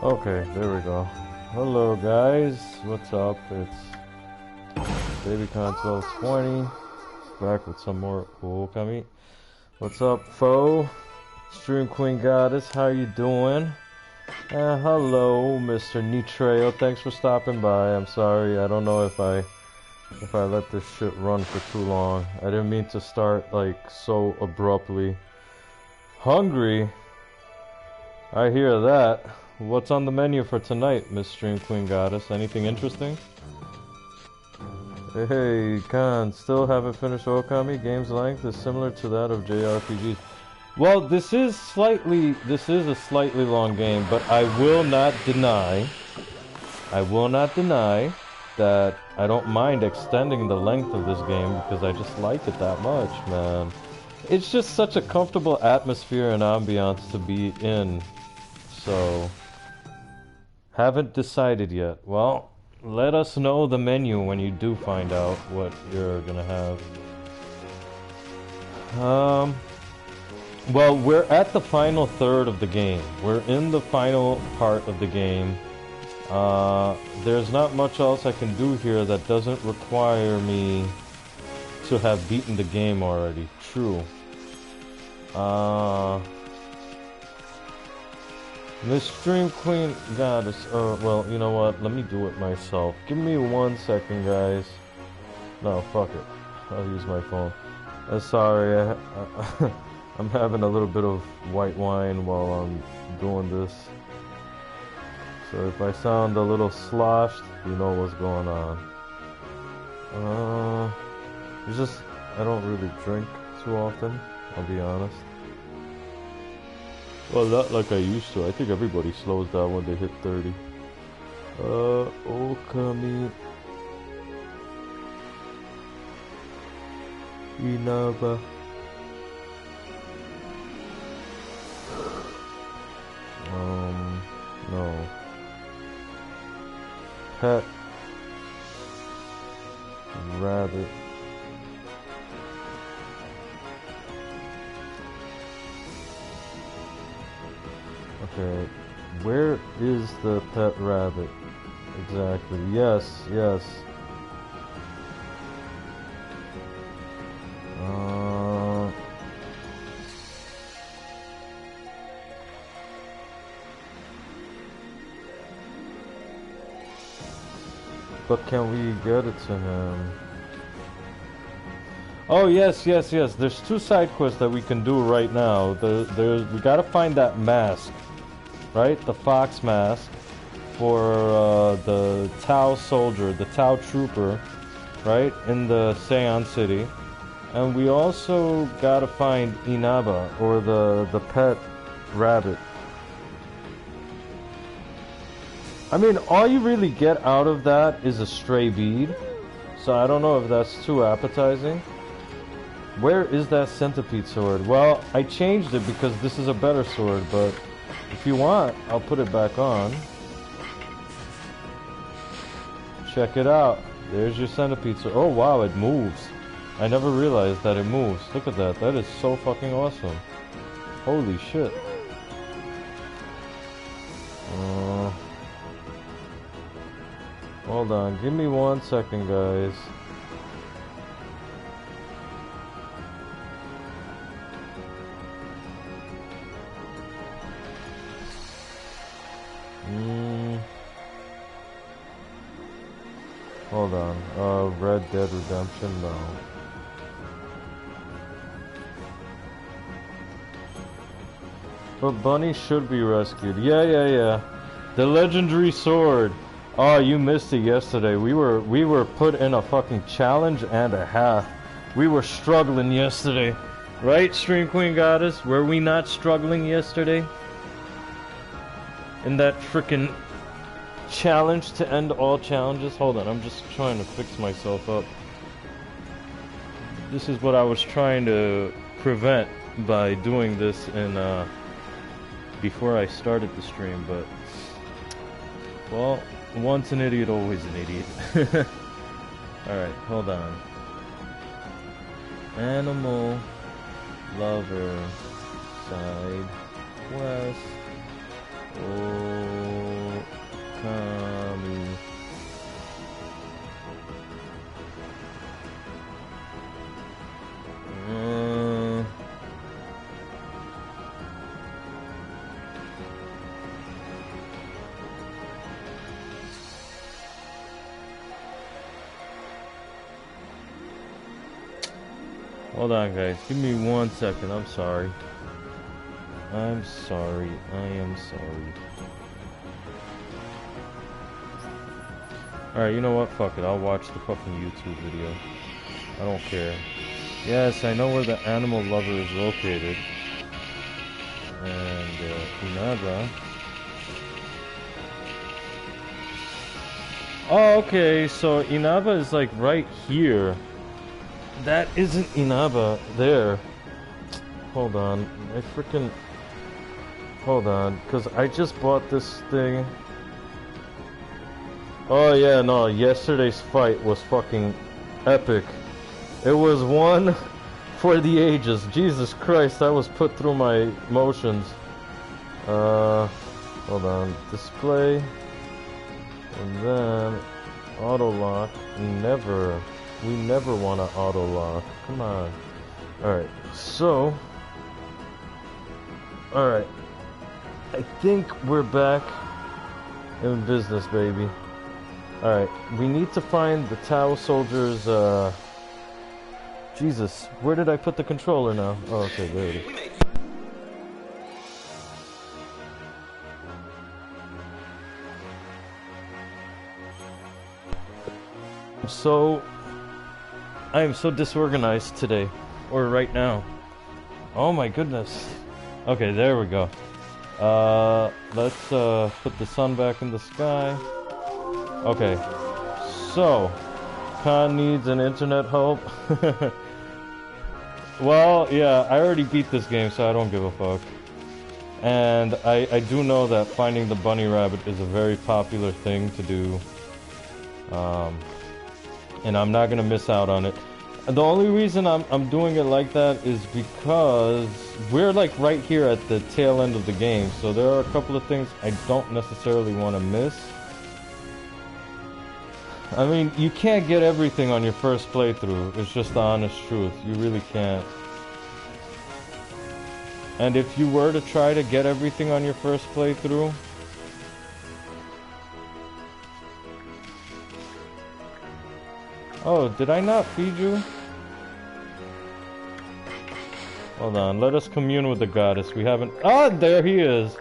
Okay, there we go. Hello guys, what's up? It's Baby Console 20, back with some more Ōkami. What's up, foe? Stream Queen Goddess, how you doing? Hello, Mr. Nitreo, thanks for stopping by. I'm sorry, I don't know if I let this shit run for too long. I didn't mean to start like so abruptly. Hungry? I hear that. What's on the menu for tonight, Miss Stream Queen Goddess? Anything interesting? Hey, Khan, still haven't finished Ōkami? Game's length is similar to that of JRPGs. Well, this is a slightly long game, but I will not deny that I don't mind extending the length of this game because I just like it that much, man. It's just such a comfortable atmosphere and ambiance to be in, so... Haven't decided yet. Well, let us know the menu when you do find out what you're gonna have. Well, we're at the final third of the game. We're in the final part of the game. There's not much else I can do here that doesn't require me to have beaten the game already. True. Miss Stream Queen Goddess, well, you know what, let me do it myself. Give me 1 second, guys. No, fuck it. I'll use my phone. Sorry, I'm having a little bit of white wine while I'm doing this. So if I sound a little sloshed, you know what's going on. It's just, I don't really drink too often, I'll be honest. Well, not like I used to. I think everybody slows down when they hit 30. Ōkami. Inaba. No. Pet. Rabbit. Okay, where is the pet rabbit? Exactly. Yes. But can we get it to him? Oh yes. There's 2 side quests that we can do right now. We gotta find that mask. Right? The fox mask for the Tau soldier, the Tau trooper, right? In the Seion city. And we also gotta find Inaba, or the pet rabbit. I mean, all you really get out of that is a stray bead. So I don't know if that's too appetizing. Where is that centipede sword? Well, I changed it because this is a better sword, but If you want, I'll put it back on. Check it out. There's your centipede. Oh wow, it moves. I never realized that it moves. Look at that. That is so fucking awesome. Holy shit. Hold on. Give me 1 second, guys. Hold on. Red Dead Redemption, no. But Bunny should be rescued. Yeah. The legendary sword. Oh, you missed it yesterday. We were put in a fucking challenge and a half. We were struggling yesterday. Right, Stream Queen Goddess? Were we not struggling yesterday? In that frickin' challenge to end all challenges? Hold on, I'm just trying to fix myself up. This is what I was trying to prevent by doing this in before I started the stream, but well, once an idiot, always an idiot. Alright, hold on. Animal lover side quest. Ōkami. Hold on, guys. Give me 1 second. I'm sorry. I'm sorry. I am sorry. Alright, you know what? Fuck it. I'll watch the fucking YouTube video. I don't care. Yes, I know where the animal lover is located. And, Inaba. Oh, okay. So, Inaba is like right here. That isn't Inaba there. Hold on. I freaking... Hold on. Because I just bought this thing. Oh yeah, no. Yesterday's fight was fucking epic. It was one for the ages. Jesus Christ, I was put through my motions. Hold on. Display. And then... Auto lock. Never... We never want to auto lock. Come on. Alright, so... Alright. I think we're back in business, baby. Alright, we need to find the Tau soldiers, Jesus, where did I put the controller now? Oh, okay, there it is. I am so disorganized today, or right now. Oh my goodness. Okay, there we go. Let's put the sun back in the sky. Okay, so Khan needs an internet help. Well, yeah, I already beat this game, so I don't give a fuck. And I do know that finding the bunny rabbit is a very popular thing to do. And I'm not gonna miss out on it. The only reason I'm doing it like that is because we're like right here at the tail end of the game, so there are a couple of things I don't necessarily want to miss. I mean, you can't get everything on your first playthrough, it's just the honest truth, you really can't. And if you were to try to get everything on your first playthrough, oh, did I not feed you? Hold on, let us commune with the goddess. We haven't... Ah, there he is!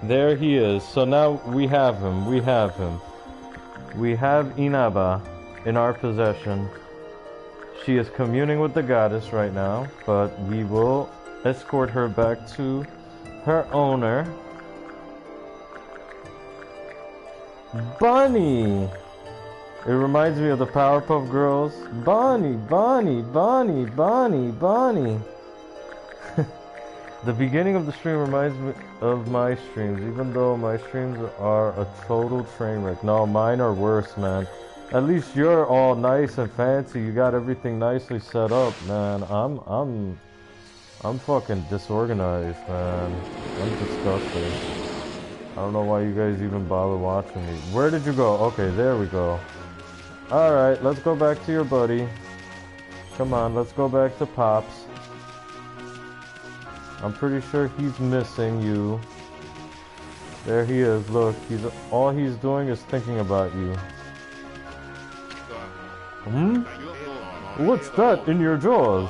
There he is. So now we have him. We have him. We have Inaba in our possession. She is communing with the goddess right now, but we will escort her back to her owner. Bunny! It reminds me of the Powerpuff Girls. Bonnie, Bonnie, Bonnie, Bonnie, Bonnie. The beginning of the stream reminds me of my streams, even though my streams are a total train wreck. No, mine are worse, man. At least you're all nice and fancy. You got everything nicely set up, man. I'm fucking disorganized, man. I'm disgusted. I don't know why you guys even bother watching me. Where did you go? Okay, there we go. Alright, let's go back to your buddy. Come on, let's go back to Pops. I'm pretty sure he's missing you. There he is, look. All he's doing is thinking about you. Hmm? What's that in your jaws?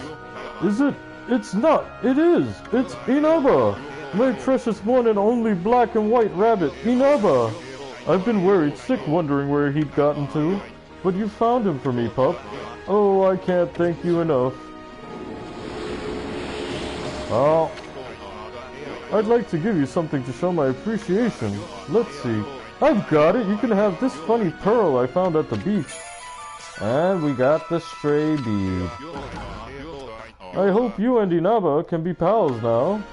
Is it? It's not. It is. It's Inaba. My precious one and only black and white rabbit, Inaba. I've been worried sick wondering where he'd gotten to. But you found him for me, pup. Oh, I can't thank you enough. Oh. I'd like to give you something to show my appreciation. Let's see. I've got it. You can have this funny pearl I found at the beach. And we got the stray bead. I hope you and Inaba can be pals now.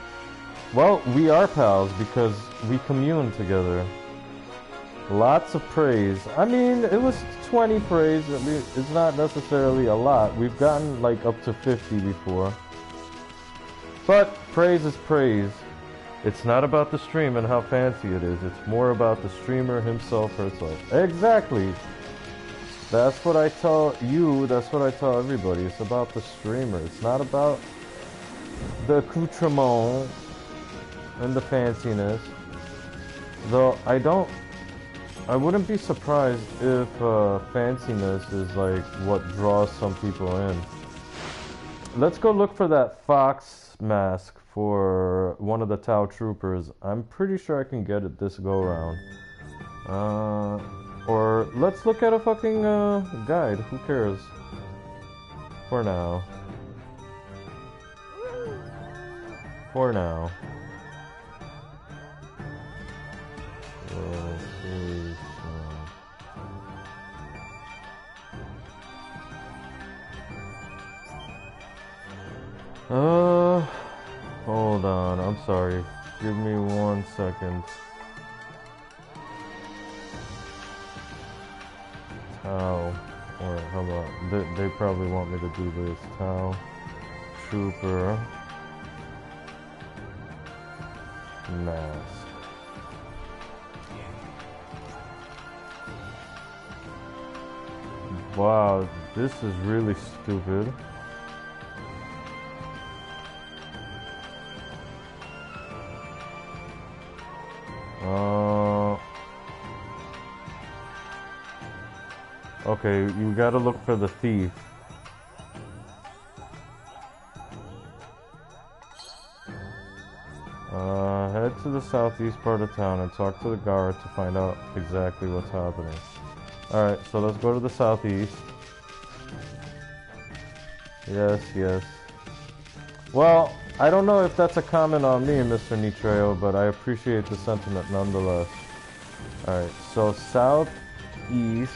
Well, we are pals because we commune together. Lots of praise. I mean, it was 20 praise. It's not necessarily a lot. We've gotten like up to 50 before. But praise is praise. It's not about the stream and how fancy it is. It's more about the streamer himself, herself. Exactly. That's what I tell you. That's what I tell everybody. It's about the streamer. It's not about the accoutrement and the fanciness. Though I wouldn't be surprised if fanciness is like what draws some people in. Let's go look for that fox mask for one of the Tau troopers. I'm pretty sure I can get it this go round. Or let's look at a fucking guide. Who cares? For now. For now. Hold on, I'm sorry. Give me 1 second. Tau. Alright, how about... They probably want me to do this. Tau. Trooper. Mask. Wow, this is really stupid. Okay, you gotta look for the thief. Head to the southeast part of town and talk to the guard to find out exactly what's happening. Alright, so let's go to the southeast. Yes, yes. Well, I don't know if that's a comment on me, Mr. Nitreo, but I appreciate the sentiment nonetheless. Alright, so southeast.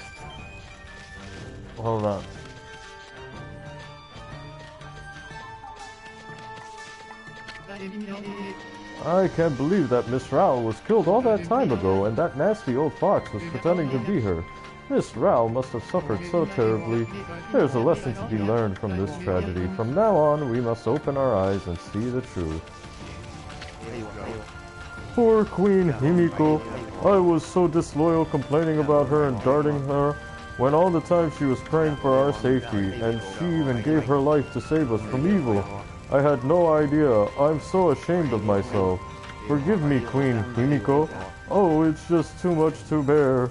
Hold on. I can't believe that Miss Rao was killed all that time ago and that nasty old fox was pretending to be her. Miss Rao must have suffered so terribly. There's a lesson to be learned from this tragedy. From now on, we must open our eyes and see the truth. Poor Queen Himiko. I was so disloyal complaining about her and darting her, when all the time she was praying for our safety, and she even gave her life to save us from evil. I had no idea. I'm so ashamed of myself. Forgive me, Queen Himiko. Oh, it's just too much to bear.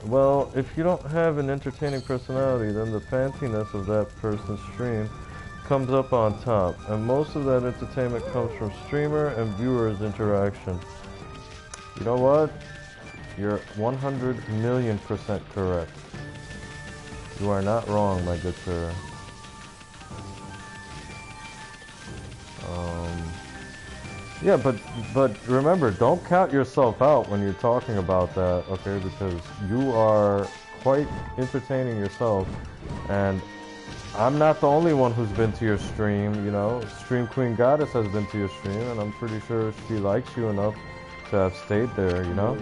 Well, if you don't have an entertaining personality, then the fanciness of that person's stream comes up on top, and most of that entertainment comes from streamer and viewers' interaction. You know what? You're 100,000,000% correct. You are not wrong, my good sir. Yeah, but remember, don't count yourself out when you're talking about that, okay? Because you are quite entertaining yourself, and I'm not the only one who's been to your stream, you know. Stream Queen Goddess has been to your stream, and I'm pretty sure she likes you enough to have stayed there, you know.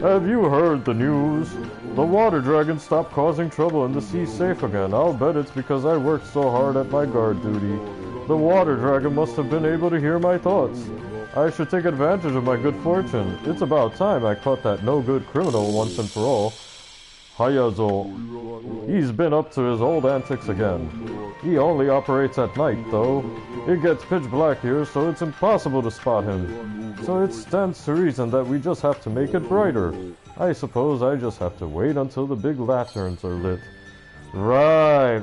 Have you heard the news? The water dragon stopped causing trouble and the sea's safe again. I'll bet it's because I worked so hard at my guard duty. The water dragon must have been able to hear my thoughts. I should take advantage of my good fortune. It's about time I caught that no-good criminal once and for all. Hayazo. He's been up to his old antics again. He only operates at night, though. It gets pitch black here, so it's impossible to spot him. So it stands to reason that we just have to make it brighter. I suppose I just have to wait until the big lanterns are lit. Right.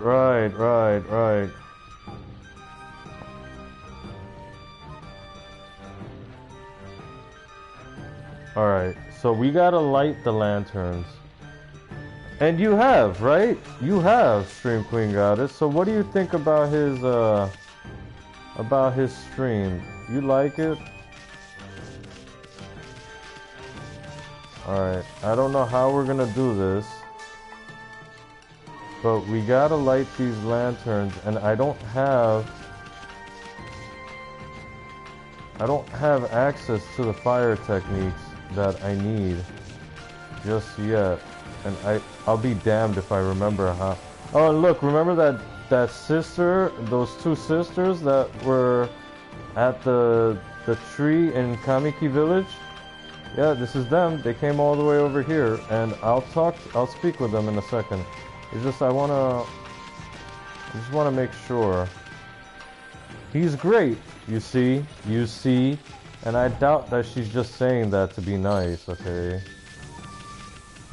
Alright, so we gotta light the lanterns. And you have, right? You have, Stream Queen Goddess. So what do you think about his stream? You like it? Alright, I don't know how we're gonna do this. But we gotta light these lanterns, and I don't have access to the fire techniques that I need just yet. And I'll be damned if I remember how. Oh, and look, remember that sister, those two sisters that were at the tree in Kamiki village? Yeah, this is them. They came all the way over here, and I'll speak with them in a second. It's just I just wanna make sure. He's great, you see, and I doubt that she's just saying that to be nice, okay?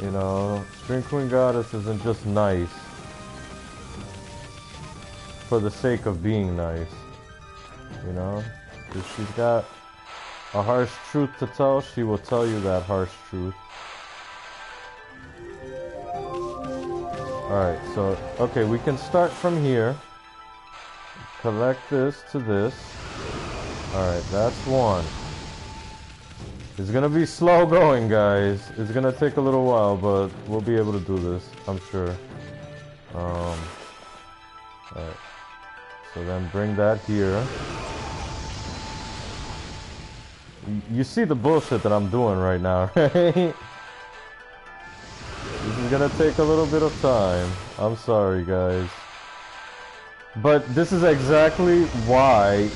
You know, Stream Queen Goddess isn't just nice for the sake of being nice, you know? If she's got a harsh truth to tell, she will tell you that harsh truth. Alright, so, okay, we can start from here. Collect this to this. Alright, that's one. It's gonna be slow going, guys. It's gonna take a little while, but we'll be able to do this, I'm sure. Alright. So then bring that here. You see the bullshit that I'm doing right now, right? This is gonna take a little bit of time. I'm sorry, guys. But this is exactly why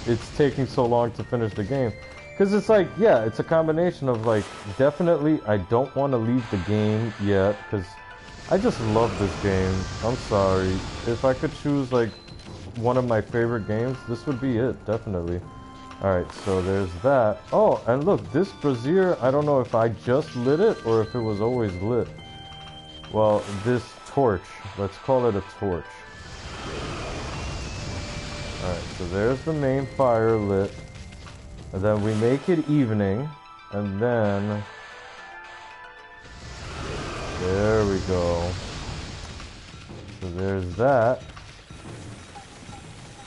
it's taking so long to finish the game. Because it's like, yeah, it's a combination of like, definitely I don't want to leave the game yet, because I just love this game. I'm sorry. If I could choose like one of my favorite games, this would be it, definitely. Alright, so there's that. Oh, and look, this brazier, I don't know if I just lit it or if it was always lit. Well, this torch, let's call it a torch. Alright, so there's the main fire lit. And then we make it evening, and then there we go. So there's that.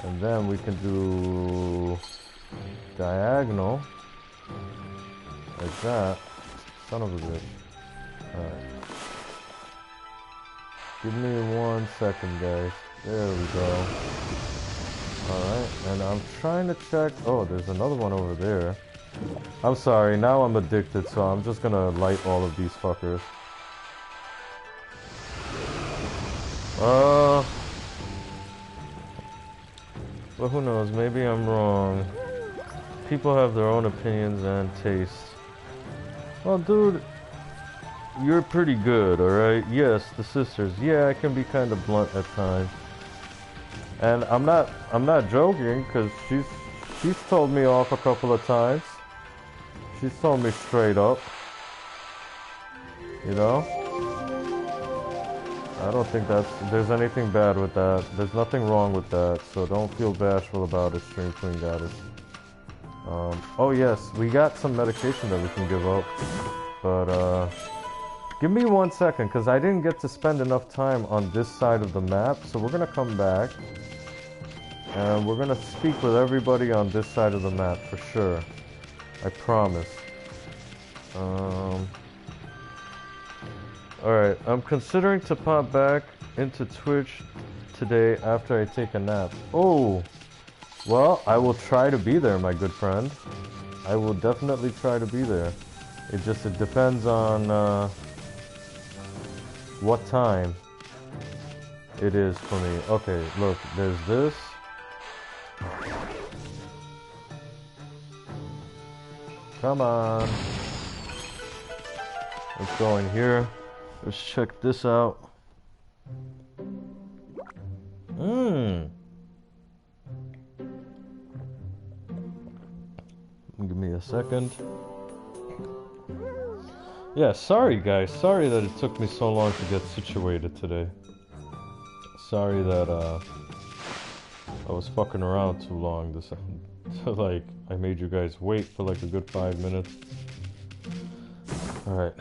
And then we can do diagonal like that. Son of a bitch. Alright. Give me 1 second, guys. There we go. Alright, and I'm trying to check. Oh, there's another one over there. I'm sorry, now I'm addicted, so I'm just gonna light all of these fuckers. Well, who knows? Maybe I'm wrong. People have their own opinions and tastes. Well, dude, you're pretty good, alright? Yes, the sisters. Yeah, I can be kind of blunt at times. And I'm not joking, because she's told me off a couple of times. She's told me straight up. You know? I don't think there's anything bad with that. There's nothing wrong with that, so don't feel bashful about it, Stream Queen Goddess. Oh yes, we got some medication that we can give up. But, give me 1 second, because I didn't get to spend enough time on this side of the map, so we're gonna come back. And we're gonna speak with everybody on this side of the map, for sure. I promise. Alright, I'm considering to pop back into Twitch today after I take a nap. Oh, well, I will try to be there, my good friend. I will definitely try to be there. It depends on what time it is for me. Okay, look, there's this. Come on. Let's go in here. Let's check this out. Give me a second. Yeah, sorry guys. Sorry that it took me so long to get situated today. Sorry that I was fucking around too long. Like, I made you guys wait for like a good 5 minutes. Alright.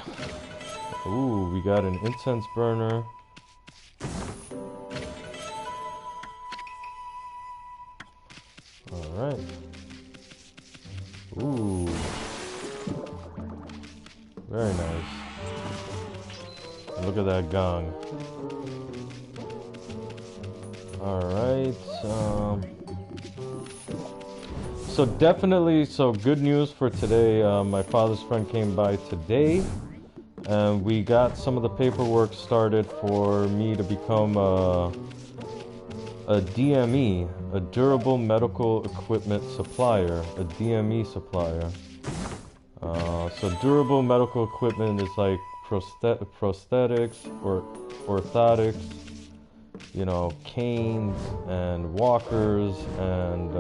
Ooh, we got an incense burner. Alright. Ooh. Very nice. Look at that gong. Alright. So definitely, good news for today. My father's friend came by today, and we got some of the paperwork started for me to become a DME, a durable medical equipment supplier, a DME supplier. So durable medical equipment is like prosthetics or orthotics, you know, canes and walkers and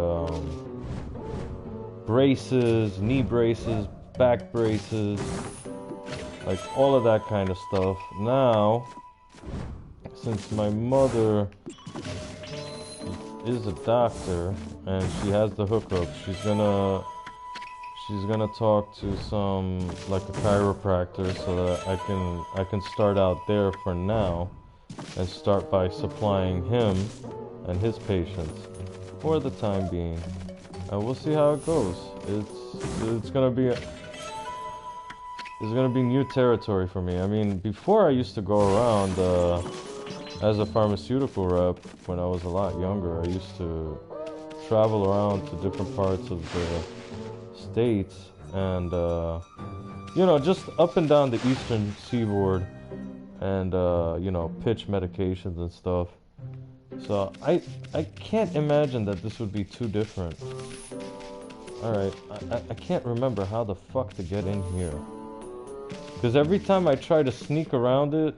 braces, knee braces, back braces, like all of that kind of stuff. Now, since my mother is a doctor and she has the hookup, she's gonna talk to some, like a chiropractor, so that I can start out there for now and start by supplying him and his patients for the time being. And we'll see how it goes. It's gonna be new territory for me. I mean, before I used to go around as a pharmaceutical rep when I was a lot younger. I used to travel around to different parts of the states and you know, just up and down the eastern seaboard and you know, pitch medications and stuff. So I can't imagine that this would be too different. Alright, I can't remember how the fuck to get in here, because every time I try to sneak around it.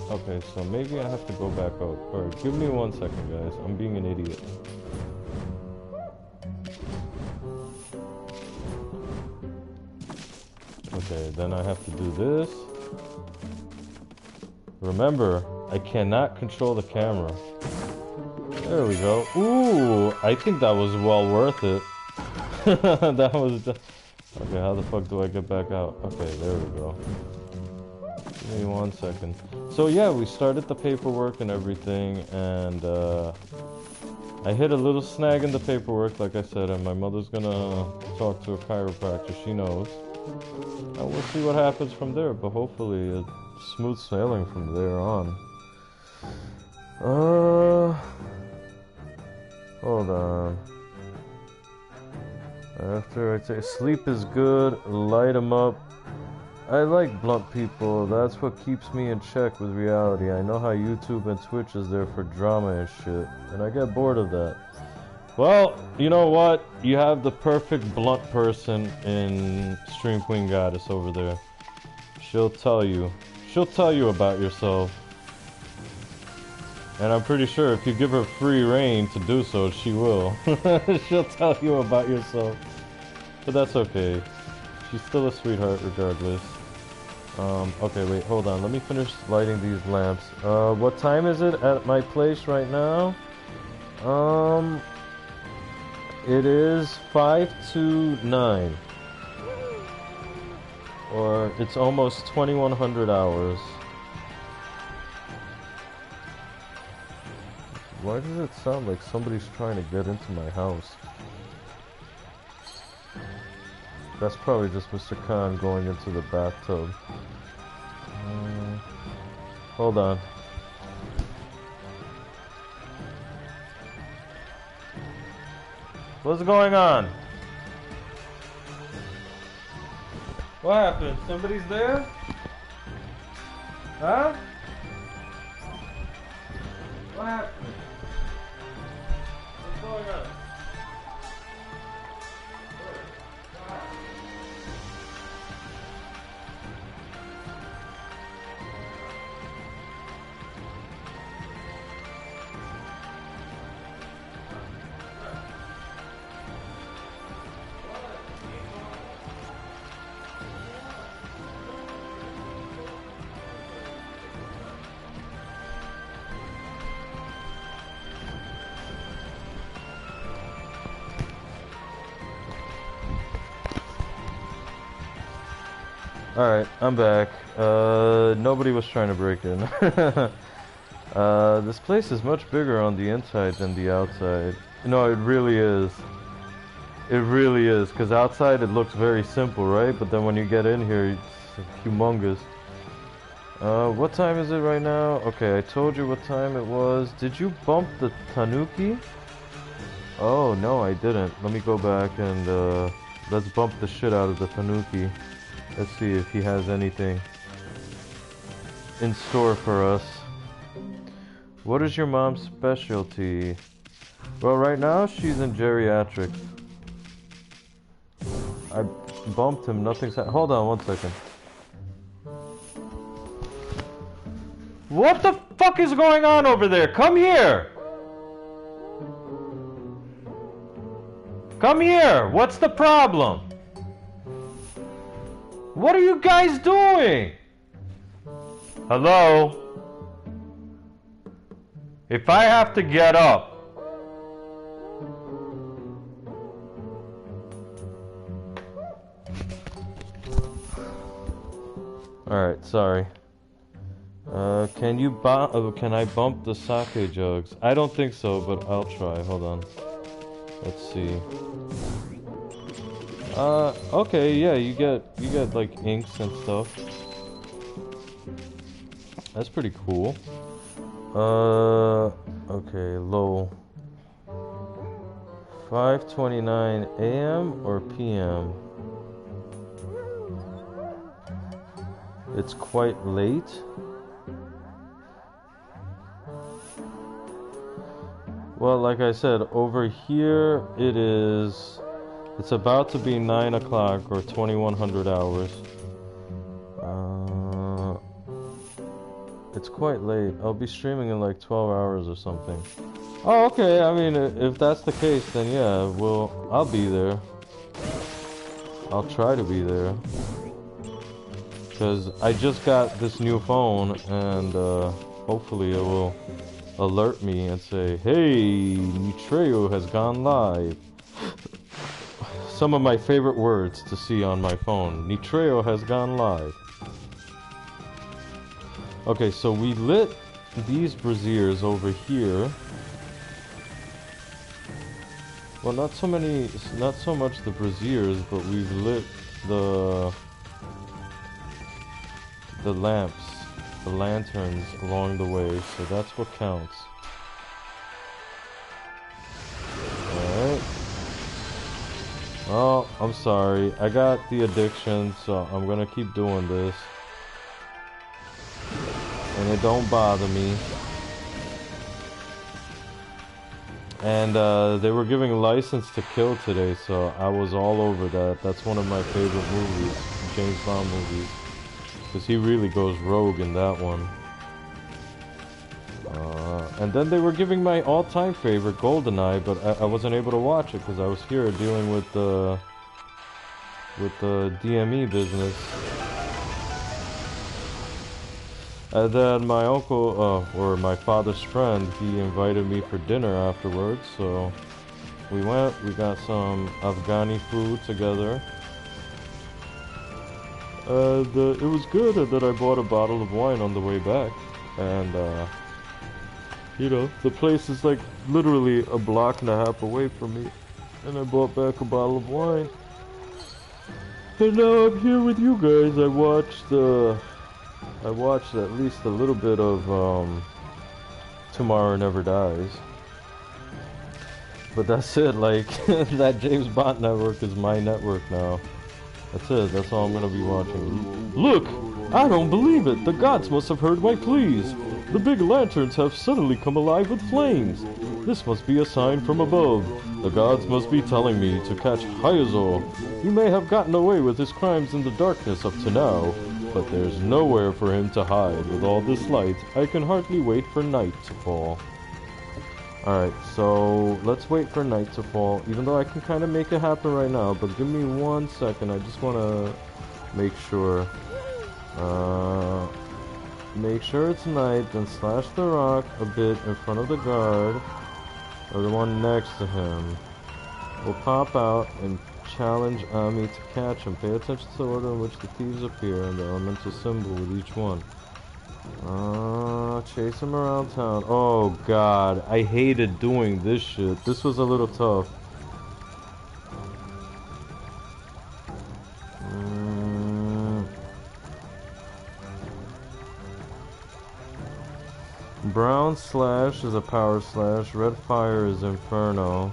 Okay, so maybe I have to go back out. Alright, give me 1 second guys, I'm being an idiot. Okay, then I have to do this. Remember, I cannot control the camera. There we go. Ooh, I think that was well worth it. That was... Okay, how the fuck do I get back out? Okay, there we go. Give me 1 second. So yeah, we started the paperwork and everything, and I hit a little snag in the paperwork, like I said, and my mother's gonna talk to a chiropractor, she knows. And we'll see what happens from there, but hopefully it's smooth sailing from there on. Hold on. After I say sleep is good, light 'em up. I like blunt people, that's what keeps me in check with reality. I know how YouTube and Twitch is there for drama and shit, and I get bored of that. Well, you know what? You have the perfect blunt person in Stream Queen Goddess over there. She'll tell you about yourself. And I'm pretty sure if you give her free reign to do so, she will. She'll tell you about yourself. But that's okay. She's still a sweetheart regardless. Okay, wait, hold on. Let me finish lighting these lamps. What time is it at my place right now? It is 5 to 9. Or it's almost 2100 hours. Why does it sound like somebody's trying to get into my house? That's probably just Mr. Khan going into the bathtub. Hold on. What's going on? What happened? Somebody's there? Huh? What happened? What's going on? Alright, I'm back. Nobody was trying to break in. This place is much bigger on the inside than the outside. No, it really is. It really is, because outside it looks very simple, right? But then when you get in here, it's humongous. What time is it right now? Okay, I told you what time it was. Did you bump the tanuki? Oh, no, I didn't. Let me go back and, let's bump the shit out of the tanuki. Let's see if he has anything in store for us. What is your mom's specialty? Well, right now she's in geriatrics. I bumped him, nothing's hold on 1 second. What the fuck is going on over there? Come here! Come here! What's the problem? What are you guys doing? Hello? If I have to get up. Alright, sorry. Can I bump the sake jugs? I don't think so, but I'll try. Hold on. Let's see. Okay, yeah, you get like inks and stuff. That's pretty cool. Okay, low. 5:29 a.m. or p.m. It's quite late. Well, like I said, over here it's about to be 9 o'clock or 2100 hours. It's quite late. I'll be streaming in like 12 hours or something. Oh, okay. I mean, if that's the case, then yeah, well, I'll be there. I'll try to be there. Because I just got this new phone, and hopefully it will alert me and say, hey, Nitreo has gone live. Some of my favorite words to see on my phone. Nitreo has gone live. Okay, so we lit these braziers over here. Well, not so much the braziers, but we've lit the lamps, the lanterns along the way, so that's what counts. Alright. Oh, I'm sorry. I got the addiction, so I'm gonna keep doing this. And it don't bother me. And they were giving License to Kill today, so I was all over that. That's one of my favorite movies, James Bond movies. Because he really goes rogue in that one. And then they were giving my all-time favorite, GoldenEye, but I wasn't able to watch it because I was here dealing with the DME business. And then my uncle, or my father's friend, he invited me for dinner afterwards, so we went, we got some Afghani food together. And it was good, and then I bought a bottle of wine on the way back. And, you know, the place is like literally a block and a half away from me. And I bought back a bottle of wine. And now I'm here with you guys. I watched at least a little bit of Tomorrow Never Dies. But that's it, like, that James Bond network is my network now. That's it, that's all I'm gonna be watching. Look! I don't believe it! The gods must have heard my pleas! The big lanterns have suddenly come alive with flames! This must be a sign from above. The gods must be telling me to catch Hayazo. He may have gotten away with his crimes in the darkness up to now, but there's nowhere for him to hide. With all this light, I can hardly wait for night to fall. Alright, so let's wait for night to fall, even though I can kind of make it happen right now, but give me 1 second, I just want to make sure. Make sure it's night, then slash the rock a bit in front of the guard, or the one next to him. We'll pop out and challenge Ōkami to catch him. Pay attention to the order in which the thieves appear and the elemental symbol with each one. Chase him around town. Oh god, I hated doing this shit. This was a little tough. Brown slash is a power slash. Red fire is inferno.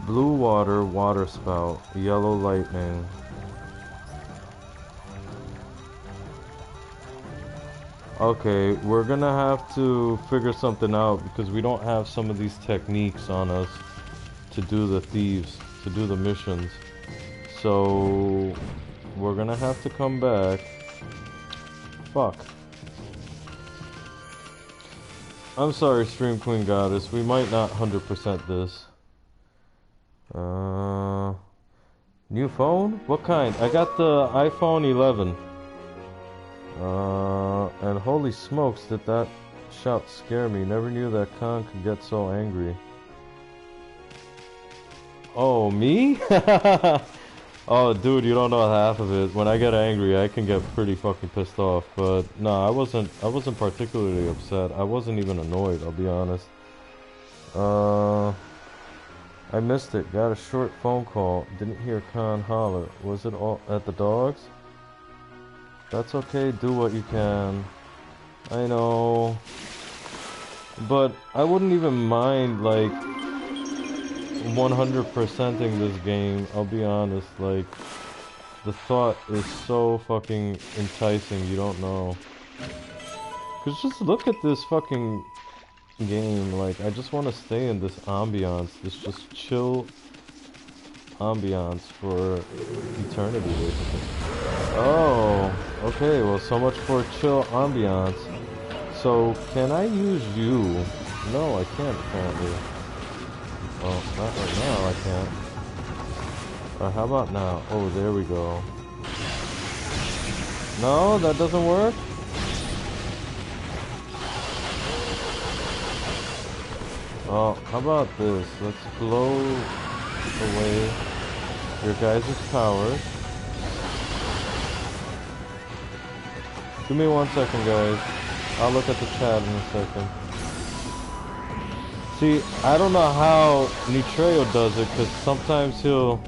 Blue water, water spout. Yellow lightning. Okay, we're gonna have to figure something out because we don't have some of these techniques on us to do the thieves, to do the missions. So we're gonna have to come back. Fuck. I'm sorry, Stream Queen Goddess. We might not 100% this. New phone? What kind? I got the iPhone 11. And holy smokes, did that shout scare me. Never knew that Khan could get so angry. Oh, me? Oh, dude, you don't know half of it. When I get angry, I can get pretty fucking pissed off. But no, I wasn't particularly upset. I wasn't even annoyed, I'll be honest. I missed it. Got a short phone call. Didn't hear Khan holler. Was it all at the dogs? That's okay, do what you can. I know. But I wouldn't even mind, like, 100%ing this game, I'll be honest. Like, the thought is so fucking enticing, you don't know. Cause just look at this fucking game, like, I just want to stay in this ambiance, this just chill ambiance for eternity, basically. Oh, okay, well, so much for chill ambiance. So, can I use you? No, I can't, apparently. Well, not right now, I can't. How about now? Oh, there we go. No, that doesn't work? Oh, how about this? Let's blow away your guys' powers. Give me 1 second, guys. I'll look at the chat in a second. See, I don't know how Nitreo does it, because sometimes he'll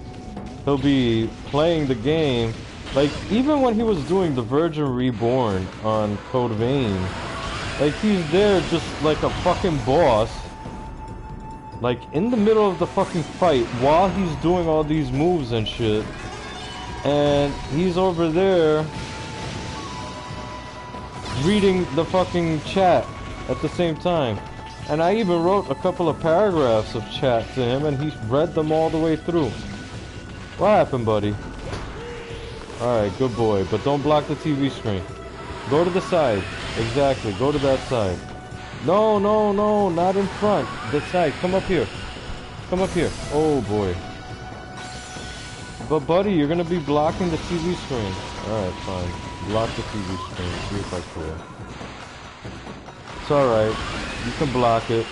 be playing the game. Like, even when he was doing the Virgin Reborn on Code Vein, like, he's there just like a fucking boss. Like, in the middle of the fucking fight, while he's doing all these moves and shit. And he's over there reading the fucking chat at the same time. And I even wrote a couple of paragraphs of chat to him, and he read them all the way through. What happened, buddy? Alright, good boy, but don't block the TV screen. Go to the side. Exactly, go to that side. No, no, no, not in front. The side, come up here. Come up here. Oh, boy. But, buddy, you're gonna be blocking the TV screen. Alright, fine. Block the TV screen. See if I can. It's alright. You can block it.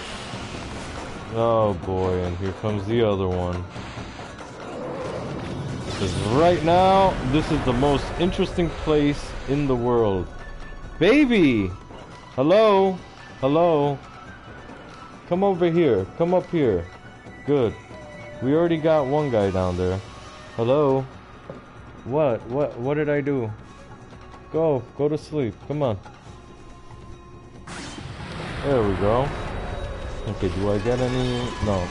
Oh boy, and here comes the other one. Because right now, this is the most interesting place in the world. Baby! Hello? Hello? Come over here. Come up here. Good. We already got one guy down there. Hello? What did I do? Go to sleep. Come on. There we go. Okay, do I get any? No.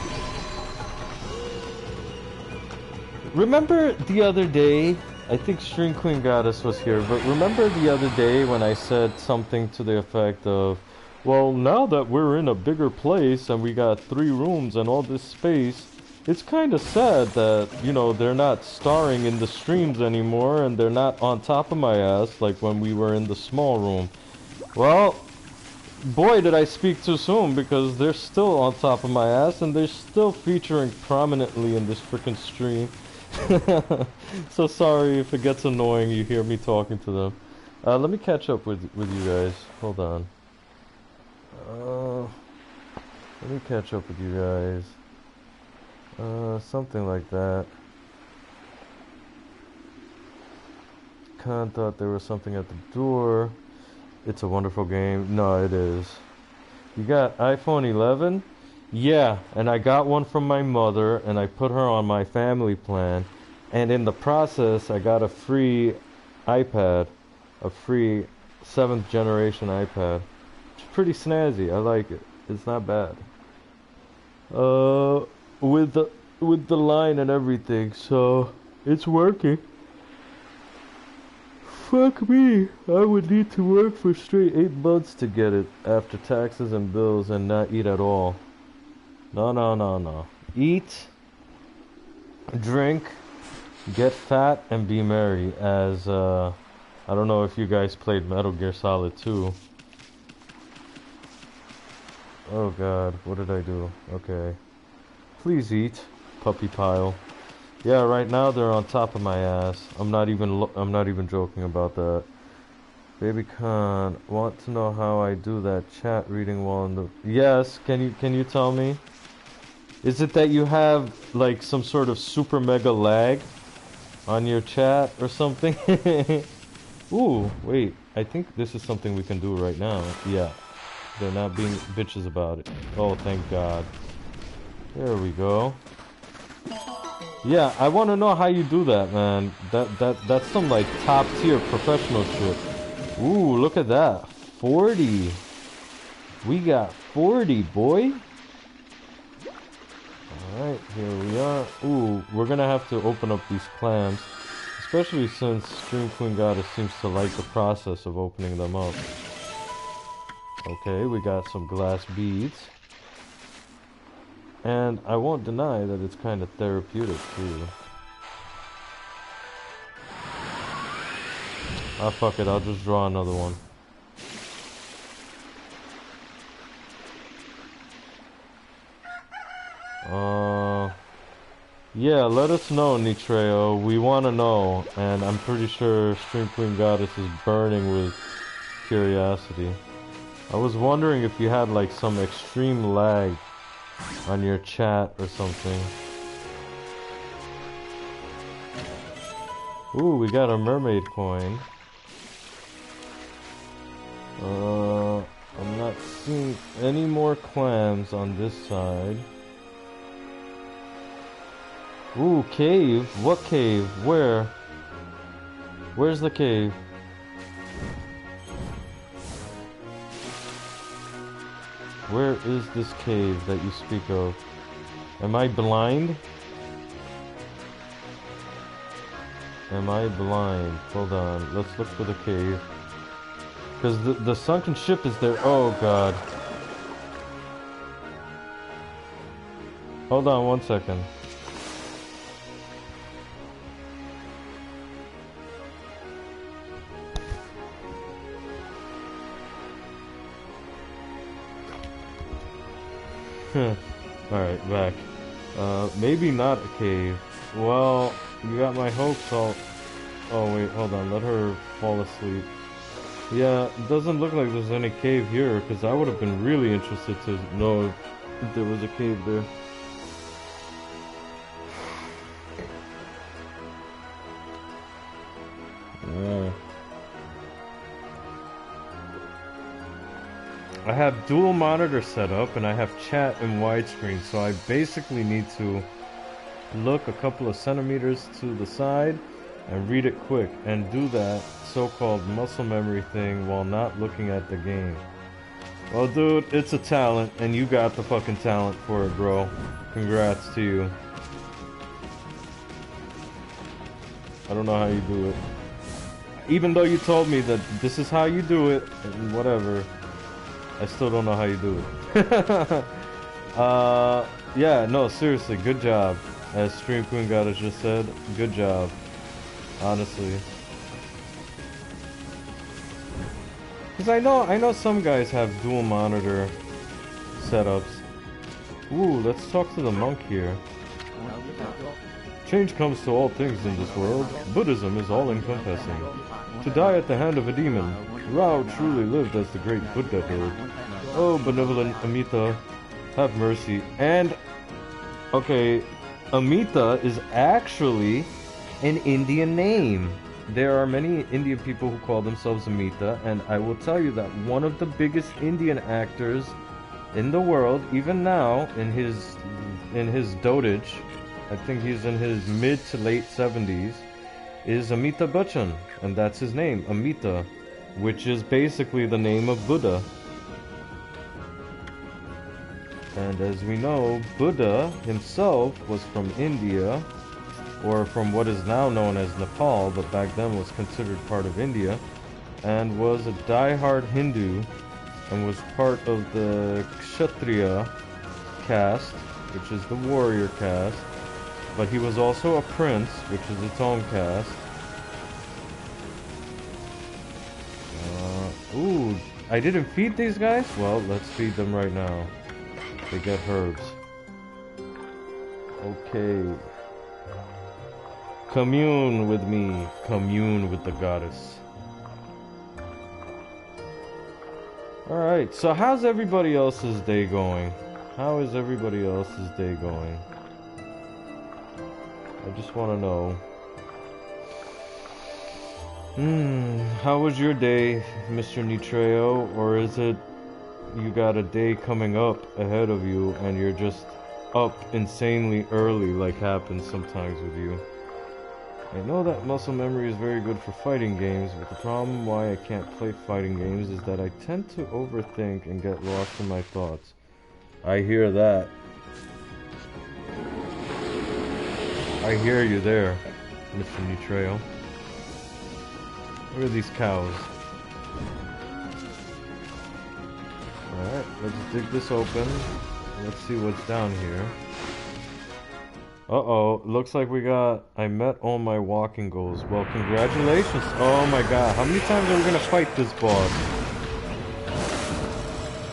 Remember the other day, I think Stream Queen Goddess was here, but remember the other day when I said something to the effect of, well, now that we're in a bigger place and we got 3 rooms and all this space, it's kind of sad that, you know, they're not starring in the streams anymore and they're not on top of my ass like when we were in the small room. Well, boy, did I speak too soon, because they're still on top of my ass and they're still featuring prominently in this freaking stream. So sorry if it gets annoying you hear me talking to them. Let me catch up with you guys. Hold on. Let me catch up with you guys. Something like that. Khan thought there was something at the door. It's a wonderful game. No, it is. You got iPhone 11? Yeah, and I got one from my mother, and I put her on my family plan. And in the process, I got a free iPad. A free 7th generation iPad. It's pretty snazzy. I like it. It's not bad. With the line and everything, so it's working. Fuck me. I would need to work for straight 8 months to get it after taxes and bills and not eat at all. No. Eat, drink, get fat, and be merry, as, I don't know if you guys played Metal Gear Solid 2. Oh god, what did I do? Okay. Please eat, puppy pile. Yeah, right now they're on top of my ass. I'm not even joking about that. Baby Khan, want to know how I do that chat reading while in the... Yes, can you tell me? Is it that you have like some sort of super mega lag on your chat or something? Ooh, wait. I think this is something we can do right now. Yeah. They're not being bitches about it. Oh, thank God. There we go. Yeah, I want to know how you do that, man. That's some like top tier professional shit. Ooh, look at that. 40. We got 40, boy. Alright, here we are. Ooh, we're gonna have to open up these clams. Especially since Stream Queen Goddess seems to like the process of opening them up. Okay, we got some glass beads. And I won't deny that it's kind of therapeutic too. Ah, fuck it, I'll just draw another one. Yeah, let us know, Nitreo. We want to know, and I'm pretty sure Stream Queen Goddess is burning with curiosity. I was wondering if you had like some extreme lag on your chat or something. Ooh, we got a mermaid coin. I'm not seeing any more clams on this side. Ooh, cave? What cave? Where? Where's the cave? Where is this cave that you speak of? Am I blind? Am I blind? Hold on, let's look for the cave. Because the sunken ship is there. Oh god. Hold on 1 second. Alright, back. Maybe not a cave. Well, you got my hopes all... Oh wait, hold on, let her fall asleep. Yeah, it doesn't look like there's any cave here, because I would have been really interested to know if there was a cave there. Yeah. I have dual monitor set up and I have chat in widescreen, so I basically need to look a couple of centimeters to the side and read it quick and do that so-called muscle memory thing while not looking at the game. Well, dude, it's a talent, and you got the fucking talent for it, bro. Congrats to you. I don't know how you do it. Even though you told me that this is how you do it, and whatever, I still don't know how you do it. Yeah, no, seriously, good job. As Stream Queen Goddess just said, good job. Honestly. Because I know some guys have dual monitor setups. Ooh, let's talk to the monk here. Change comes to all things in this world. Buddhism is all-encompassing. To die at the hand of a demon, Rao truly lived as the great Buddha did. Oh, benevolent Amita, have mercy. And, okay, Amita is actually an Indian name. There are many Indian people who call themselves Amita, and I will tell you that one of the biggest Indian actors in the world, even now, in his dotage, I think he's in his mid to late 70s, is Amitabh Bachchan, and that's his name, Amita, which is basically the name of Buddha. And as we know, Buddha himself was from India, or from what is now known as Nepal, but back then was considered part of India, and was a die-hard Hindu, and was part of the Kshatriya caste, which is the warrior caste, but he was also a prince, which is its own caste. Ooh, I didn't feed these guys? Well, let's feed them right now. They get herbs. Okay. Commune with me. Commune with the goddess. Alright, so how's everybody else's day going? How is everybody else's day going? I just want to know. How was your day, Mr. Nitreo? Or is it you got a day coming up ahead of you and you're just up insanely early like happens sometimes with you? I know that muscle memory is very good for fighting games, but the problem why I can't play fighting games is that I tend to overthink and get lost in my thoughts. I hear that. I hear you there, Mr. Nitreo. Look at these cows. Alright, let's dig this open. Let's see what's down here. Uh-oh, looks like I met all my walking goals. Well, congratulations. Oh my god, how many times are we gonna fight this boss?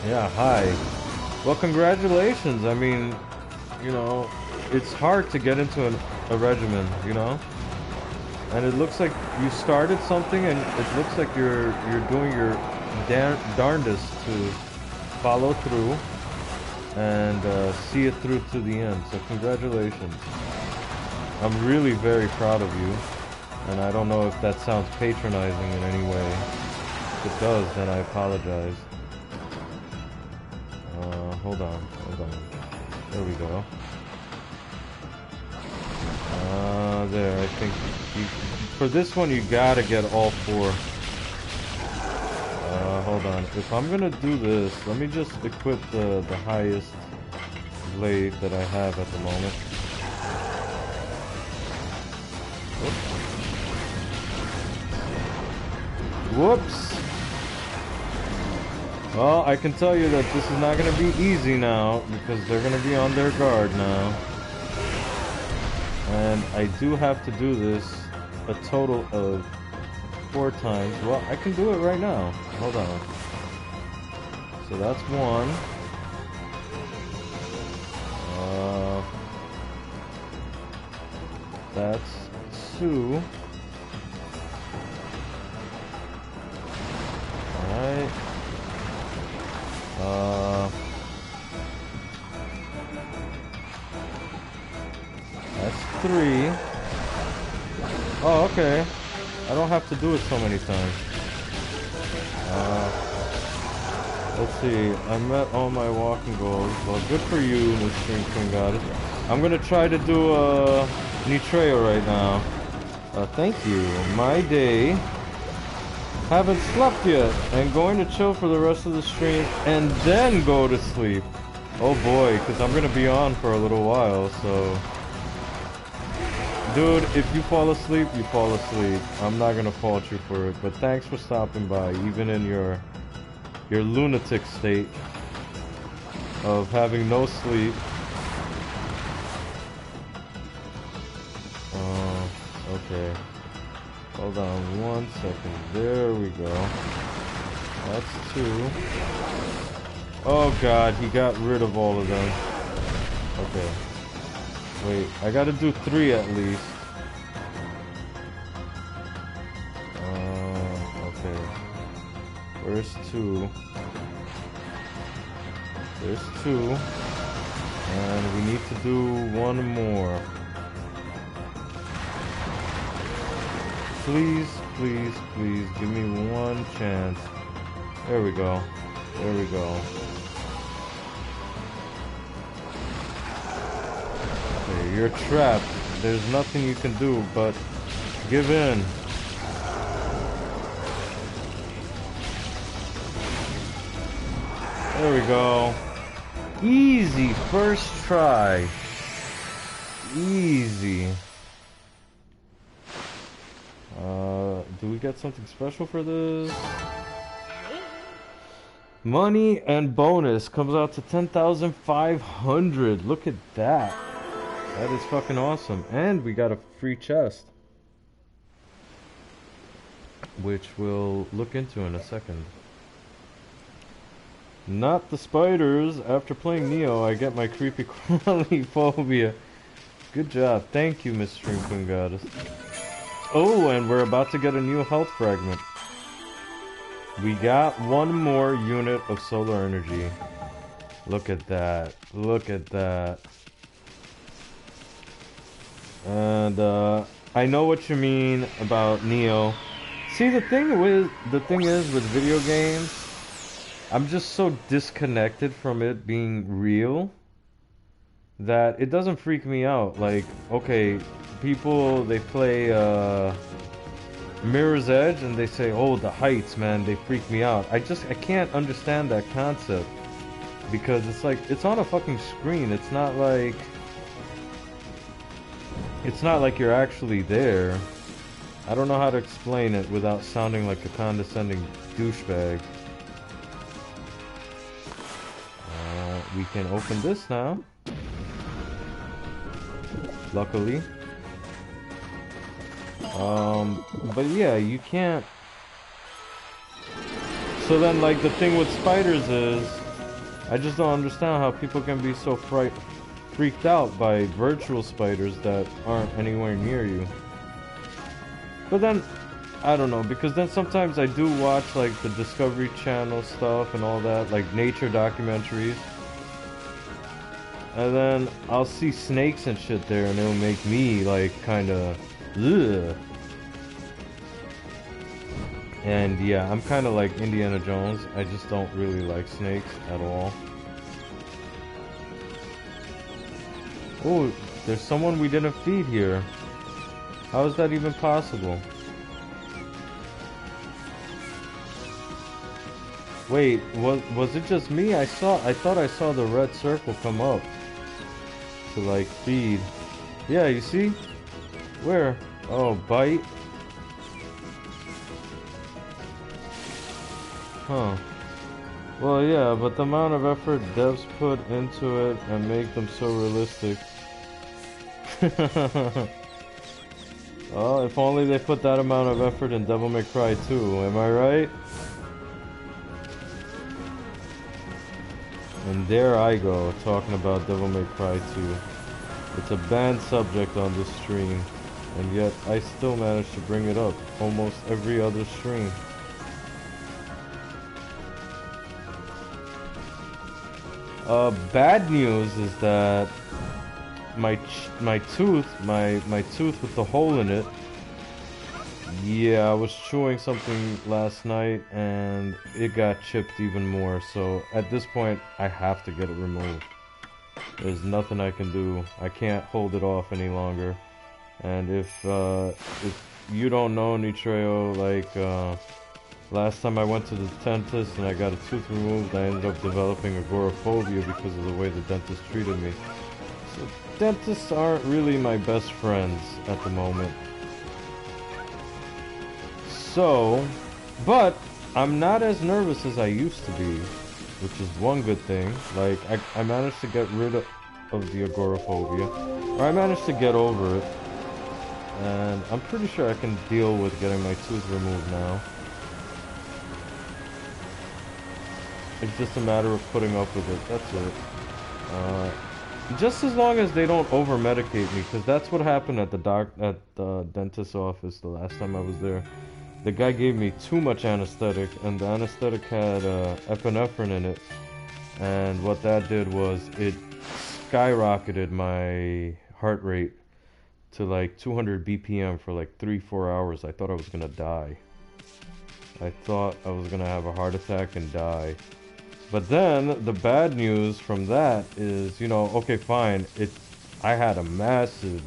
Yeah, hi. Well, congratulations. I mean, you know, it's hard to get into a regimen, you know? And it looks like you started something and it looks like you're doing your darndest to follow through and see it through to the end. So congratulations. I'm really very proud of you, and I don't know if that sounds patronizing in any way. If it does, then I apologize. Hold on. There we go. There, I think for this one you gotta get all four. Hold on. If I'm gonna do this, let me just equip the highest blade that I have at the moment. Whoops! Well, I can tell you that this is not gonna be easy now, because they're gonna be on their guard now. And I do have to do this a total of 4 times. Well, I can do it right now. Hold on. So that's 1. That's 2. Alright. That's 3. Oh, okay. I don't have to do it so many times. Let's see. I met all my walking goals. Well, good for you, Mr. King Goddess. I'm gonna try to do Nitreo right now. Thank you. My day Haven't slept yet, and going to chill for the rest of the stream, and then go to sleep. Oh boy, because I'm gonna be on for a little while, so... Dude, if you fall asleep, you fall asleep. I'm not gonna fault you for it, but thanks for stopping by, even in your lunatic state of having no sleep. Okay. Hold on 1 second. There we go. That's 2. Oh god, he got rid of all of them. Okay. Wait, I gotta do 3 at least. Okay. Where's 2? There's 2. And we need to do 1 more. Please, please, please, give me 1 chance. There we go. There we go. Okay, you're trapped. There's nothing you can do but give in. There we go. Easy first try. Easy. Do we get something special for this? Money and bonus comes out to 10,500. Look at that. That is fucking awesome. And we got a free chest, which we'll look into in a second. Not the spiders. After playing Neo, I get my creepy crawly phobia. Good job. Thank you, Miss Stream Queen Goddess. Oh, and we're about to get a new health fragment. We got 1 more unit of solar energy. Look at that. Look at that. And I know what you mean about Neo. See, the thing is with video games, I'm just so disconnected from it being real that it doesn't freak me out. Like, okay, people, they play Mirror's Edge and they say, oh, the heights, man, they freak me out. I can't understand that concept, because it's like, it's on a fucking screen. It's not like you're actually there. I don't know how to explain it without sounding like a condescending douchebag. We can open this now, luckily. But yeah, you can't. So then, like, the thing with spiders is, I just don't understand how people can be so freaked out by virtual spiders that aren't anywhere near you. But then, I don't know, because then sometimes I do watch, like, the Discovery Channel stuff and all that, like nature documentaries. And then I'll see snakes and shit there, and it'll make me, like, kinda, ugh. And yeah, I'm kinda like Indiana Jones. I just don't really like snakes at all. Oh, there's someone we didn't feed here. How is that even possible? Wait, was it just me? I thought I saw the red circle come up to, like, feed. Yeah, you see? Where? Oh, bite. Huh. Well, yeah, but the amount of effort devs put into it and make them so realistic. Well, if only they put that amount of effort in Devil May Cry 2, am I right? And there I go, talking about Devil May Cry 2. It's a banned subject on this stream, and yet I still manage to bring it up almost every other stream. Bad news is that my tooth with the hole in it, yeah, I was chewing something last night and it got chipped even more, so at this point I have to get it removed. There's nothing I can do. I can't hold it off any longer. And if you don't know, Nitreo, like, Last time I went to the dentist and I got a tooth removed, I ended up developing agoraphobia because of the way the dentist treated me. So dentists aren't really my best friends at the moment. So, but I'm not as nervous as I used to be, which is one good thing. Like, I managed to get rid of the agoraphobia, or I managed to get over it, and I'm pretty sure I can deal with getting my tooth removed now. It's just a matter of putting up with it, that's it. Just as long as they don't over-medicate me, because that's what happened at the dentist's office the last time I was there. The guy gave me too much anesthetic, and the anesthetic had epinephrine in it. And what that did was it skyrocketed my heart rate to like 200 BPM for like 3-4 hours. I thought I was gonna die. I thought I was gonna have a heart attack and die. But then the bad news from that is, you know, okay, fine. I had a massive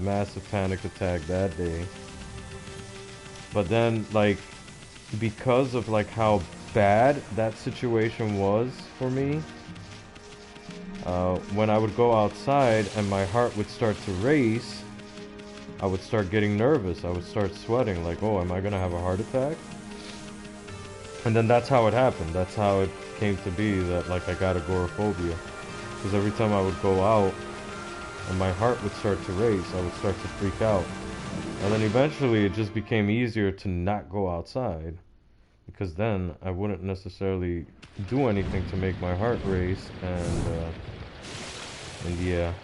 panic attack that day. But then, like, because of like how bad that situation was for me, when I would go outside and my heart would start to race, I would start getting nervous. I would start sweating, like, oh, am I gonna have a heart attack? And then that's how it happened. That's how it came to be that, like, I got agoraphobia. Because every time I would go out and my heart would start to race, I would start to freak out. And then eventually it just became easier to not go outside, because then I wouldn't necessarily do anything to make my heart race, and yeah.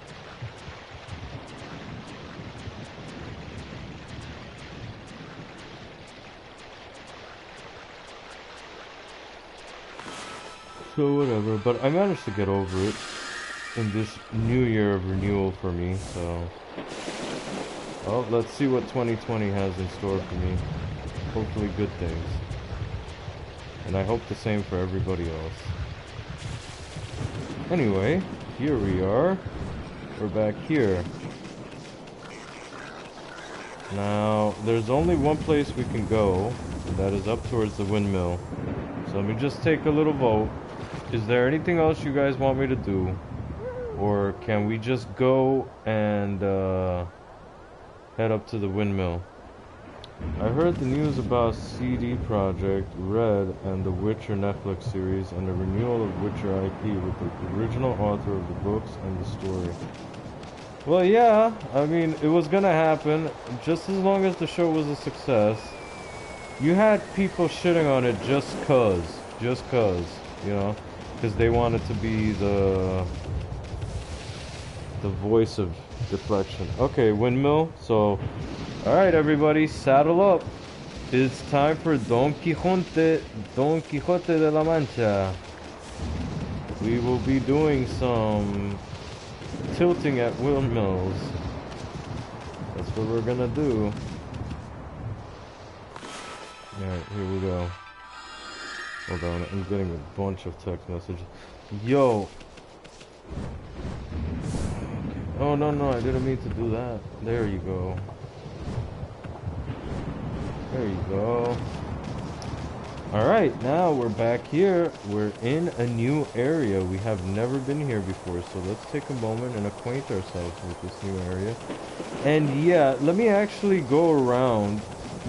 So whatever, but I managed to get over it in this new year of renewal for me, so... Well, let's see what 2020 has in store for me. Hopefully good things. And I hope the same for everybody else. Anyway, here we are. We're back here. Now, there's only one place we can go, and that is up towards the windmill. So let me just take a little vote. Is there anything else you guys want me to do? Or can we just go and head up to the windmill? I heard the news about CD Projekt Red and the Witcher Netflix series and the renewal of Witcher IP with the original author of the books and the story. Well, yeah, I mean, it was gonna happen just as long as the show was a success. You had people shitting on it just cause, you know, because they wanted to be the voice of deflection. Okay, windmill. So, all right, everybody, saddle up. It's time for Don Quixote de la Mancha. We will be doing some tilting at windmills. That's what we're gonna do. All right, here we go. Hold on, I'm getting a bunch of text messages. Yo. Oh, no, I didn't mean to do that. There you go. There you go. Alright, now we're back here. We're in a new area. We have never been here before, so let's take a moment and acquaint ourselves with this new area. And yeah, let me actually go around.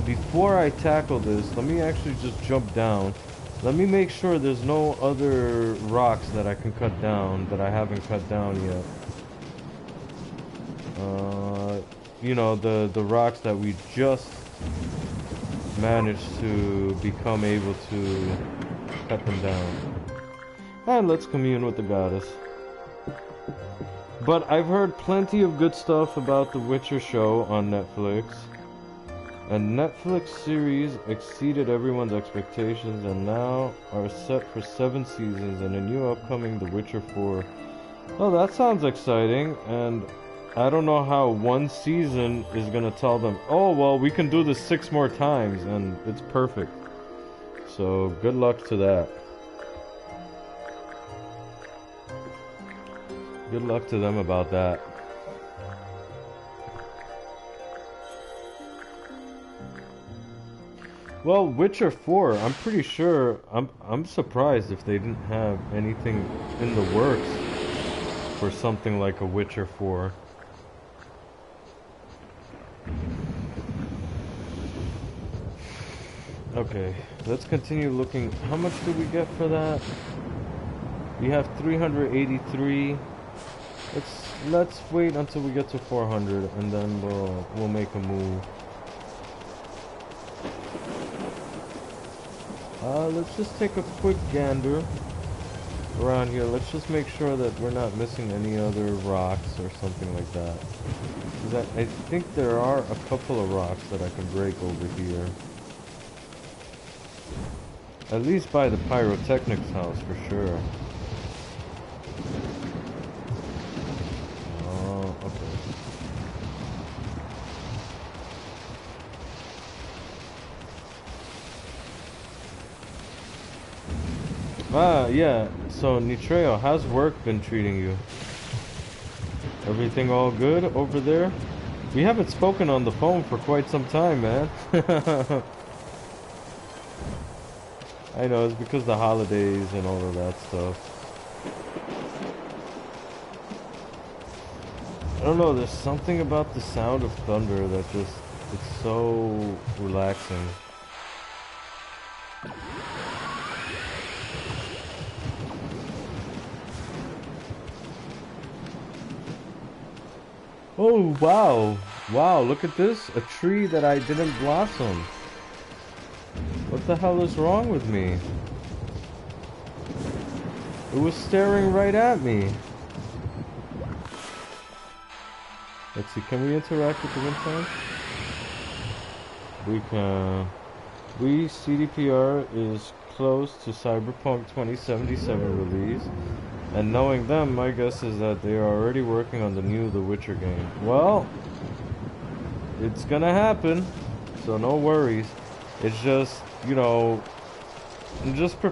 Before I tackle this, let me actually just jump down. Let me make sure there's no other rocks that I can cut down that I haven't cut down yet. You know, the rocks that we just managed to become able to cut them down. And let's commune with the goddess. But I've heard plenty of good stuff about the Witcher show on Netflix. A Netflix series exceeded everyone's expectations and now are set for 7 seasons and a new upcoming The Witcher 4. Oh, that sounds exciting, and I don't know how one season is gonna tell them, oh, well, we can do this 6 more times, and it's perfect. So, good luck to that. Good luck to them about that. Well, Witcher 4, I'm pretty sure, I'm surprised if they didn't have anything in the works for something like a Witcher 4. Okay, let's continue looking. How much do we get for that? We have 383. Let's wait until we get to 400 and then we'll make a move. Let's just take a quick gander around here. Let's just make sure that we're not missing any other rocks or something like that. Because I think there are a couple of rocks that I can break over here. At least by the pyrotechnics house for sure. Oh, okay. Ah, yeah. So, Nitreo, how's work been treating you? Everything all good over there? We haven't spoken on the phone for quite some time, man. I know, it's because of the holidays and all of that stuff. I don't know, there's something about the sound of thunder that just, it's so relaxing. Oh, wow. Wow, look at this. A tree that I didn't blossom. What the hell is wrong with me? It was staring right at me. Let's see, can we interact with the wind chime? We can. CDPR is close to Cyberpunk 2077 release. And knowing them, my guess is that they are already working on the new The Witcher game. Well, it's gonna happen, so no worries. It's just, you know, just be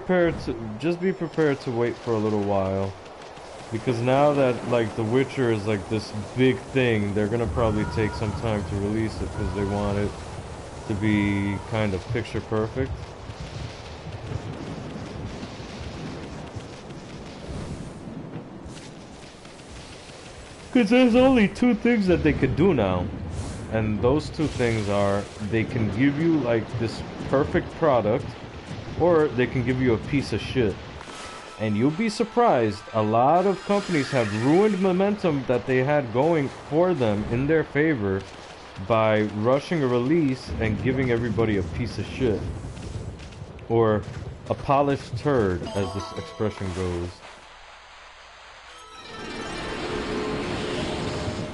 prepared to wait for a little while. Because now that, like, The Witcher is, like, this big thing, they're gonna probably take some time to release it because they want it to be kind of picture perfect. Because there's only two things that they could do now. And those two things are, they can give you, like, this perfect product, or they can give you a piece of shit. And you'll be surprised, a lot of companies have ruined momentum that they had going for them in their favor by rushing a release and giving everybody a piece of shit. Or a polished turd, as this expression goes.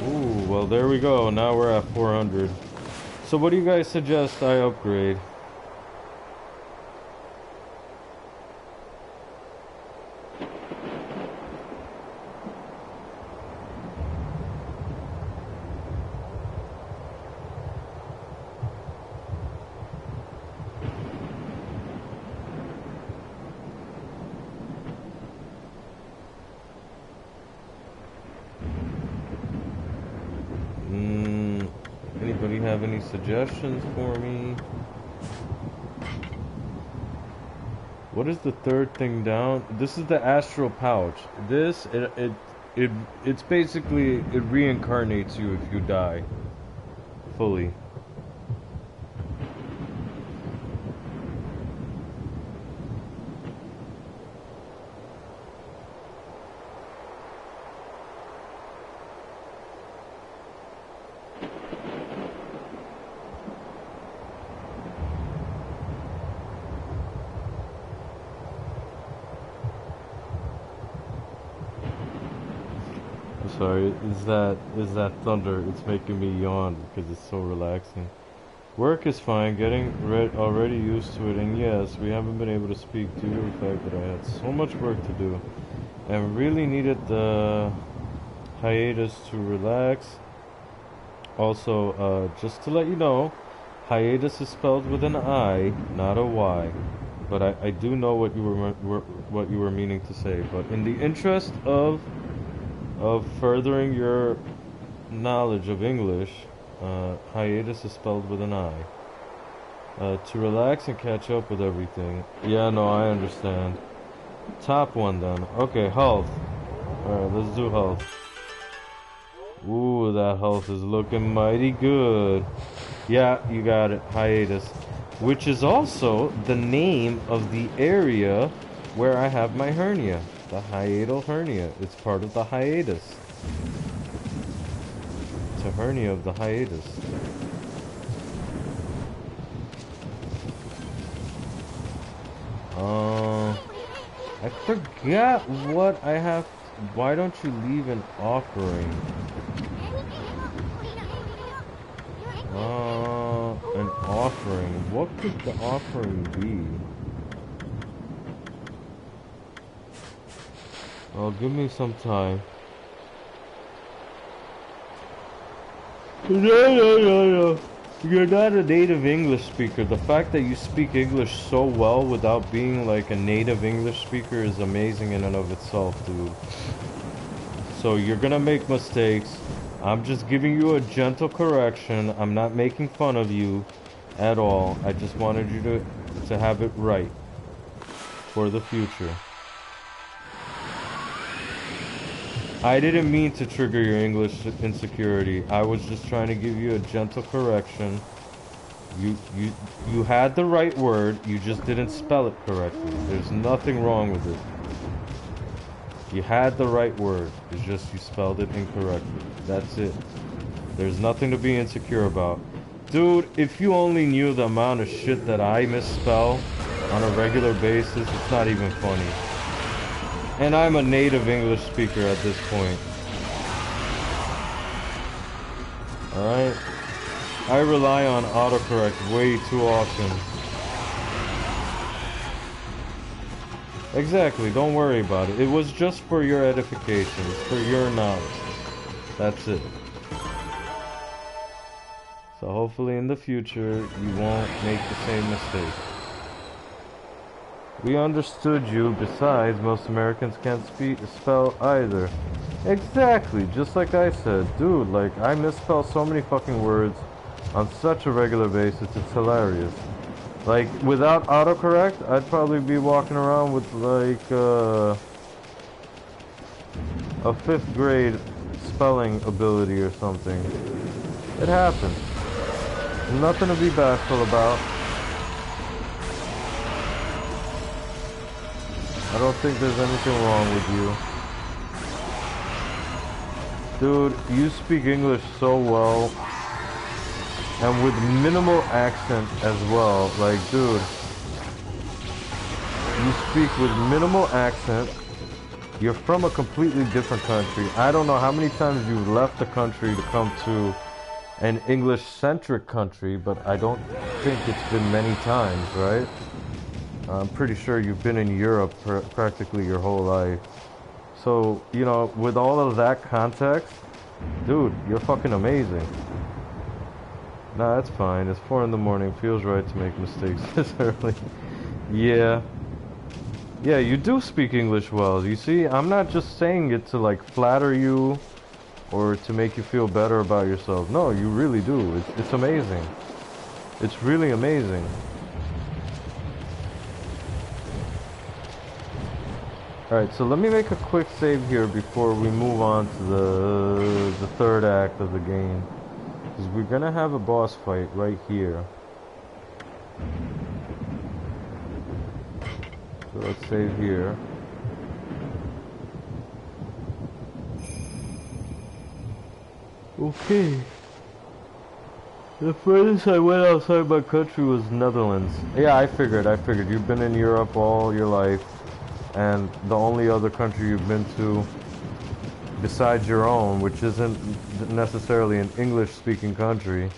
Ooh, well there we go, now we're at 400. So what do you guys suggest I upgrade? Anybody have any suggestions for me? What is the third thing down? This is the astral pouch. This it's basically, it reincarnates you if you die fully. Sorry, is that thunder? It's making me yawn because it's so relaxing. Work is fine, getting already used to it, and yes, we haven't been able to speak due to the fact that I had so much work to do and really needed the hiatus to relax. Also, just to let you know, hiatus is spelled with an I, not a Y. But I do know what you were meaning to say. But in the interest of furthering your knowledge of English, hiatus is spelled with an I. To relax and catch up with everything. Yeah, no, I understand. Top one then. Okay, health. Alright, let's do health. Ooh, that health is looking mighty good. Yeah, you got it. Hiatus. Which is also the name of the area where I have my hernia. The hiatal hernia. It's part of the hiatus. It's a hernia of the hiatus. I forgot what I have. Why don't you leave an offering? An offering. What could the offering be? Oh, give me some time. No. You're not a native English speaker. The fact that you speak English so well without being like a native English speaker is amazing in and of itself, dude. So you're gonna make mistakes. I'm just giving you a gentle correction. I'm not making fun of you at all. I just wanted you to have it right for the future. I didn't mean to trigger your English insecurity. I was just trying to give you a gentle correction. You had the right word, you just didn't spell it correctly. There's nothing wrong with it. You had the right word, it's just you spelled it incorrectly. That's it. There's nothing to be insecure about. Dude, if you only knew the amount of shit that I misspell on a regular basis, it's not even funny. And I'm a native English speaker at this point. Alright? I rely on autocorrect way too often. Exactly, don't worry about it. It was just for your edification, it's for your knowledge. That's it. So hopefully in the future, you won't make the same mistake. We understood you. Besides, most Americans can't spell either. Exactly, just like I said. Dude, like, I misspell so many fucking words on such a regular basis, it's hilarious. Like, without autocorrect, I'd probably be walking around with, like, a 5th grade spelling ability or something. It happens. Nothing to be bashful about. I don't think there's anything wrong with you. Dude, you speak English so well. And with minimal accent as well. Like, dude. You speak with minimal accent. You're from a completely different country. I don't know how many times you've left the country to come to an English-centric country, but I don't think it's been many times, right? I'm pretty sure you've been in Europe for practically your whole life. So, you know, with all of that context, dude, you're fucking amazing. Nah, that's fine. It's 4 in the morning. Feels right to make mistakes this early. Yeah. Yeah, you do speak English well. You see, I'm not just saying it to, like, flatter you or to make you feel better about yourself. No, you really do. It's amazing. It's really amazing. Alright, so let me make a quick save here before we move on to the third act of the game. Because we're gonna have a boss fight right here. So let's save here. Okay. The furthest I went outside my country was Netherlands. Yeah, I figured. You've been in Europe all your life. And the only other country you've been to besides your own, which isn't necessarily an English-speaking country,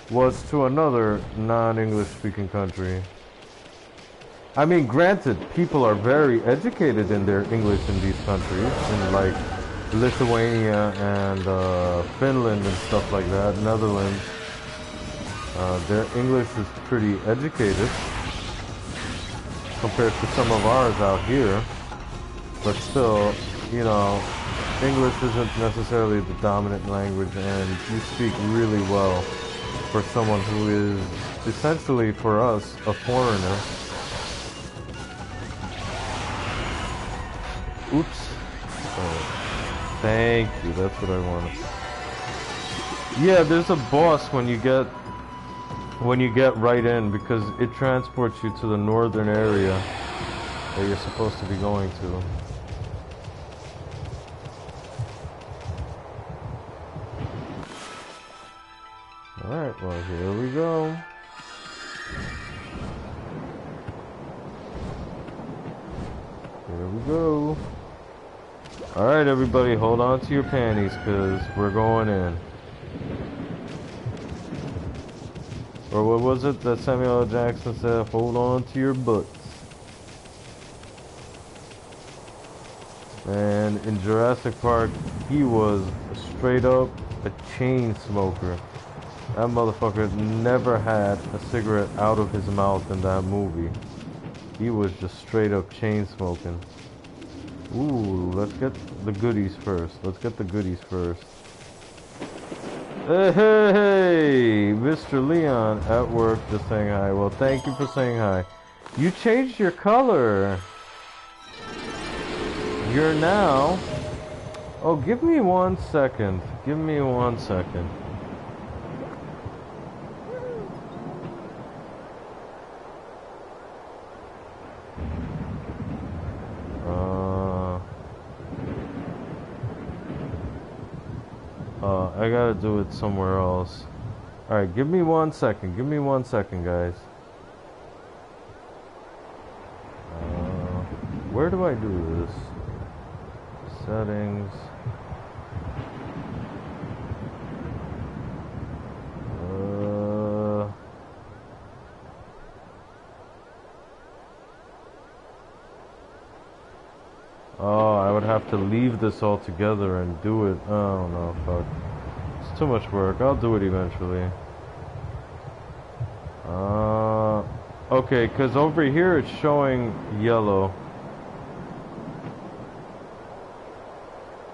was to another non-English-speaking country. I mean, granted, people are very educated in their English in these countries, in like Lithuania and Finland and stuff like that, Netherlands. Their English is pretty educated compared to some of ours out here, but still, you know, English isn't necessarily the dominant language, and you speak really well. for someone who is essentially, for us, a foreigner. Oops. Oh, thank you, that's what I wanted. Yeah, there's a boss when you get right in, because it transports you to the northern area that you're supposed to be going to. Alright, well, here we go. Here we go. Alright, everybody, hold on to your panties, because we're going in. Or what was it that Samuel L. Jackson said? Hold on to your butts. And in Jurassic Park, he was straight up a chain smoker. That motherfucker never had a cigarette out of his mouth in that movie. He was just straight up chain smoking. Ooh, let's get the goodies first. Let's get the goodies first. Hey, hey, hey, Mr. Leon at work just saying hi. Well, thank you for saying hi. You changed your color. You're now... Oh, give me 1 second. Give me 1 second. I gotta do it somewhere else. Alright, give me 1 second. Give me 1 second, guys. Where do I do this? Settings. Oh, I would have to leave this all together and do it. Oh no, fuck. It's too much work. I'll do it eventually. Okay, because over here it's showing yellow.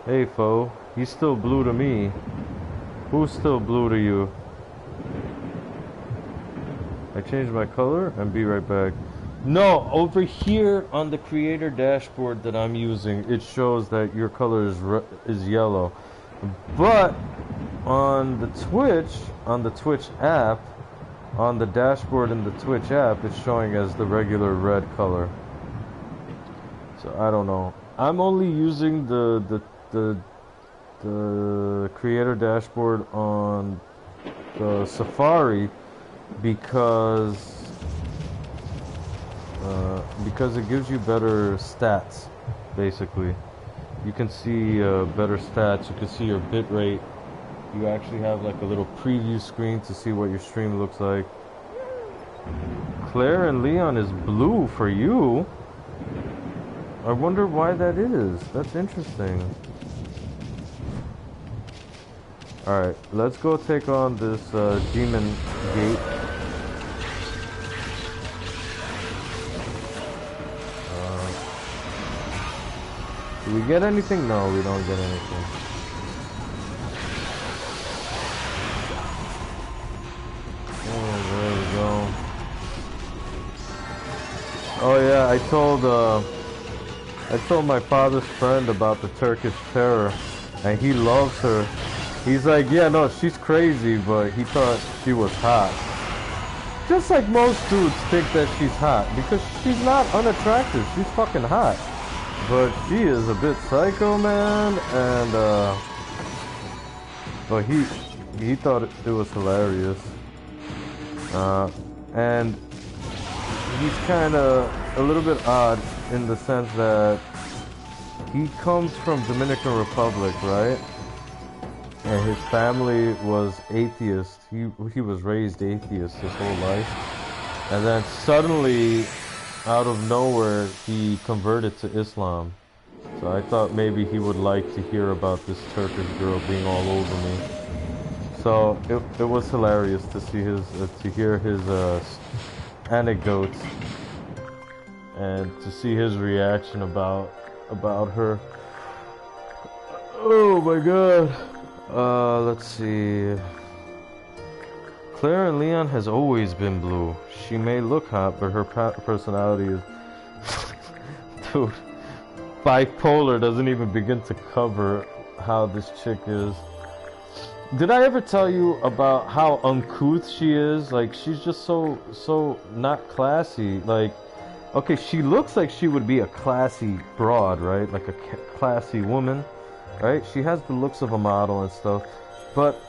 Hey, foe. He's still blue to me. Who's still blue to you? I changed my color and be right back. No, over here on the creator dashboard that I'm using, it shows that your color is yellow. But on the Twitch app, on the dashboard in the Twitch app, it's showing as the regular red color. So I don't know. I'm only using the creator dashboard on the Safari because it gives you better stats. Basically, you can see better stats. You can see your bit rate. You actually have like a little preview screen to see what your stream looks like. Claire and Leon is blue for you. I wonder why that is. That's interesting. Alright, let's go take on this demon gate. Do we get anything? No, we don't get anything. Oh, there we go. Oh yeah, I told my father's friend about the Turkish terror, and he loves her. He's like, yeah, no, she's crazy, but he thought she was hot. Just like most dudes think that she's hot, because she's not unattractive, she's fucking hot. But she is a bit psycho, man, and but he thought it was hilarious. And he's kind of a little bit odd in the sense that he comes from Dominican Republic, right? And his family was atheist. He was raised atheist his whole life. And then suddenly, out of nowhere, he converted to Islam. So I thought maybe he would like to hear about this Turkish girl being all over me. So it was hilarious to see to hear his anecdotes and to see his reaction about her. Oh my god. Let's see. Claire and Leon has always been blue. She may look hot, but her personality is... Dude, bipolar doesn't even begin to cover how this chick is. Did I ever tell you about how uncouth she is? Like, she's just so not classy. Like, okay, she looks like she would be a classy broad, right? Like a classy woman, right? She has the looks of a model and stuff. But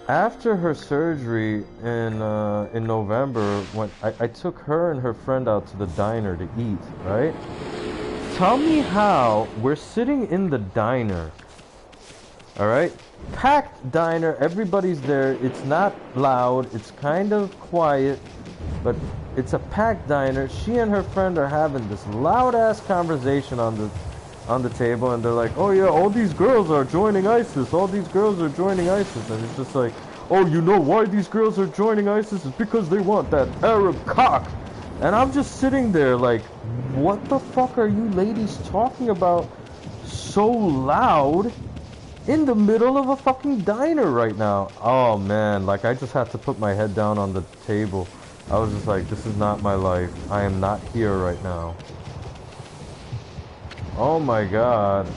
after her surgery in November, when I took her and her friend out to the diner to eat, right? Tell me how we're sitting in the diner, all right? Packed diner, everybody's there. It's not loud, it's kind of quiet, but it's a packed diner. She and her friend are having this loud ass conversation on the table, and they're like, oh yeah, all these girls are joining ISIS, all these girls are joining ISIS. And it's just like, oh, you know why these girls are joining ISIS? It's because they want that Arab cock. And I'm just sitting there like, what the fuck are you ladies talking about so loud in the middle of a fucking diner right now? Oh man, like I just had to put my head down on the table. I was just like, this is not my life. I am not here right now. Oh my god.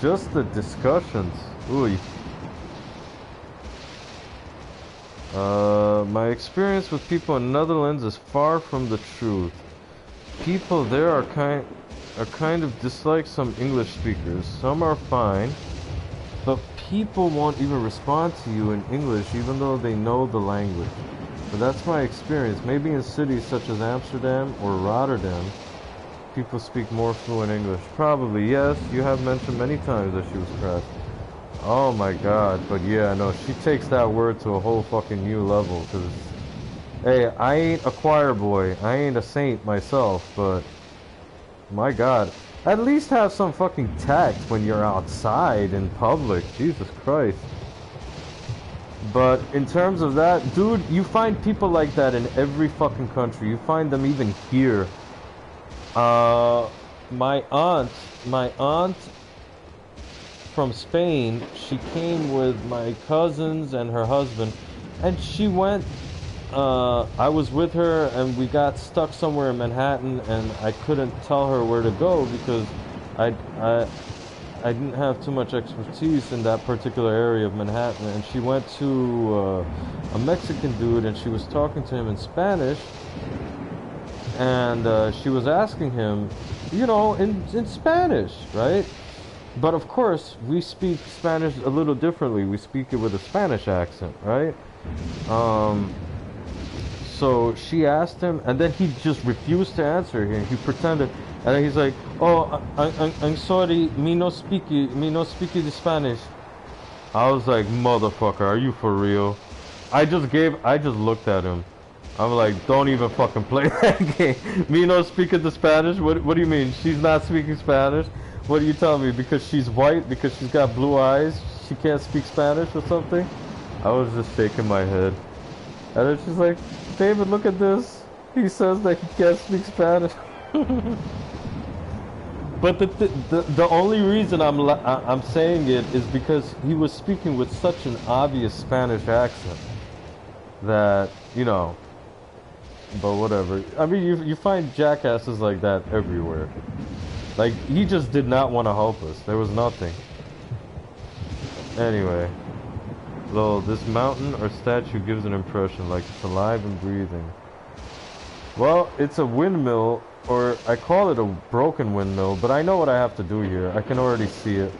Just the discussions. Ooh. My experience with people in Netherlands is far from the truth. People there are kind of dislike some English speakers. Some are fine, but people won't even respond to you in English even though they know the language. But that's my experience. Maybe in cities such as Amsterdam or Rotterdam, people speak more fluent English. Probably, yes. You have mentioned many times that she was crafty. Oh my god, but yeah, no, she takes that word to a whole fucking new level, cause, hey, I ain't a choir boy, I ain't a saint myself, but, my god, at least have some fucking tact when you're outside in public, Jesus Christ. But, in terms of that, dude, you find people like that in every fucking country, you find them even here. My aunt from Spain, she came with my cousins and her husband, and she went, I was with her and we got stuck somewhere in Manhattan, and I couldn't tell her where to go because I didn't have too much expertise in that particular area of Manhattan, and she went to a Mexican dude and she was talking to him in Spanish, and she was asking him, you know, in Spanish, right? But of course, we speak Spanish a little differently. We speak it with a Spanish accent, right? So she asked him, and then he just refused to answer her. He pretended, and then he's like, "Oh, I'm sorry, me no speak the Spanish." I was like, "Motherfucker, are you for real?" I just looked at him. I'm like, "Don't even fucking play that game. Me no speak the Spanish. What do you mean? She's not speaking Spanish? What do you tell me? Because she's white? Because she's got blue eyes? She can't speak Spanish or something?" I was just shaking my head. And then she's like, "David, look at this. He says that he can't speak Spanish." But the only reason I'm saying it is because he was speaking with such an obvious Spanish accent that, you know, but whatever. I mean, you find jackasses like that everywhere. Like, he just did not want to help us. There was nothing. Anyway. Lol, this mountain or statue gives an impression like it's alive and breathing. Well, it's a windmill, or I call it a broken windmill, but I know what I have to do here. I can already see it.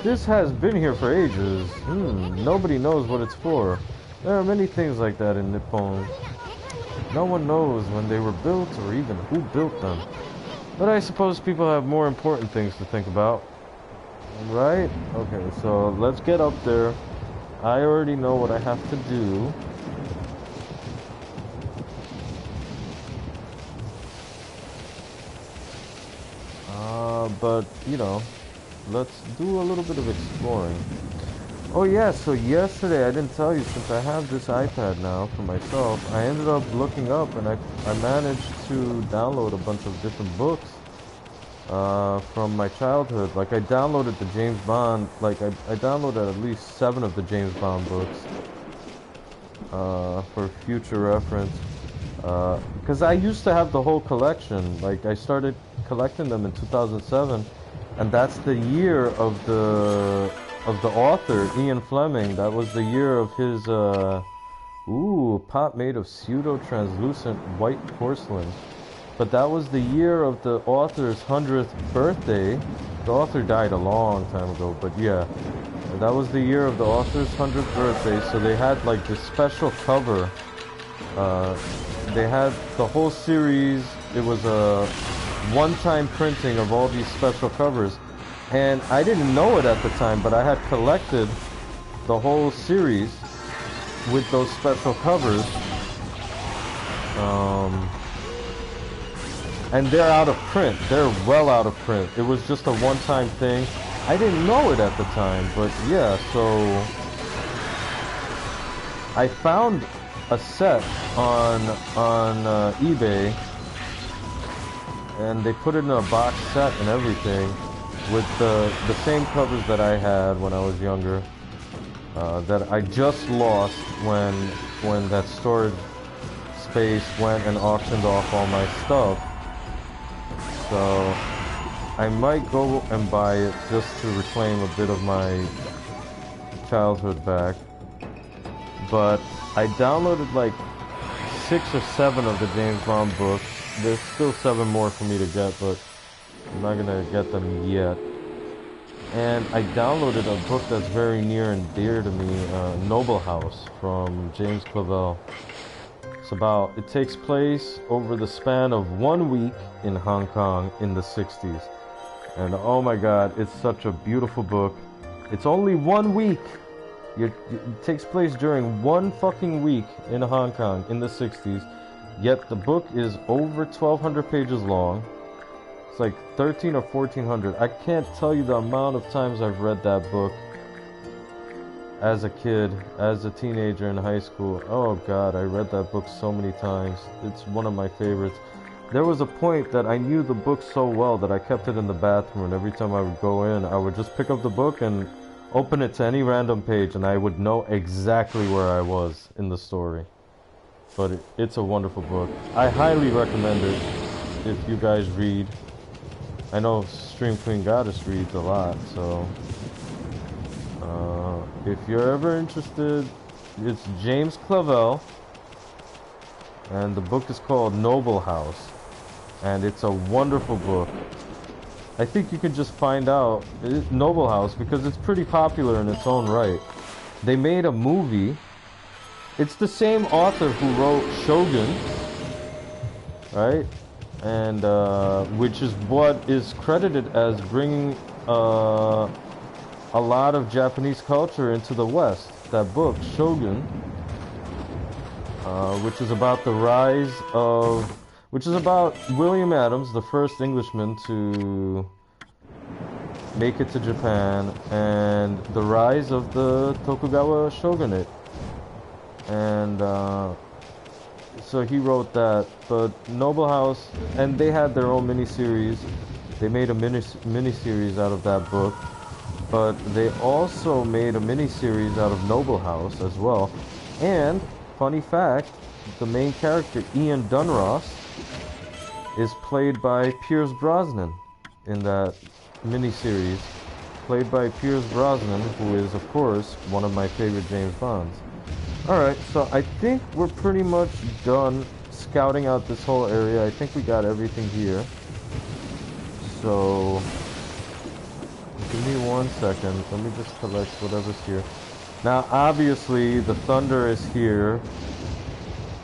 This has been here for ages. Nobody knows what it's for. There are many things like that in Nippon. No one knows when they were built or even who built them. But I suppose people have more important things to think about. Right? Okay, so let's get up there. I already know what I have to do. But, you know, let's do a little bit of exploring. Oh yeah, so yesterday, I didn't tell you, since I have this iPad now for myself, I ended up looking up and I managed to download a bunch of different books from my childhood. Like, I downloaded the James Bond, like I downloaded at least 7 of the James Bond books. for future reference. Because I used to have the whole collection. Like, I started collecting them in 2007, and that's the year of the author, Ian Fleming. That was the year of his pot made of pseudo-translucent white porcelain. But that was the year of the author's 100th birthday. The author died a long time ago, but yeah, that was the year of the author's 100th birthday. So they had like this special cover. They had the whole series. It was a one-time printing of all these special covers, and I didn't know it at the time, but I had collected the whole series with those special covers. And they're out of print. They're well out of print. It was just a one-time thing. I didn't know it at the time, but yeah, so I found a set on eBay, and they put it in a box set and everything with the same covers that I had when I was younger, that I just lost when that storage space went and auctioned off all my stuff. So I might go and buy it just to reclaim a bit of my childhood back. But I downloaded like 6 or 7 of the James Bond books. There's still 7 more for me to get, but I'm not gonna get them yet. And I downloaded a book that's very near and dear to me, Noble House from James Clavell. It takes place over the span of 1 week in Hong Kong in the 60s. And oh my god, it's such a beautiful book. It's only 1 week. It takes place during 1 fucking week in Hong Kong in the 60s. Yet the book is over 1,200 pages long. It's like 13 or 1,400. I can't tell you the amount of times I've read that book. As a kid, as a teenager in high school. Oh god, I read that book so many times. It's one of my favorites. There was a point that I knew the book so well that I kept it in the bathroom, and every time I would go in, I would just pick up the book and open it to any random page, and I would know exactly where I was in the story. But it's a wonderful book. I highly recommend it if you guys read. I know Stream Queen Goddess reads a lot, so if you're ever interested, it's James Clavell, and the book is called Noble House, and it's a wonderful book. I think you can just find out Noble House because it's pretty popular in its own right. They made a movie. It's the same author who wrote Shogun, right? And which is what is credited as bringing a lot of Japanese culture into the West. That book, Shogun, which is about the rise of, which is about William Adams, the first Englishman to make it to Japan, and the rise of the Tokugawa shogunate. And so he wrote that. But Noble House, and they had their own miniseries. They made a miniseries out of that book. But they also made a miniseries out of Noble House as well. And, funny fact, the main character, Ian Dunross, is played by Pierce Brosnan in that miniseries. Played by Pierce Brosnan, who is, of course, one of my favorite James Bonds. Alright, so I think we're pretty much done scouting out this whole area. I think we got everything here. So give me 1 second. Let me just collect whatever's here. Now, obviously, the thunder is here.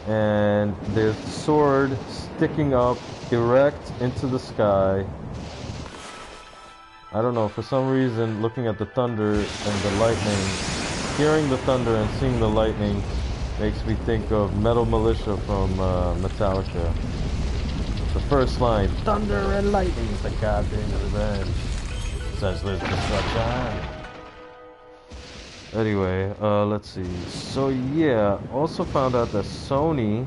And there's the sword sticking up erect into the sky. I don't know, for some reason, looking at the thunder and the lightning, hearing the thunder and seeing the lightning makes me think of Metal Militia from Metallica. The first line, thunder and lightning, the goddamn revenge. Says Liz Destruction. Anyway, let's see. So yeah, also found out that Sony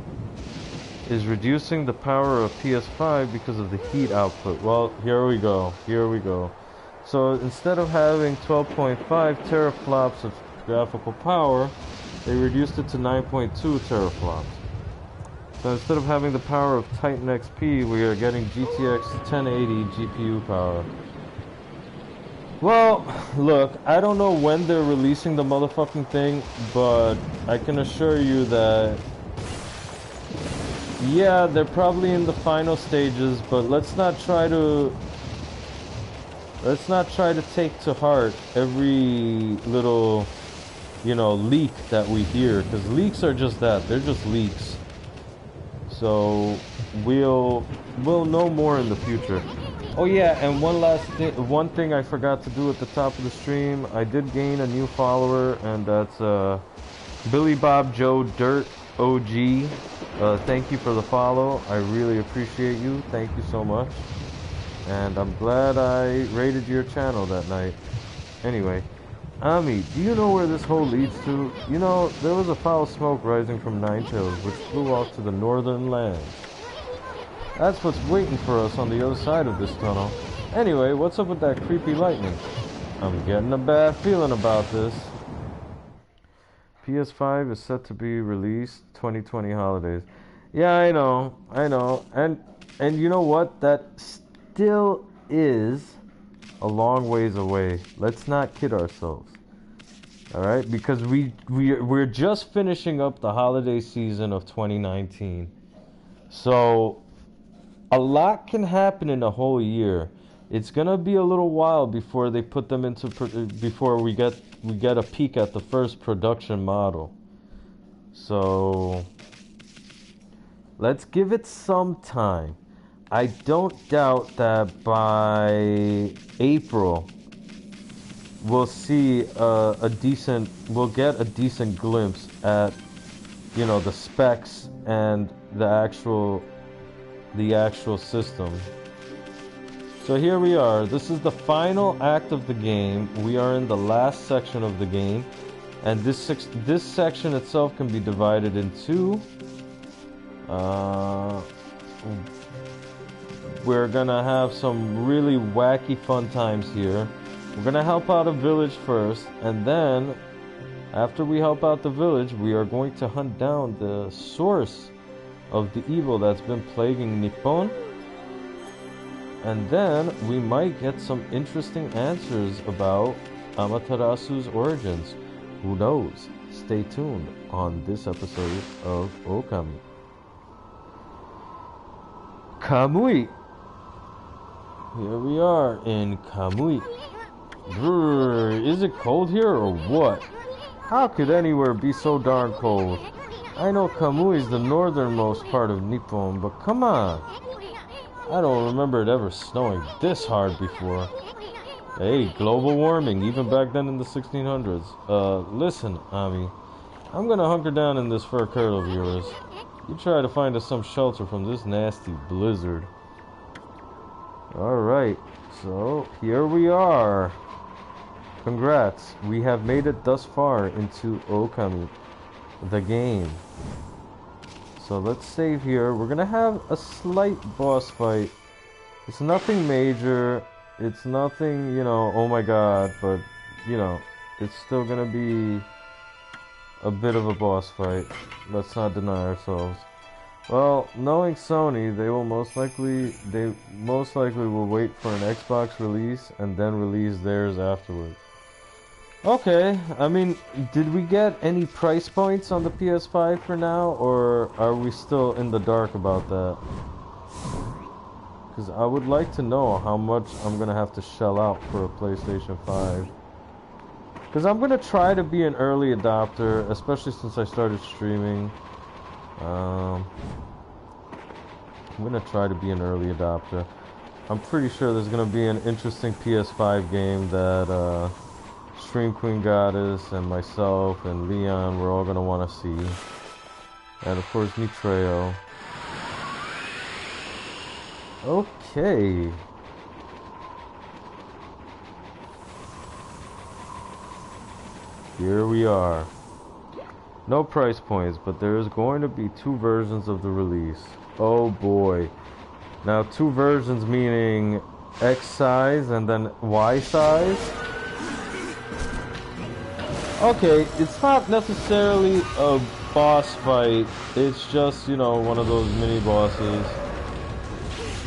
is reducing the power of PS5 because of the heat output. Well, here we go. Here we go. So instead of having 12.5 teraflops of graphical power, They reduced it to 9.2 teraflops. So instead of having the power of Titan XP, we are getting GTX 1080 GPU power. Well, look, I don't know when they're releasing the motherfucking thing, but I can assure you that, yeah, they're probably in the final stages, but let's not try to take to heart every little, you know, leak that we hear, because leaks are just that, they're just leaks. So we'll know more in the future. Oh yeah, and one thing I forgot to do at the top of the stream, I did gain a new follower, and that's Billy Bob Joe Dirt OG. Thank you for the follow. I really appreciate you. Thank you so much. And I'm glad I raided your channel that night. Anyway, Ami, do you know where this hole leads to? You know, there was a foul smoke rising from Ninetales, which flew off to the northern lands. That's what's waiting for us on the other side of this tunnel. Anyway, what's up with that creepy lightning? I'm getting a bad feeling about this. PS5 is set to be released 2020 holidays. Yeah, I know. And you know what? That still is a long ways away. Let's not kid ourselves. All right, because we're just finishing up the holiday season of 2019. So a lot can happen in a whole year. It's gonna be a little while before they put them into before we get a peek at the first production model. So let's give it some time. I don't doubt that by April we'll see we'll get a decent glimpse at, you know, the specs and the actual system. So here we are. This is the final act of the game. We are in the last section of the game, and this section itself can be divided in two. We're gonna have some really wacky fun times here. We're gonna help out a village first, and then after we help out the village, we are going to hunt down the source of the evil that's been plaguing Nippon. And then we might get some interesting answers about Amaterasu's origins. Who knows? Stay tuned on this episode of Ōkami. Kamui! Here we are in Kamui. Brr, is it cold here or what? How could anywhere be so darn cold? I know Kamui is the northernmost part of Nippon, but come on. I don't remember it ever snowing this hard before. Hey, global warming, even back then in the 1600s. Listen, Ami. I'm gonna hunker down in this fur coat of yours. You try to find us some shelter from this nasty blizzard. Alright, so here we are. Congrats, we have made it thus far into Ōkami, the game. So let's save here. We're gonna have a slight boss fight. It's nothing major. It's nothing, you know, oh my god, but, you know, it's still gonna be a bit of a boss fight. Let's not deny ourselves. Well, knowing Sony, they most likely will wait for an Xbox release and then release theirs afterwards. Okay, I mean, did we get any price points on the PS5 for now, or are we still in the dark about that? Because I would like to know how much I'm going to have to shell out for a PlayStation 5. Because I'm going to try to be an early adopter, especially since I started streaming. I'm going to try to be an early adopter. I'm pretty sure there's going to be an interesting PS5 game that Stream Queen Goddess and myself and Leon, we're all going to want to see. And of course, Nitreo. Okay. Here we are. No price points, but there is going to be 2 versions of the release. Oh boy. Now 2 versions meaning X size and then Y size. Okay, it's not necessarily a boss fight. It's just, you know, one of those mini bosses,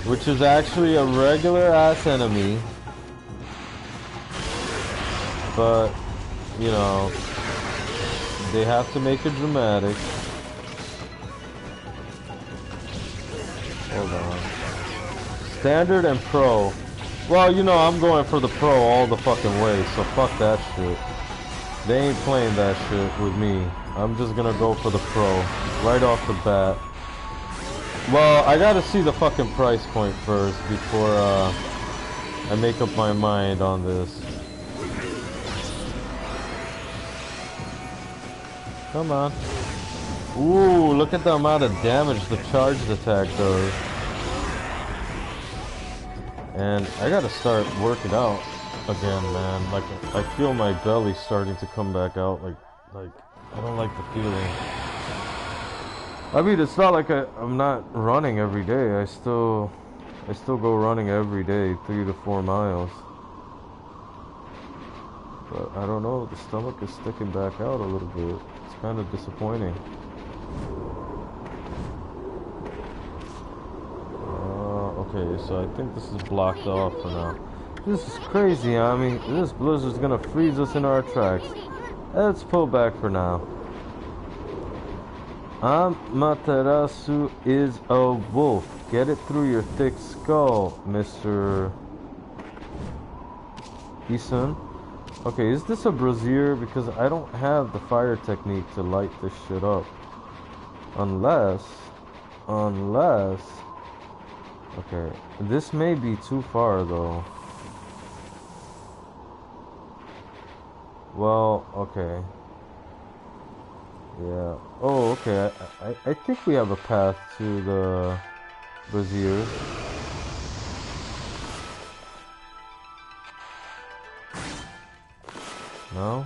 which is actually a regular ass enemy. But, you know, they have to make it dramatic. Hold on. Standard and pro. Well, you know, I'm going for the pro all the fucking way, so fuck that shit. They ain't playing that shit with me. I'm just gonna go for the pro right off the bat. Well, I gotta see the fucking price point first before I make up my mind on this. Come on. Ooh, look at the amount of damage the charged attack does. And I gotta start working out again, man. Like, I feel my belly starting to come back out. Like I don't like the feeling. I mean, it's not like I'm not running every day. I still go running every day, 3 to 4 miles. But I don't know, the stomach is sticking back out a little bit. It's kind of disappointing. Okay, so I think this is blocked off for now. This is crazy, I mean, this blizzard's gonna freeze us in our tracks. Let's pull back for now. Amaterasu is a wolf. Get it through your thick skull, Mr. Isun. Okay, is this a brazier? Because I don't have the fire technique to light this shit up. Unless... Okay, this may be too far though. Well, okay. Yeah. Oh, okay. I think we have a path to the braziers. No?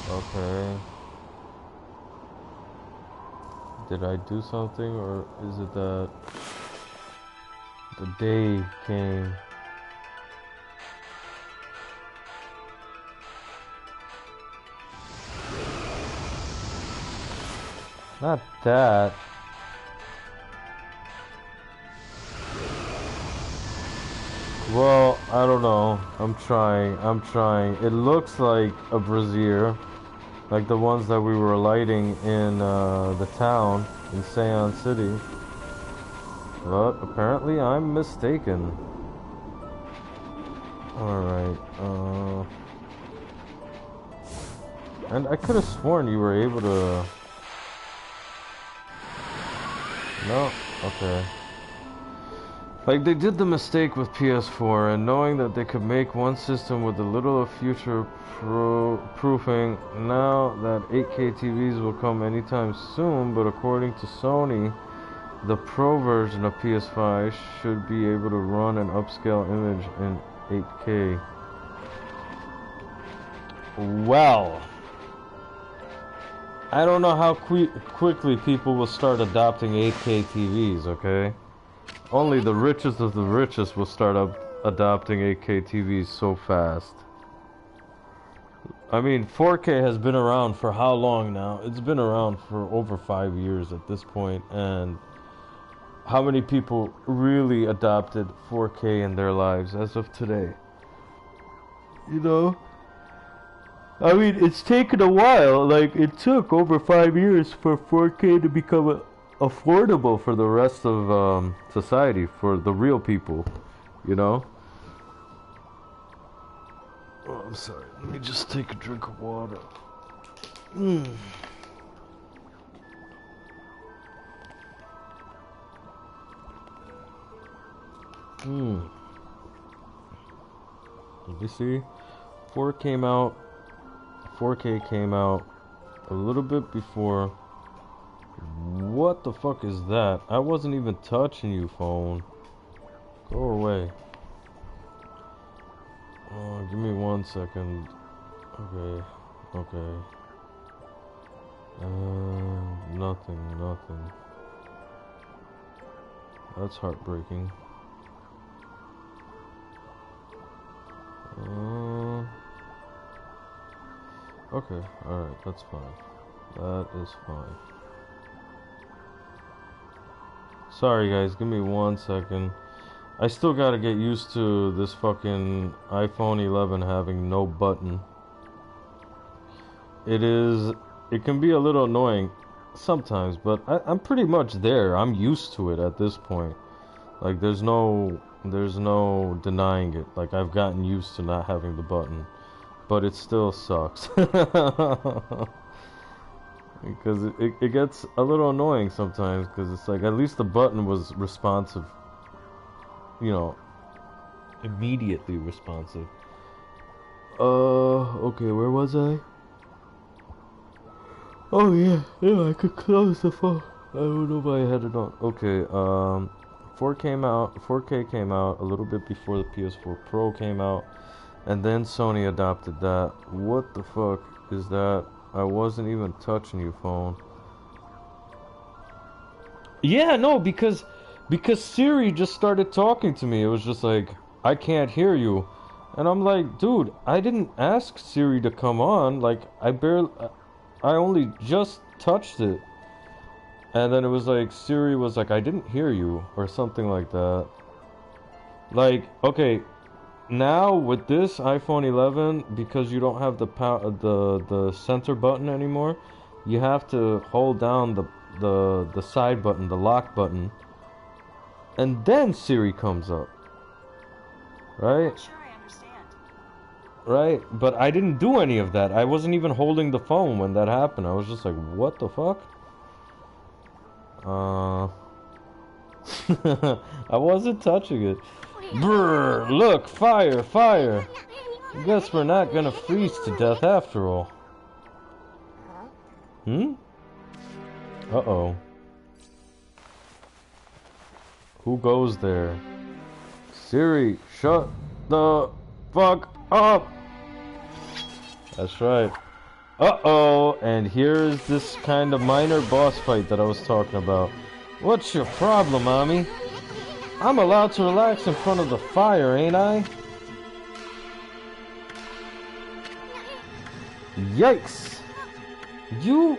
Okay. Did I do something, or is it that the day came? Not that. Well, I don't know. I'm trying. It looks like a brazier, like the ones that we were lighting in the town in Seon City. But apparently I'm mistaken. Alright, and I could have sworn you were able to... No? Okay. Like, they did the mistake with PS4, and knowing that they could make one system with a little of future proofing, now that 8K TVs will come anytime soon, but according to Sony, the Pro version of PS5 should be able to run an upscale image in 8K. Well, I don't know how quickly people will start adopting 8K TVs, okay? Only the richest of the richest will start adopting 8K TVs so fast. I mean, 4K has been around for how long now? It's been around for over 5 years at this point, and how many people really adopted 4K in their lives as of today? You know? I mean, it's taken a while. Like, it took over 5 years for 4K to become affordable for the rest of society, for the real people, you know? Oh, I'm sorry. Let me just take a drink of water. You see, 4K came out a little bit before. What the fuck is that? I wasn't even touching you, phone. Go away. Oh, give me 1 second. Okay. Nothing. That's heartbreaking. Okay, alright, that's fine. That is fine. Sorry guys, give me 1 second. I still gotta get used to this fucking iPhone 11 having no button. It can be a little annoying sometimes, but I'm pretty much there. I'm used to it at this point. Like there's no denying it. Like I've gotten used to not having the button, but it still sucks. Because it gets a little annoying sometimes, because it's like at least the button was responsive, you know, immediately responsive. Okay, where was I? Oh yeah, I could close the phone. I don't know if I had it on. Okay, 4K came out a little bit before the PS4 Pro came out, and then Sony adopted that. What the fuck is that? I wasn't even touching you, phone. Yeah, no, because Siri just started talking to me. It was just like, I can't hear you. And I'm like, dude, I didn't ask Siri to come on. Like, I only just touched it. And then it was like, Siri was like, I didn't hear you, or something like that. Like, okay, now with this iPhone 11, because you don't have the center button anymore, you have to hold down the side button, the lock button, and then Siri comes up. Right? Sure, I understand. Right, but I didn't do any of that. I wasn't even holding the phone when that happened. I was just like, what the fuck? I wasn't touching it. Brrr, look, fire, fire. I guess we're not gonna freeze to death after all. Uh-oh. Who goes there? Siri, shut the fuck up! That's right. Uh-oh, and here's this kind of minor boss fight that I was talking about. What's your problem, mommy? I'm allowed to relax in front of the fire, ain't I? Yikes! You...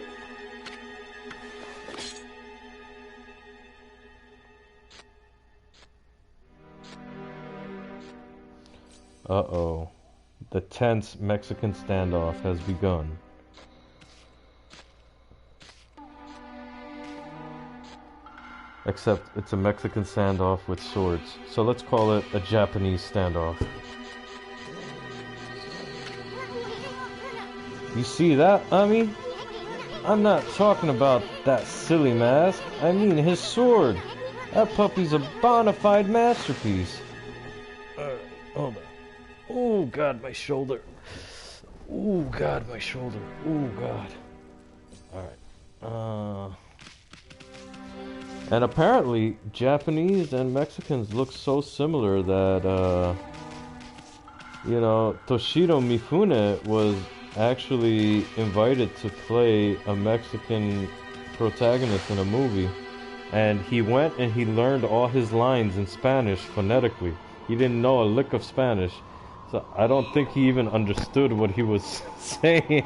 Uh-oh. The tense Mexican standoff has begun. Except it's a Mexican standoff with swords. So let's call it a Japanese standoff. You see that, Ami? I'm not talking about that silly mask. I mean his sword. That puppy's a bona fide masterpiece. Alright, hold on. Oh god, my shoulder. Oh god, my shoulder. Oh god. Alright. And apparently, Japanese and Mexicans look so similar that, you know, Toshiro Mifune was actually invited to play a Mexican protagonist in a movie. And he went and he learned all his lines in Spanish phonetically. He didn't know a lick of Spanish. So I don't think he even understood what he was saying.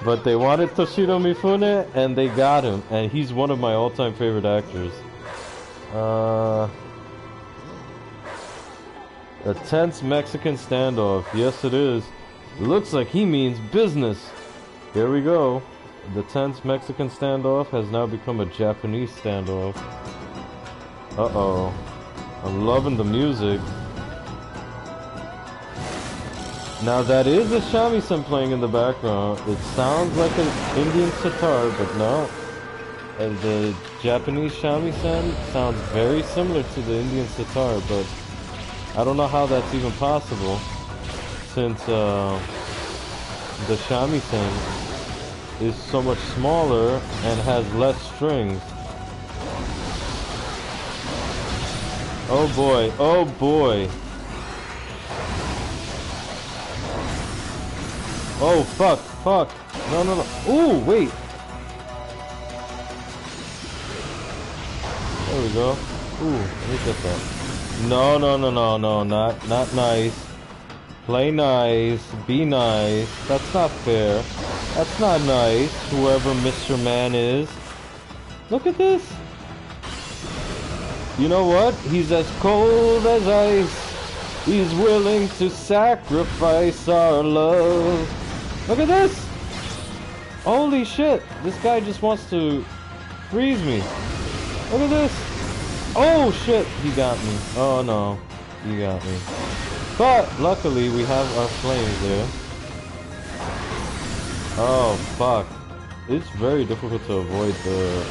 But they wanted Toshiro Mifune, and they got him. And he's one of my all-time favorite actors. A tense Mexican standoff. Yes, it is. Looks like he means business. Here we go. The tense Mexican standoff has now become a Japanese standoff. Uh-oh. I'm loving the music. Now that is a shamisen playing in the background. It sounds like an Indian sitar, but no. And the Japanese shamisen sounds very similar to the Indian sitar, but I don't know how that's even possible, since the shamisen is so much smaller and has less strings. Oh boy, oh boy. Oh, fuck, fuck. No, no, no. Ooh, wait. There we go. Ooh, let me get that. No, no, no, no, no, not nice. Play nice. Be nice. That's not fair. That's not nice, whoever Mr. Man is. Look at this. You know what? He's as cold as ice. He's willing to sacrifice our love. Look at this. Holy shit. This guy just wants to freeze me. Look at this. Oh shit. He got me. Oh no. He got me. But luckily we have our flames there. Oh fuck. It's very difficult to avoid the...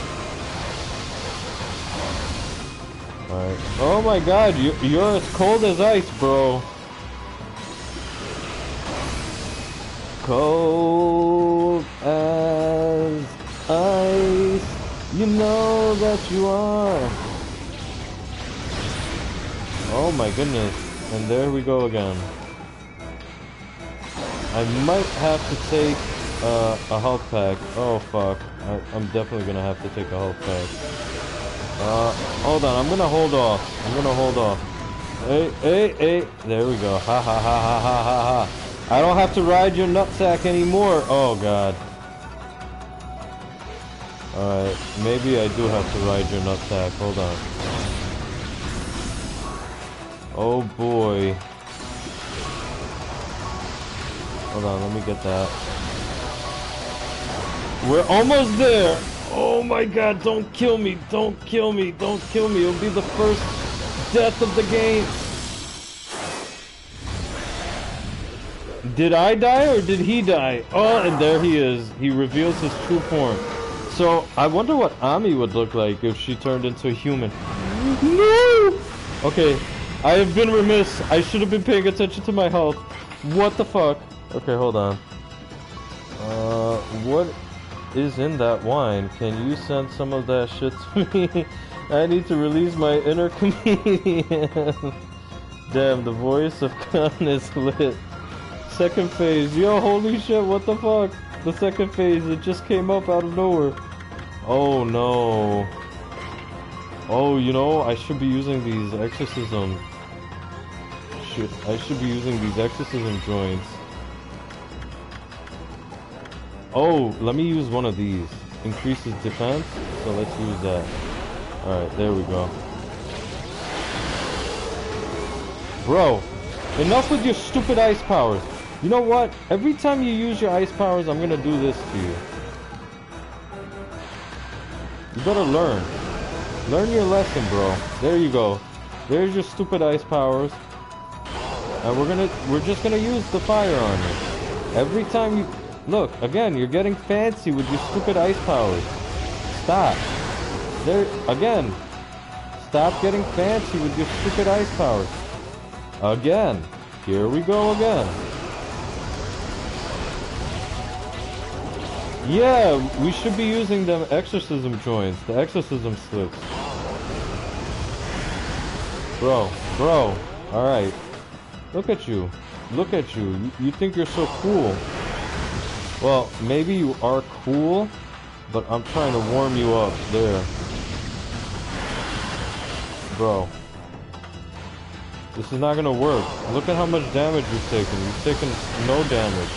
Alright. Oh my god, you're as cold as ice, bro. Cold as ice. You know that you are. Oh my goodness. And there we go again. I might have to take a health pack. Oh fuck. I'm definitely gonna have to take a health pack. Hold on, I'm gonna hold off. Hey. There we go. Ha ha ha ha ha ha ha. I don't have to ride your nutsack anymore. Oh god. Alright, maybe I do have to ride your nutsack. Hold on. Oh boy. Hold on, let me get that. We're almost there. Oh my god, don't kill me. Don't kill me. It'll be the first death of the game. Did I die or did he die? Oh, and there he is. He reveals his true form. So, I wonder what Ami would look like if she turned into a human. No! Okay, I have been remiss. I should have been paying attention to my health. What the fuck? Okay, hold on. What is in that wine? Can you send some of that shit to me? I need to release my inner comedian. Damn, the voice of Khan is lit. Second phase. Yo, holy shit, what the fuck? The second phase, it just came up out of nowhere. Oh no. Oh, you know, I should be using these exorcism... I should be using these exorcism joints. Oh, let me use one of these. Increases defense, so let's use that. Alright, there we go. Bro, enough with your stupid ice powers. You know what? Every time you use your ice powers, I'm gonna do this to you. You better learn. Learn your lesson, bro. There you go. There's your stupid ice powers. And we're just gonna use the fire on you. Every time you... Look, again, you're getting fancy with your stupid ice powers. Stop. There, again. Stop getting fancy with your stupid ice powers. Again. Here we go again. Yeah, we should be using them exorcism joints, the exorcism slips. Bro, alright. Look at you. Look at you. You think you're so cool. Well, maybe you are cool, but I'm trying to warm you up. There. Bro. This is not gonna work. Look at how much damage you've taken. You've taken no damage.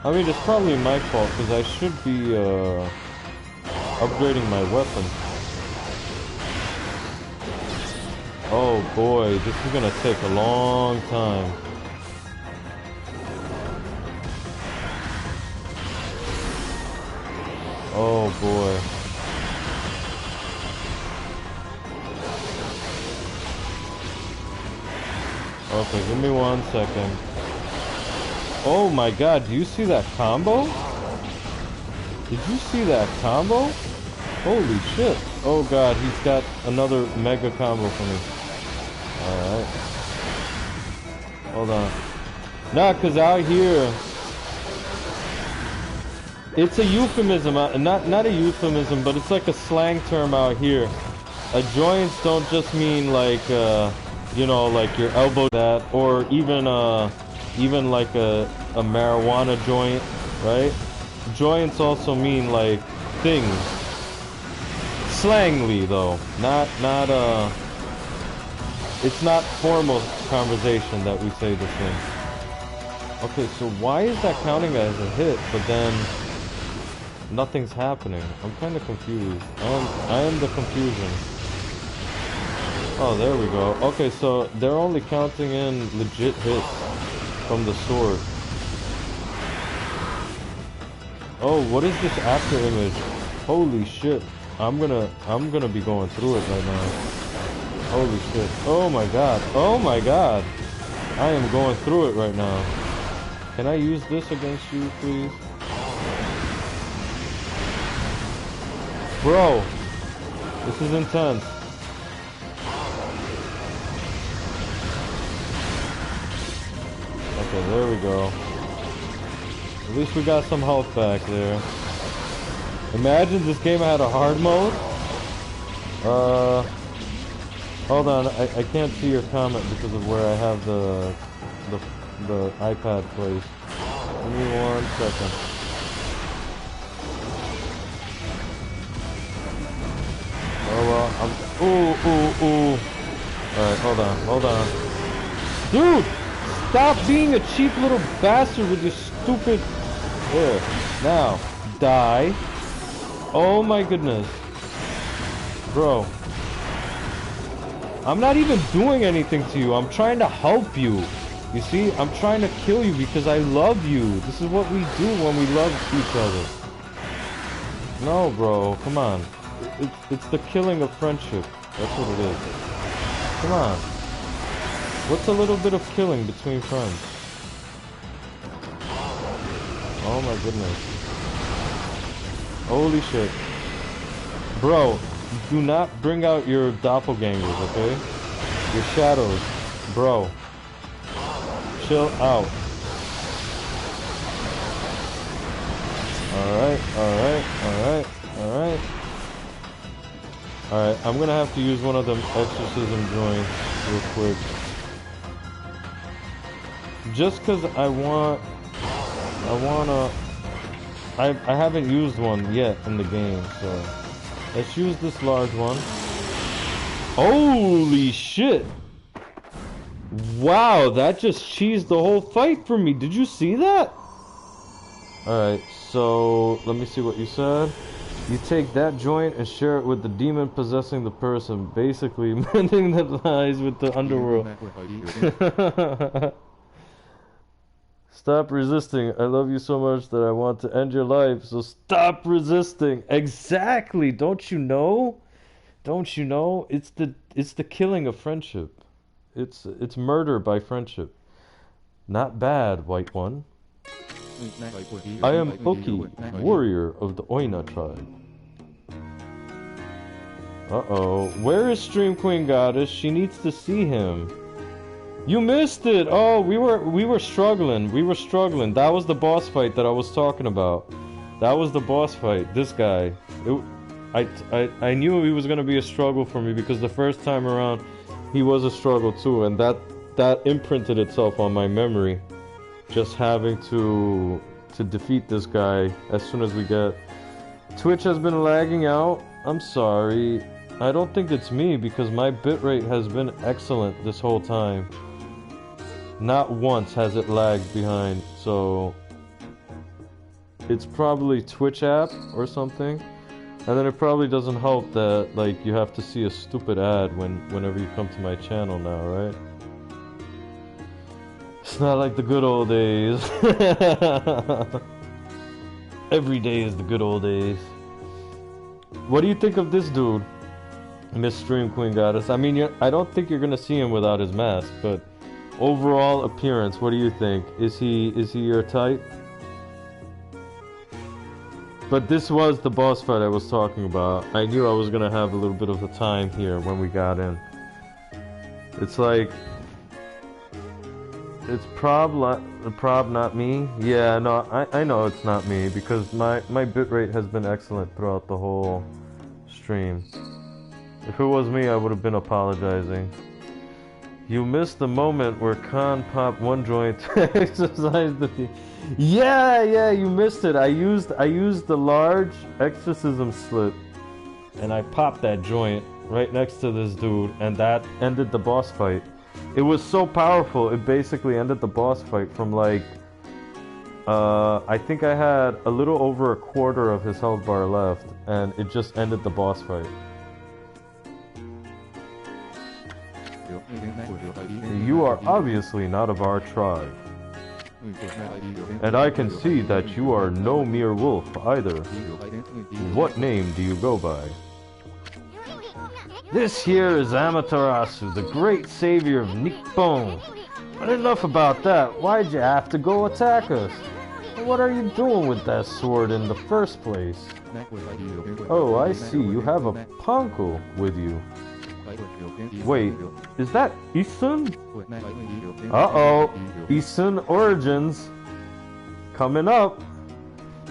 I mean, it's probably my fault, because I should be, upgrading my weapon. Oh boy, this is gonna take a long time. Oh boy. Okay, give me 1 second. Oh my god, do you see that combo? Did you see that combo? Holy shit. Oh god, he's got another mega combo for me. Alright. Hold on. Nah, cause out here... It's a euphemism, not a euphemism, but it's like a slang term out here. Joints don't just mean like, you know, like your elbow that, or even like a marijuana joint, right? Joints also mean like things. Slangly though, not It's not formal conversation that we say this in. Okay, so why is that counting as a hit, but then nothing's happening? I'm kind of confused. I am the confusion. Oh, there we go. Okay, so they're only counting in legit hits from the sword. Oh, what is this after image? Holy shit. I'm gonna be going through it right now. Holy shit. Oh my god. Oh my god. I am going through it right now. Can I use this against you, please? Bro. This is intense. Okay, there we go. At least we got some health back there. Imagine this game had a hard mode. Hold on, I can't see your comment because of where I have the iPad placed. Give me 1 second. Oh well, ooh. Alright, hold on. Dude! Stop being a cheap little bastard with your stupid... There. Now, die. Oh my goodness. Bro. I'm not even doing anything to you. I'm trying to help you. You see? I'm trying to kill you because I love you. This is what we do when we love each other. No, bro. Come on. It's the killing of friendship. That's what it is. Come on. What's a little bit of killing between friends? Oh my goodness. Holy shit. Bro, do not bring out your doppelgangers, okay? Your shadows. Bro. Chill out. Alright. Alright, I'm gonna have to use one of them exorcism joints real quick. Just cause I haven't used one yet in the game, so let's use this large one. Holy shit! Wow, that just cheesed the whole fight for me. Did you see that? Alright, so let me see what you said. You take that joint and share it with the demon possessing the person, basically mending the ties with the underworld. Stop resisting. I love you so much that I want to end your life, so stop resisting. Exactly. Don't you know? Don't you know? It's the killing of friendship. It's murder by friendship. Not bad, white one. I am Ōkami, warrior of the Oina tribe. Uh-oh. Where is Stream Queen Goddess? She needs to see him. You missed it! Oh, we were struggling. We were struggling. That was the boss fight that I was talking about. That was the boss fight. This guy. I knew he was gonna be a struggle for me because the first time around he was a struggle too, and that imprinted itself on my memory. Just having to defeat this guy as soon as we get... Twitch has been lagging out. I'm sorry. I don't think it's me because my bitrate has been excellent this whole time. Not once has it lagged behind, so it's probably Twitch app or something. And then it probably doesn't help that like you have to see a stupid ad whenever you come to my channel now, right? It's not like the good old days. Every day is the good old days. What do you think of this dude, Miss Stream Queen Goddess? I mean, I don't think you're gonna see him without his mask, but overall appearance, what do you think? Is he your type? But this was the boss fight I was talking about. I knew I was gonna have a little bit of a time here when we got in. It's like... It's prob not me? Yeah, no, I know it's not me because my bitrate has been excellent throughout the whole stream. If it was me, I would have been apologizing. You missed the moment where Khan popped one joint to exercise the thing. Yeah, you missed it. I used the large exorcism slit and I popped that joint right next to this dude, and that ended the boss fight. It was so powerful, it basically ended the boss fight from like... I think I had a little over a quarter of his health bar left, and it just ended the boss fight. You are obviously not of our tribe. And I can see that you are no mere wolf either. What name do you go by? This here is Amaterasu, the great savior of Nippon. But enough about that. Why'd you have to go attack us? And what are you doing with that sword in the first place? Oh, I see. You have a Panko with you. Wait, is that Isun? Uh-oh, Isun Origins. Coming up.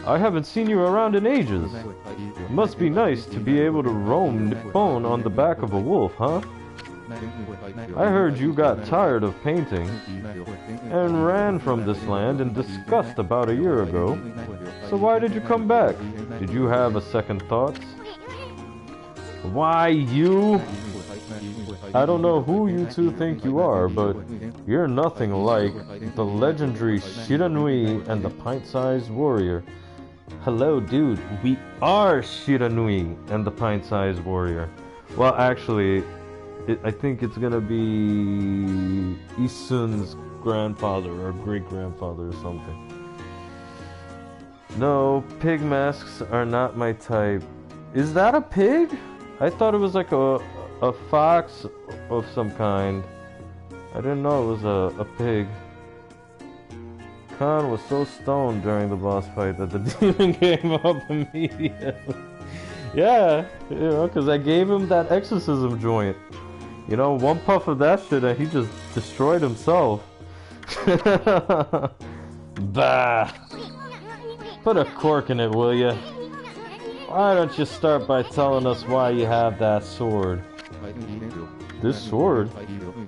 I haven't seen you around in ages. It must be nice to be able to roam Nippon on the back of a wolf, huh? I heard you got tired of painting and ran from this land in disgust about a year ago. So why did you come back? Did you have a second thought? Why, you? I don't know who you two think you are, but you're nothing like the legendary Shiranui and the pint-sized warrior. Hello, dude. We are Shiranui and the pint-sized warrior. Well, actually, I think it's gonna be Isun's grandfather or great-grandfather or something. No, pig masks are not my type. Is that a pig? I thought it was like a fox of some kind. I didn't know it was a pig. Khan was so stoned during the boss fight that the demon came up immediately. Yeah, you know, because I gave him that exorcism joint. You know, one puff of that shit and he just destroyed himself. Bah! Put a cork in it, will ya? Why don't you start by telling us why you have that sword? This sword?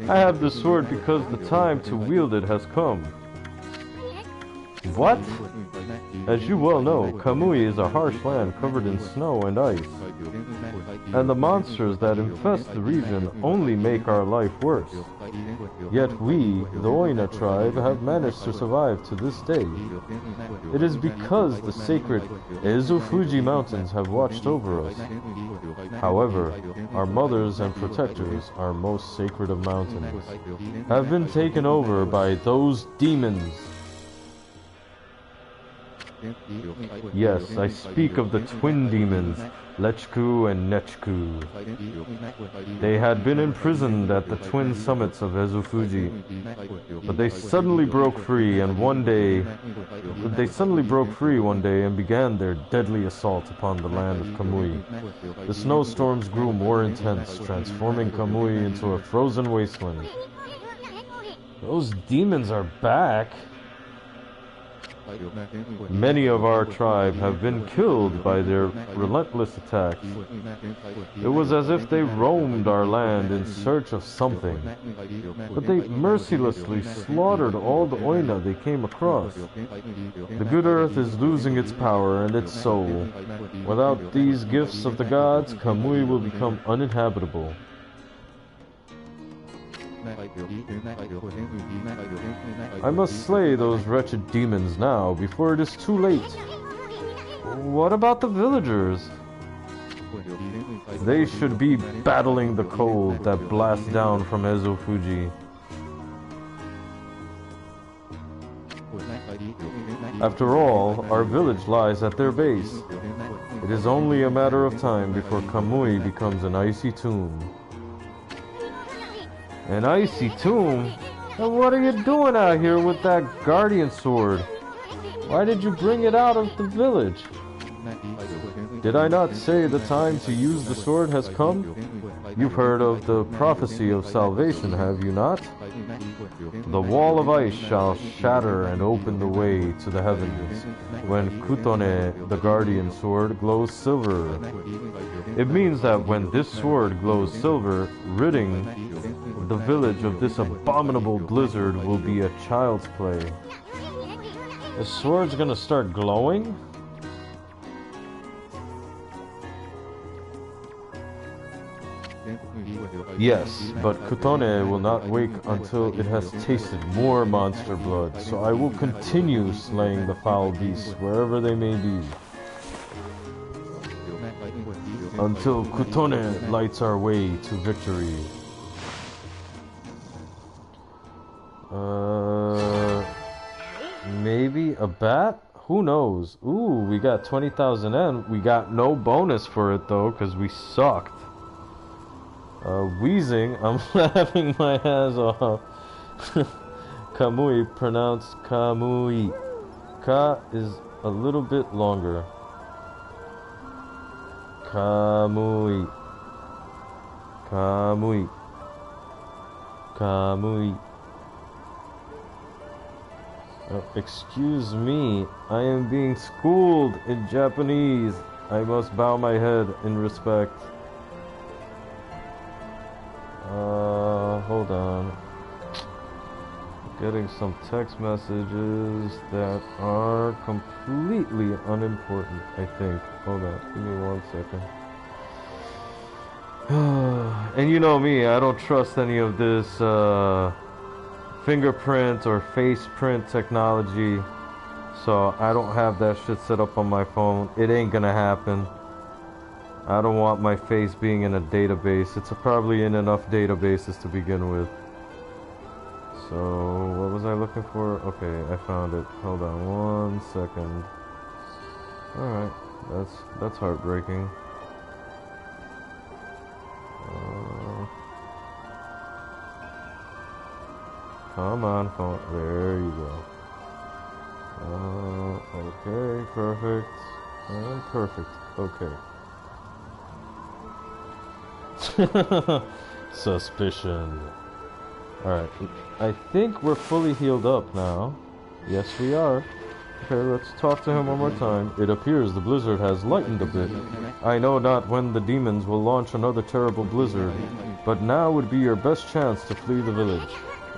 I have this sword because the time to wield it has come. What? As you well know, Kamui is a harsh land covered in snow and ice. And the monsters that infest the region only make our life worse. Yet we, the Oina tribe, have managed to survive to this day. It is because the sacred Ezofuji mountains have watched over us. However, our mothers and protectors, our most sacred of mountains, have been taken over by those demons. Yes, I speak of the twin demons, Lechku and Nechku. They had been imprisoned at the twin summits of Ezofuji, but they suddenly broke free one day and began their deadly assault upon the land of Kamui. The snowstorms grew more intense, transforming Kamui into a frozen wasteland. Those demons are back. Many of our tribe have been killed by their relentless attacks. It was as if they roamed our land in search of something, but they mercilessly slaughtered all the Oina they came across. The good earth is losing its power and its soul. Without these gifts of the gods, Kamui will become uninhabitable. I must slay those wretched demons now, before it is too late. What about the villagers? They should be battling the cold that blasts down from Ezofuji. After all, our village lies at their base. It is only a matter of time before Kamui becomes an icy tomb. An icy tomb? And what are you doing out here with that guardian sword? Why did you bring it out of the village? Did I not say the time to use the sword has come? You've heard of the prophecy of salvation, have you not? The wall of ice shall shatter and open the way to the heavens when Kutone, the guardian sword, glows silver. It means that when this sword glows silver, ridding the village of this abominable blizzard will be a child's play. The sword's gonna start glowing? Yes, but Kutone will not wake until it has tasted more monster blood, so I will continue slaying the foul beasts wherever they may be. Until Kutone lights our way to victory. Maybe a bat? Who knows? Ooh, we got 20,000 N. We got no bonus for it though, because we sucked. Wheezing, I'm laughing my ass off. Kamui, pronounced Kamui. Ka is a little bit longer. Kamui. Kamui. Kamui. Excuse me, I am being schooled in Japanese. I must bow my head in respect. Hold on. Getting some text messages that are completely unimportant, I think. Hold on, give me 1 second. And you know me, I don't trust any of this, fingerprint or face print technology, so I don't have that shit set up on my phone. It ain't gonna happen. I don't want my face being in a database. It's probably in enough databases to begin with. So what was I looking for? Okay, I found it. Hold on 1 second. Alright, that's heartbreaking. Come on, phone. There you go. Okay, perfect. And perfect. Okay. Suspicion. Alright. I think we're fully healed up now. Yes, we are. Okay, let's talk to him one more time. It appears the blizzard has lightened a bit. I know not when the demons will launch another terrible blizzard, but now would be your best chance to flee the village.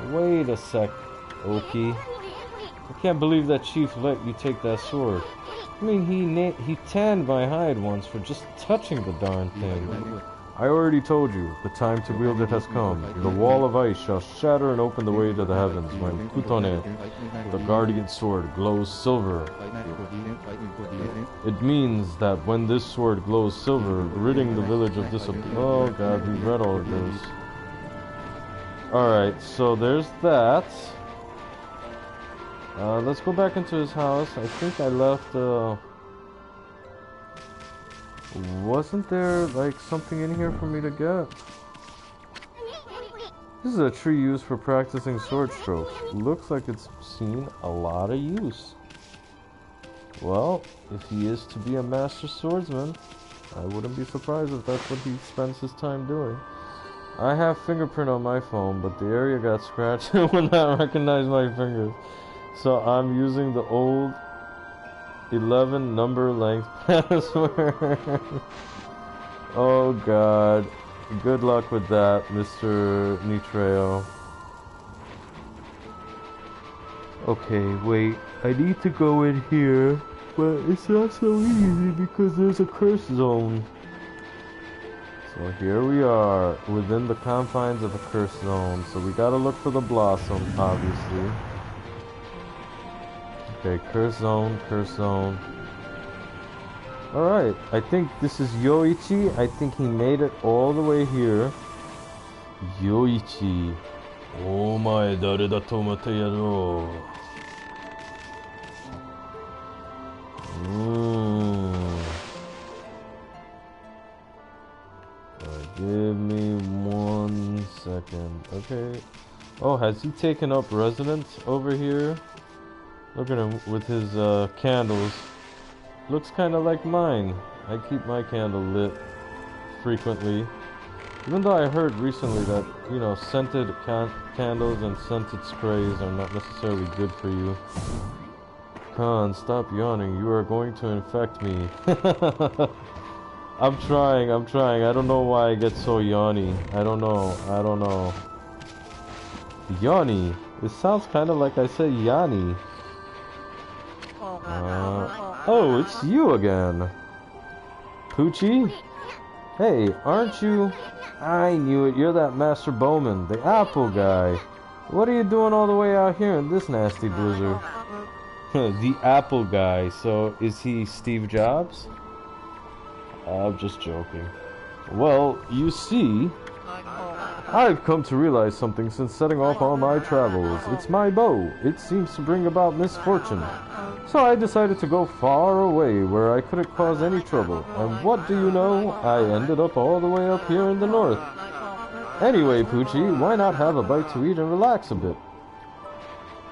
Wait a sec, Ōkami. I can't believe that chief let you take that sword. I mean, he tanned my hide once for just touching the darn thing. I already told you, the time to wield it has come. The wall of ice shall shatter and open the way to the heavens when Kutone, the guardian sword, glows silver. It means that when this sword glows silver, ridding the village of this... Oh god, we've read all of this. Alright, so there's that. Let's go back into his house. I think I left, wasn't there, like, something in here for me to get? This is a tree used for practicing sword strokes. Looks like it's seen a lot of use. Well, if he is to be a master swordsman, I wouldn't be surprised if that's what he spends his time doing. I have fingerprint on my phone, but the area got scratched and would not recognize my fingers. So I'm using the old 11 number length password. Oh god. Good luck with that, Mr. Nitreo. Okay, wait. I need to go in here, but it's not so easy because there's a curse zone. So here we are, within the confines of a curse zone. So we gotta look for the blossom, obviously. Okay, curse zone, curse zone. Alright, I think this is Yoichi. I think he made it all the way here. Yoichi. Omae dare da to omete yaro. Give me 1 second. Okay. Oh, has he taken up residence over here? Look at him with his candles. Looks kind of like mine. I keep my candle lit frequently. Even though I heard recently that, you know, scented candles and scented sprays are not necessarily good for you. Khan, stop yawning. You are going to infect me. I'm trying. I don't know why I get so yawny. I don't know. Yawny? It sounds kind of like I said Yanni. Oh, it's you again. Poochie? Hey, aren't you? I knew it, you're that Master Bowman, the apple guy. What are you doing all the way out here in this nasty blizzard? The apple guy, so is he Steve Jobs? I'm just joking. Well, you see, I've come to realize something since setting off on my travels. It's my bow. It seems to bring about misfortune. So I decided to go far away where I couldn't cause any trouble. And what do you know? I ended up all the way up here in the north. Anyway, Poochie, why not have a bite to eat and relax a bit?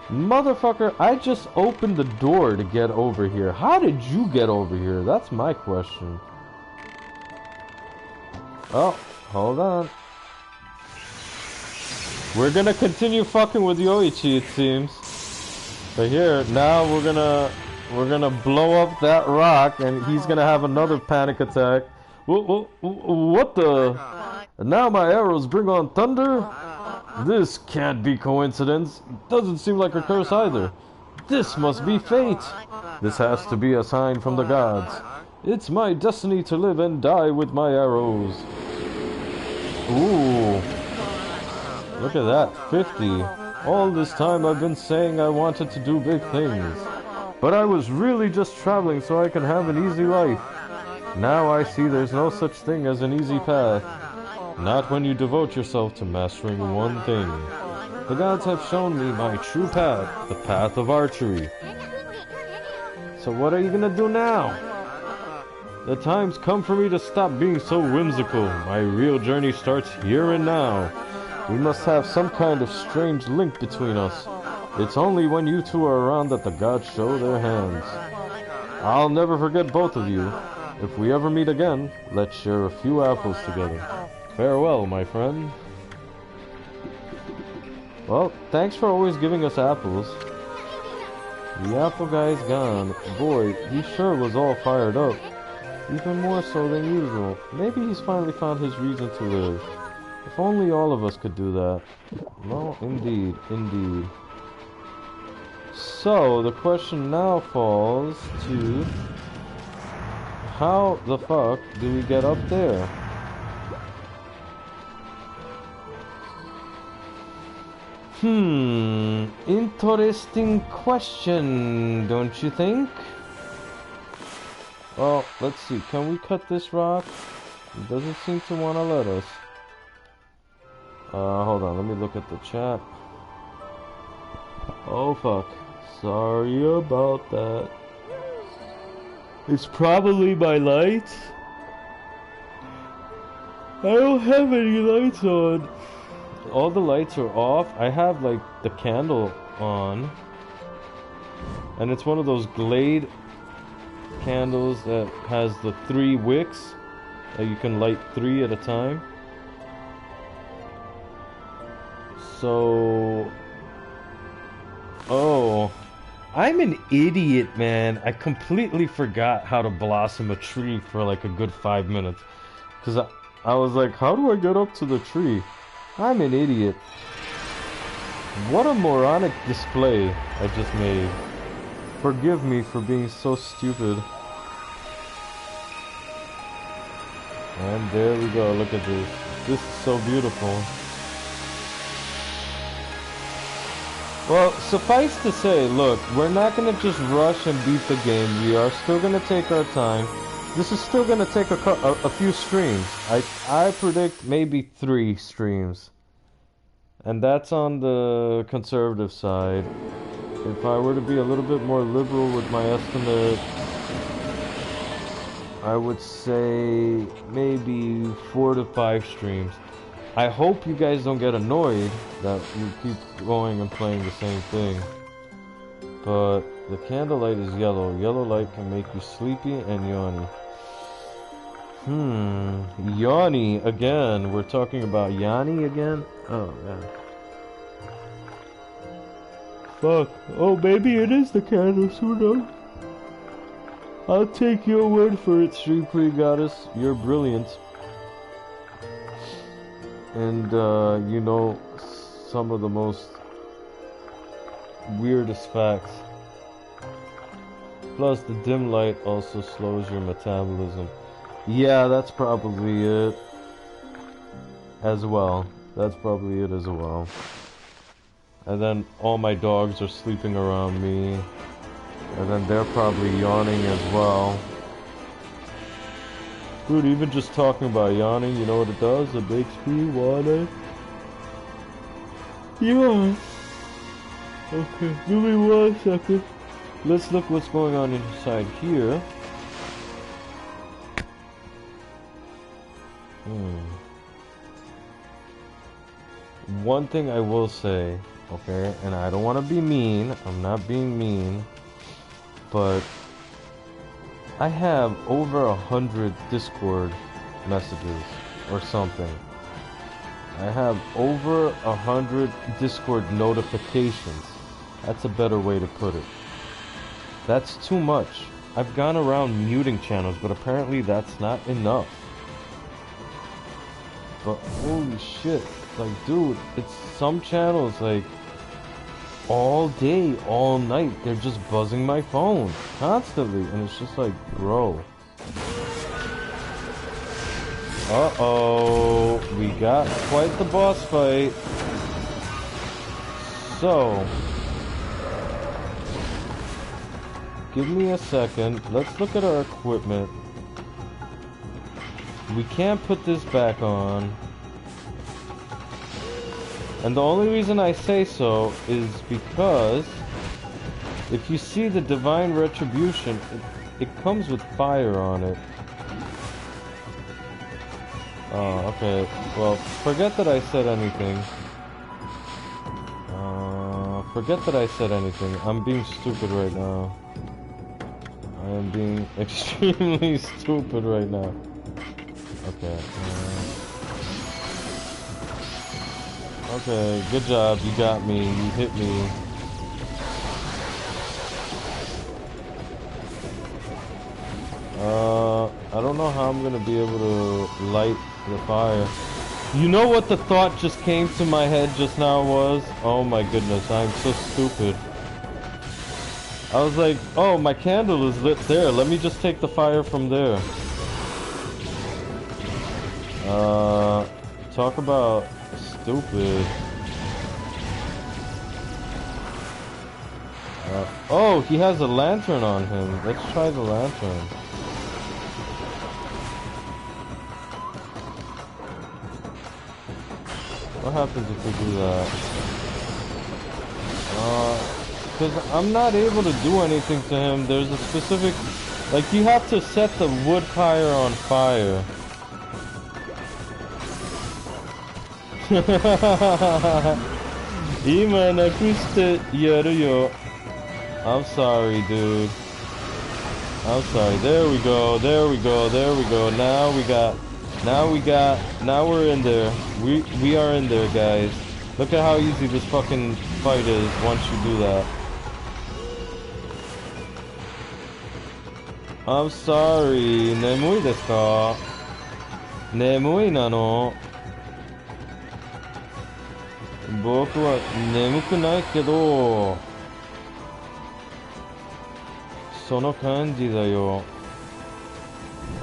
Motherfucker, I just opened the door to get over here. How did you get over here? That's my question. Oh, hold on. We're gonna continue fucking with Yoichi, it seems. But here, now we're gonna blow up that rock, and he's gonna have another panic attack. What the? And now my arrows bring on thunder? This can't be coincidence. Doesn't seem like a curse either. This must be fate. This has to be a sign from the gods. It's my destiny to live and die with my arrows. Ooh. Look at that, 50. All this time I've been saying I wanted to do big things. But I was really just traveling so I can have an easy life. Now I see there's no such thing as an easy path. Not when you devote yourself to mastering one thing. The gods have shown me my true path, the path of archery. So what are you gonna do now? The time's come for me to stop being so whimsical. My real journey starts here and now. We must have some kind of strange link between us. It's only when you two are around that the gods show their hands. I'll never forget both of you. If we ever meet again, let's share a few apples together. Farewell, my friend. Well, thanks for always giving us apples. The apple guy's gone. Boy, he sure was all fired up. Even more so than usual. Maybe he's finally found his reason to live. If only all of us could do that. No, indeed, indeed. So, the question now falls to... how the fuck do we get up there? Interesting question, don't you think? Well, let's see. Can we cut this rock? It doesn't seem to want to let us. Hold on. Let me look at the chat. Oh, fuck. Sorry about that. It's probably my lights. I don't have any lights on. All the lights are off. I have like the candle on, and it's one of those Glade candles that has the 3 wicks that you can light 3 at a time. So, oh, I'm an idiot, man. I completely forgot how to blossom a tree for like a good 5 minutes, because I was like, how do I get up to the tree? I'm an idiot. What a moronic display I just made. Forgive me for being so stupid. And there we go, look at this. This is so beautiful. Well, suffice to say, look, we're not going to just rush and beat the game. We are still going to take our time. This is still going to take a few streams. I predict maybe 3 streams. And that's on the conservative side. If I were to be a little bit more liberal with my estimate, I would say maybe 4 to 5 streams. I hope you guys don't get annoyed that you keep going and playing the same thing. But the candlelight is yellow. Yellow light can make you sleepy and yawny. Yawny again. We're talking about Yanni again? Oh, yeah. Fuck. Oh, maybe it is the candles. Who knows? I'll take your word for it, Street Queen Goddess. You're brilliant. And, you know some of the most weirdest facts. Plus, the dim light also slows your metabolism. Yeah, that's probably it. As well. That's probably it as well. And then all my dogs are sleeping around me. And then they're probably yawning as well. Dude, even just talking about yawning, you know what it does? It makes me wanna... Yeah. Okay, give me 1 second. Let's look what's going on inside here. One thing I will say, okay, and I don't want to be mean, I'm not being mean, but I have over 100 Discord messages or something. I have over 100 Discord notifications. That's a better way to put it. That's too much. I've gone around muting channels, but apparently that's not enough. But holy shit, like dude, it's some channels like all day, all night, they're just buzzing my phone constantly, and it's just like, bro. Uh-oh, we got quite the boss fight. So, give me a second. Let's look at our equipment. We can't put this back on. And the only reason I say so is because if you see the Divine Retribution, it comes with fire on it. Oh, okay. Well, forget that I said anything. Forget that I said anything. I'm being stupid right now. I am being extremely stupid right now. Okay. Okay, good job. You got me. You hit me. I don't know how I'm gonna be able to light the fire. You know what the thought just came to my head just now was? Oh my goodness, I'm so stupid. I was like, oh, my candle is lit there. Let me just take the fire from there. Talk about stupid. Oh, he has a lantern on him. Let's try the lantern. What happens if we do that? Because I'm not able to do anything to him. There's a specific... Like, you have to set the wood pyre on fire. I'm sorry, dude. I'm sorry. There we go. There we go. There we go. Now we're in there. We are in there, guys. Look at how easy this fucking fight is once you do that. I'm sorry. Nemui desu ka? Nemui nano? Boku wa nemuku nai kedo. Sono kanji da yo.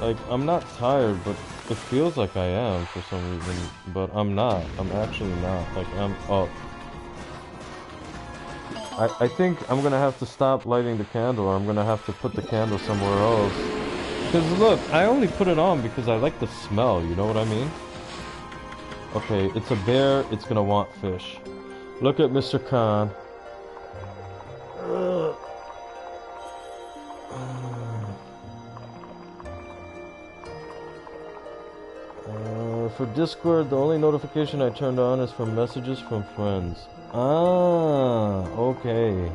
Like, I'm not tired, but it feels like I am for some reason. But I'm not. I'm actually not. Like, I'm up. I think I'm gonna have to stop lighting the candle, or I'm gonna have to put the candle somewhere else. Because look, I only put it on because I like the smell, you know what I mean? Okay, it's a bear, it's gonna want fish. Look at Mr. Khan. For Discord, the only notification I turned on is from messages from friends. Ah, okay.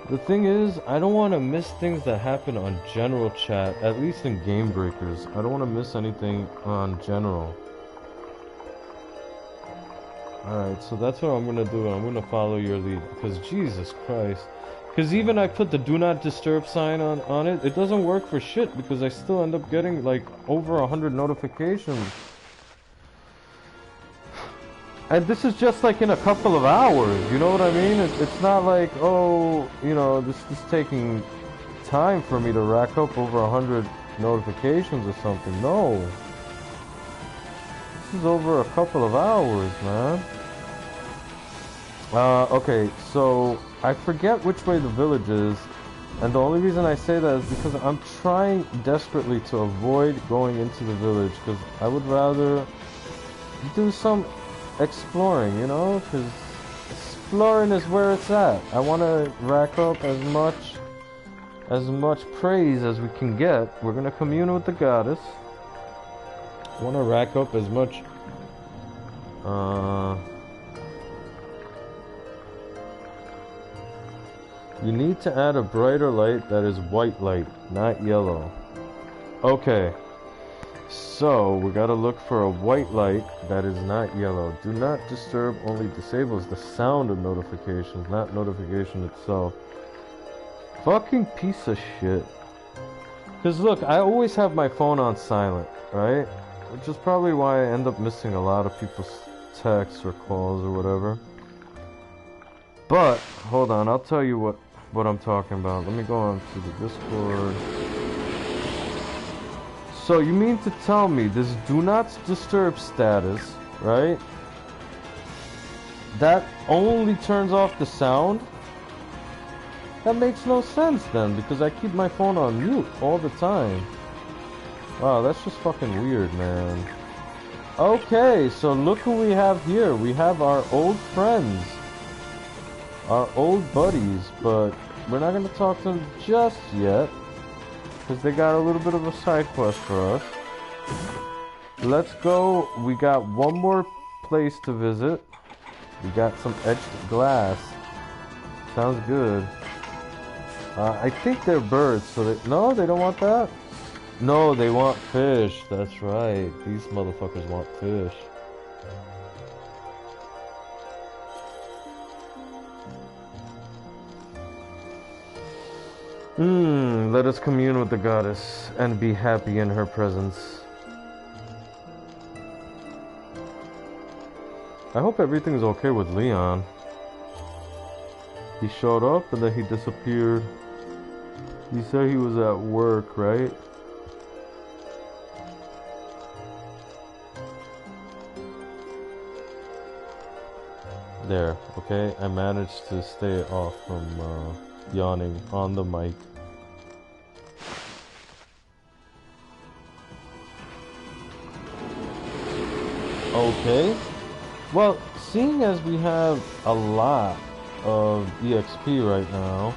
The thing is, I don't want to miss things that happen on general chat, at least in Game Breakers. I don't want to miss anything on general. Alright, so that's what I'm going to do. I'm going to follow your lead, because Jesus Christ. Because even I put the do not disturb sign on it, it doesn't work for shit, because I still end up getting like over 100 notifications. And this is just like in a couple of hours, you know what I mean? It's not like, oh, you know, this is taking time for me to rack up over 100 notifications or something. No. This is over a couple of hours, man. Okay, so I forget which way the village is, and the only reason I say that is because I'm trying desperately to avoid going into the village, because I would rather do some exploring, you know, because exploring is where it's at. I want to rack up as much praise as we can get. We're going to commune with the goddess. I want to rack up as much you need to add a brighter light that is white light, not yellow. Okay. So, we gotta look for a white light that is not yellow. Do not disturb only disables the sound of notifications, not notification itself. Fucking piece of shit. Because look, I always have my phone on silent, right? Which is probably why I end up missing a lot of people's texts or calls or whatever. But, hold on, I'll tell you what I'm talking about. Let me go on to the Discord. So you mean to tell me this do not disturb status, right? That only turns off the sound? That makes no sense then, because I keep my phone on mute all the time. Wow, that's just fucking weird, man. Okay, so look who we have here. We have our old friends. Our old buddies, but we're not going to talk to them just yet, because they got a little bit of a side quest for us. Let's go. We got one more place to visit. We got some etched glass. Sounds good. I think they're birds, so no, they don't want that? No, they want fish. That's right. These motherfuckers want fish. Let us commune with the goddess and be happy in her presence. I hope everything's okay with Leon. He showed up and then he disappeared. He said he was at work, right? There, okay? I managed to stay off from yawning on the mic. Okay. Well, seeing as we have a lot of EXP right now.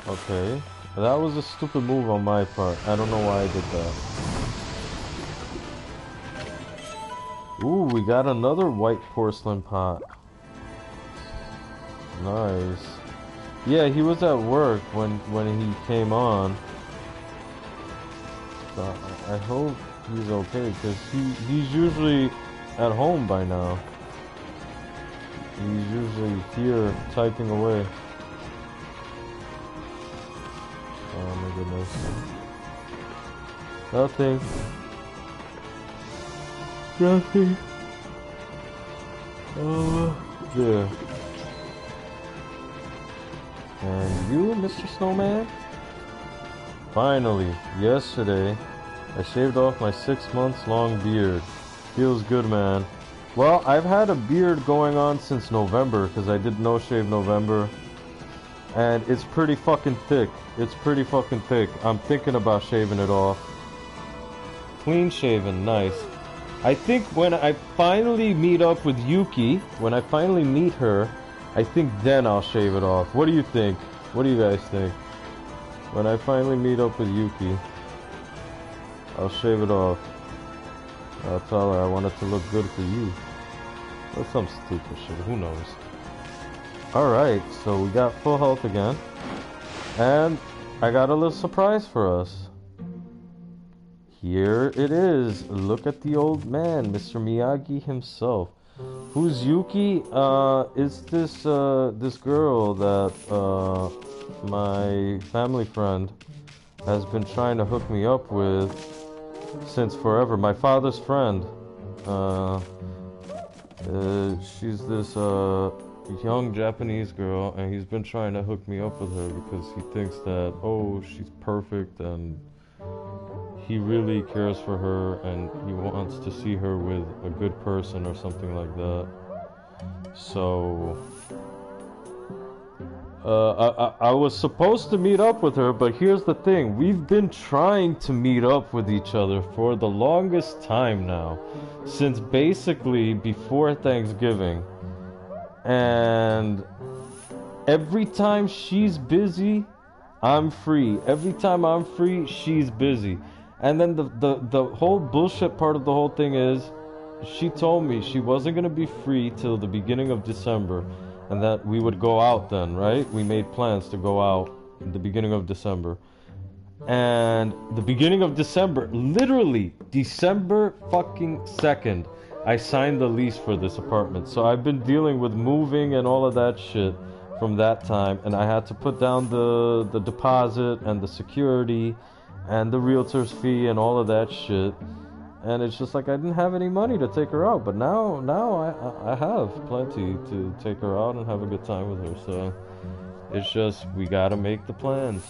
Okay. That was a stupid move on my part. I don't know why I did that. Ooh, we got another white porcelain pot. Nice. Yeah, he was at work when he came on. So I hope he's okay, because he's usually at home by now. He's usually here typing away. Oh my goodness. Nothing. Nothing. Oh, yeah. And you, Mr. Snowman? Finally, yesterday, I shaved off my 6 months long beard. Feels good, man. Well, I've had a beard going on since November, because I did no shave November. And it's pretty fucking thick. It's pretty fucking thick. I'm thinking about shaving it off. Clean shaven, nice. I think when I finally meet up with Yuki, when I finally meet her, I think then I'll shave it off. What do you think? What do you guys think? When I finally meet up with Yuki, I'll shave it off. I'll tell her I want it to look good for you. Or some stupid shit, who knows. Alright, so we got full health again. And I got a little surprise for us. Here it is. Look at the old man, Mr. Miyagi himself. Who's Yuki? It's this this girl that my family friend has been trying to hook me up with since forever. My father's friend. She's this young Japanese girl, and he's been trying to hook me up with her because he thinks that, oh, she's perfect and he really cares for her and he wants to see her with a good person or something like that. So I was supposed to meet up with her, but here's the thing. We've been trying to meet up with each other for the longest time now, since basically before Thanksgiving. And every time she's busy, I'm free. Every time I'm free, she's busy. And then the whole bullshit part of the whole thing is, she told me she wasn't going to be free till the beginning of December. And that we would go out then, right? We made plans to go out in the beginning of December. And the beginning of December, literally December fucking 2nd, I signed the lease for this apartment. So I've been dealing with moving and all of that shit from that time. And I had to put down the deposit and the security and the realtor's fee and all of that shit. And it's just like I didn't have any money to take her out, but now I have plenty to take her out and have a good time with her. So it's just we gotta make the plans.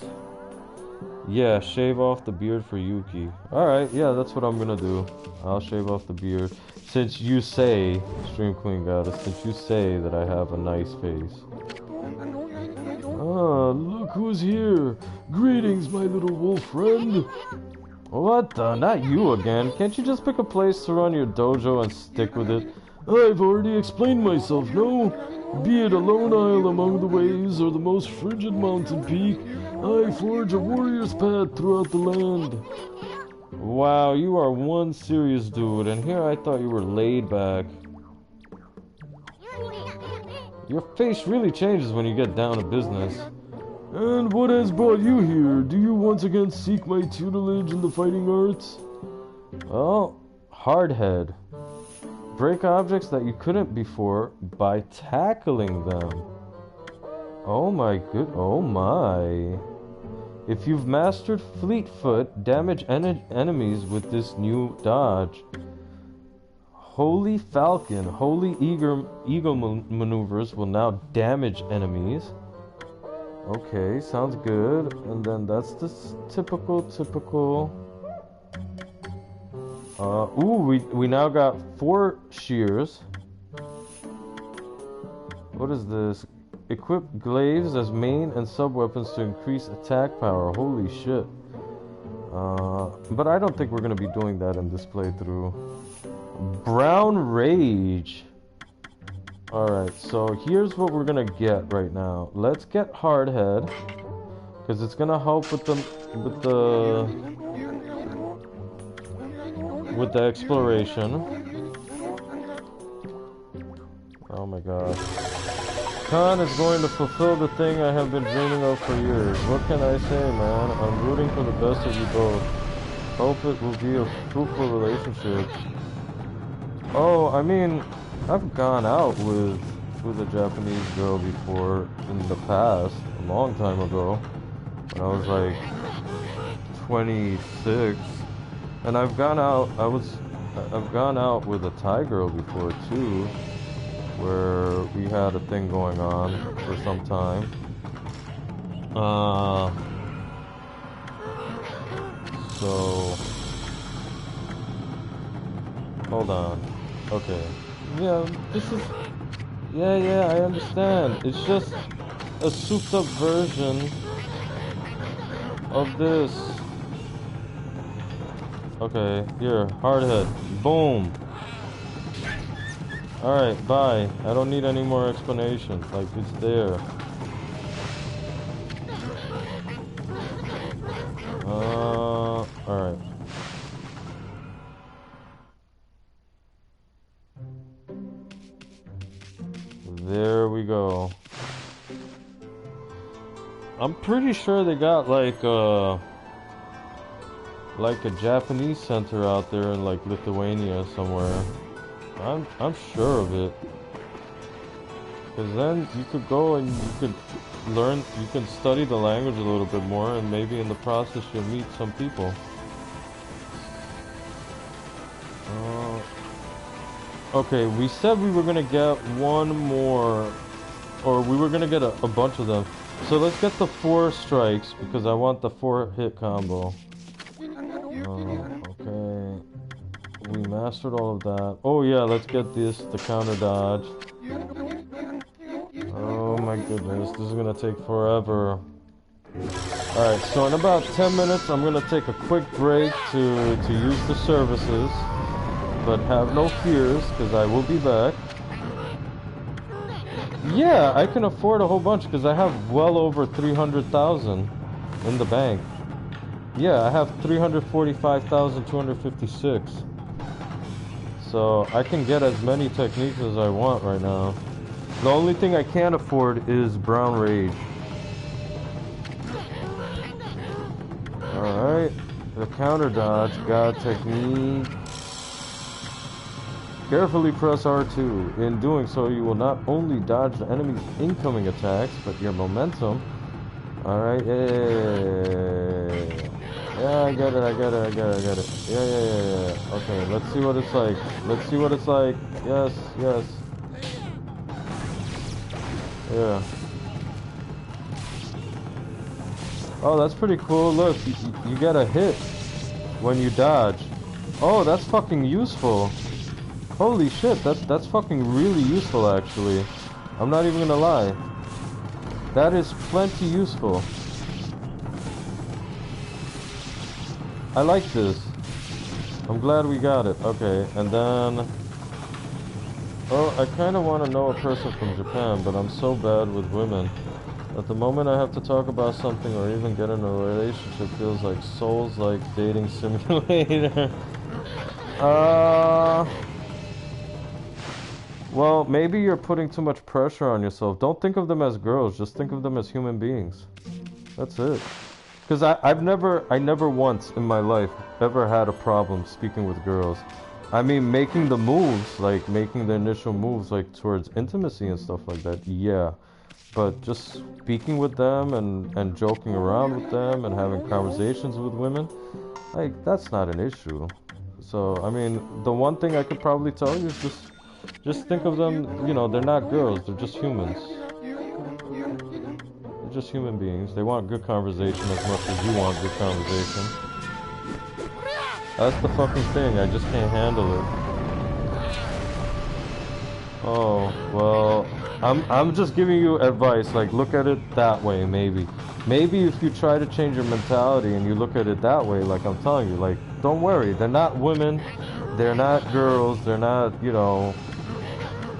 Yeah, shave off the beard for Yuki. Alright, yeah, that's what I'm gonna do. I'll shave off the beard. Since you say, Stream Queen Goddess, since you say that I have a nice face. Ah, look who's here. Greetings, my little wolf friend. What the? Not you again. Can't you just pick a place to run your dojo and stick with it? I've already explained myself, no? Be it a lone isle among the waves or the most frigid mountain peak, I forge a warrior's path throughout the land. Wow, you are one serious dude, and here I thought you were laid back. Your face really changes when you get down to business. And what has brought you here? Do you once again seek my tutelage in the fighting arts? Well, hardhead. Break objects that you couldn't before by tackling them. Oh my. If you've mastered Fleetfoot, damage enemies with this new dodge. Holy Falcon. Holy Eagle maneuvers will now damage enemies. Okay, sounds good. And then that's the typical. We now got 4 shears. What is this? Equip glaives as main and sub weapons to increase attack power. Holy shit. But I don't think we're gonna be doing that in this playthrough. Brown Rage. Alright, so here's what we're gonna get right now. Let's get Hardhead, because it's gonna help with the exploration. Oh my god. Khan is going to fulfill the thing I have been dreaming of for years. What can I say, man? I'm rooting for the best of you both. Hope it will be a fruitful relationship. Oh, I mean, I've gone out with a Japanese girl before in the past, a long time ago, when I was like 26, and I've gone out with a Thai girl before too, where we had a thing going on for some time. So hold on. Okay. Yeah, this is... Yeah, I understand. It's just a souped up version of this. Okay, here, Hardhead. Boom. Alright, bye. I don't need any more explanation. Like, it's there. Alright. There we go. I'm pretty sure they got like a Japanese center out there in like Lithuania somewhere. I'm sure of it. Cause then you could go and you could learn, you can study the language a little bit more, and maybe in the process you'll meet some people. Okay, we said we were gonna get one more, or we were gonna get a bunch of them. So let's get the 4 strikes, because I want the 4-hit combo. Okay. We mastered all of that. Oh yeah, let's get this, the counter dodge. Oh my goodness, this is gonna take forever. Alright, so in about 10 minutes I'm gonna take a quick break to use the services. But have no fears, because I will be back. Yeah, I can afford a whole bunch, because I have well over 300,000 in the bank. Yeah, I have 345,256. So I can get as many techniques as I want right now. The only thing I can't afford is Brown Rage. Alright, the counter dodge, God technique. Carefully press R2. In doing so, you will not only dodge the enemy's incoming attacks, but your momentum. Alright, yeah, I get it. Yeah. Okay, let's see what it's like. Yes. Yeah. Oh, that's pretty cool. Look, you get a hit when you dodge. Oh, that's fucking useful. Holy shit, that's fucking really useful actually. I'm not even gonna lie. That is plenty useful. I like this. I'm glad we got it. Okay, and then... Oh, I kinda wanna know a person from Japan, but I'm so bad with women. At the moment I have to talk about something or even get in a relationship feels like Souls-like dating simulator. Well, maybe you're putting too much pressure on yourself. Don't think of them as girls, just think of them as human beings. That's it. Because I never once in my life ever had a problem speaking with girls. I mean, making the moves, like making the initial moves, like towards intimacy and stuff like that, yeah. But just speaking with them and joking around with them and having conversations with women, like, that's not an issue. So, I mean, the one thing I could probably tell you is just think of them, you know, they're not girls, they're just humans. They're just human beings. They want good conversation as much as you want good conversation. That's the fucking thing, I just can't handle it. Oh, well, I'm just giving you advice, like, look at it that way, maybe. Maybe if you try to change your mentality and you look at it that way, like I'm telling you, like, don't worry, they're not women, they're not girls, they're not, you know,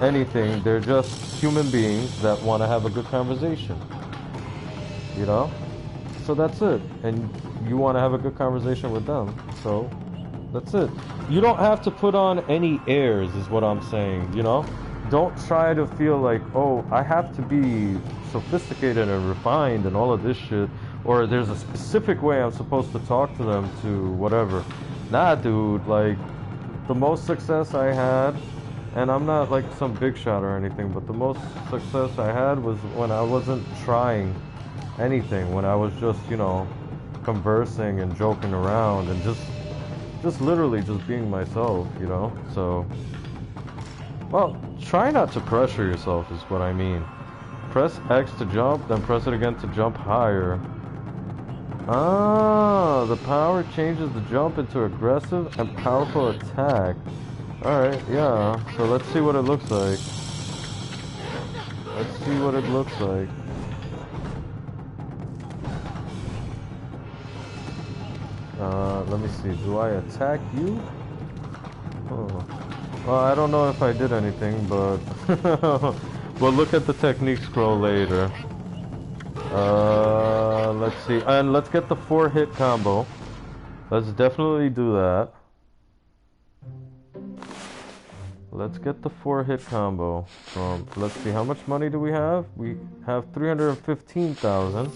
anything. They're just human beings that want to have a good conversation. You know? So that's it. And you want to have a good conversation with them. So that's it. You don't have to put on any airs, is what I'm saying, you know? Don't try to feel like, oh, I have to be sophisticated and refined and all of this shit, or there's a specific way I'm supposed to talk to them to whatever. Nah, dude, like, the most success I had, and I'm not like some big shot or anything, but the most success I had was when I wasn't trying anything, when I was just, you know, conversing and joking around and just literally just being myself, you know? So, well, try not to pressure yourself is what I mean. Press X to jump, then press it again to jump higher. Ah, the power changes the jump into aggressive and powerful attack. Alright, yeah. So let's see what it looks like. Let's see what it looks like. Let me see. Do I attack you? Oh. Well, I don't know if I did anything, but... we'll look at the technique scroll later. Let's see. And let's get the 4-hit combo. Let's definitely do that. Let's get the 4-hit combo from... Let's see, how much money do we have? We have 315,000.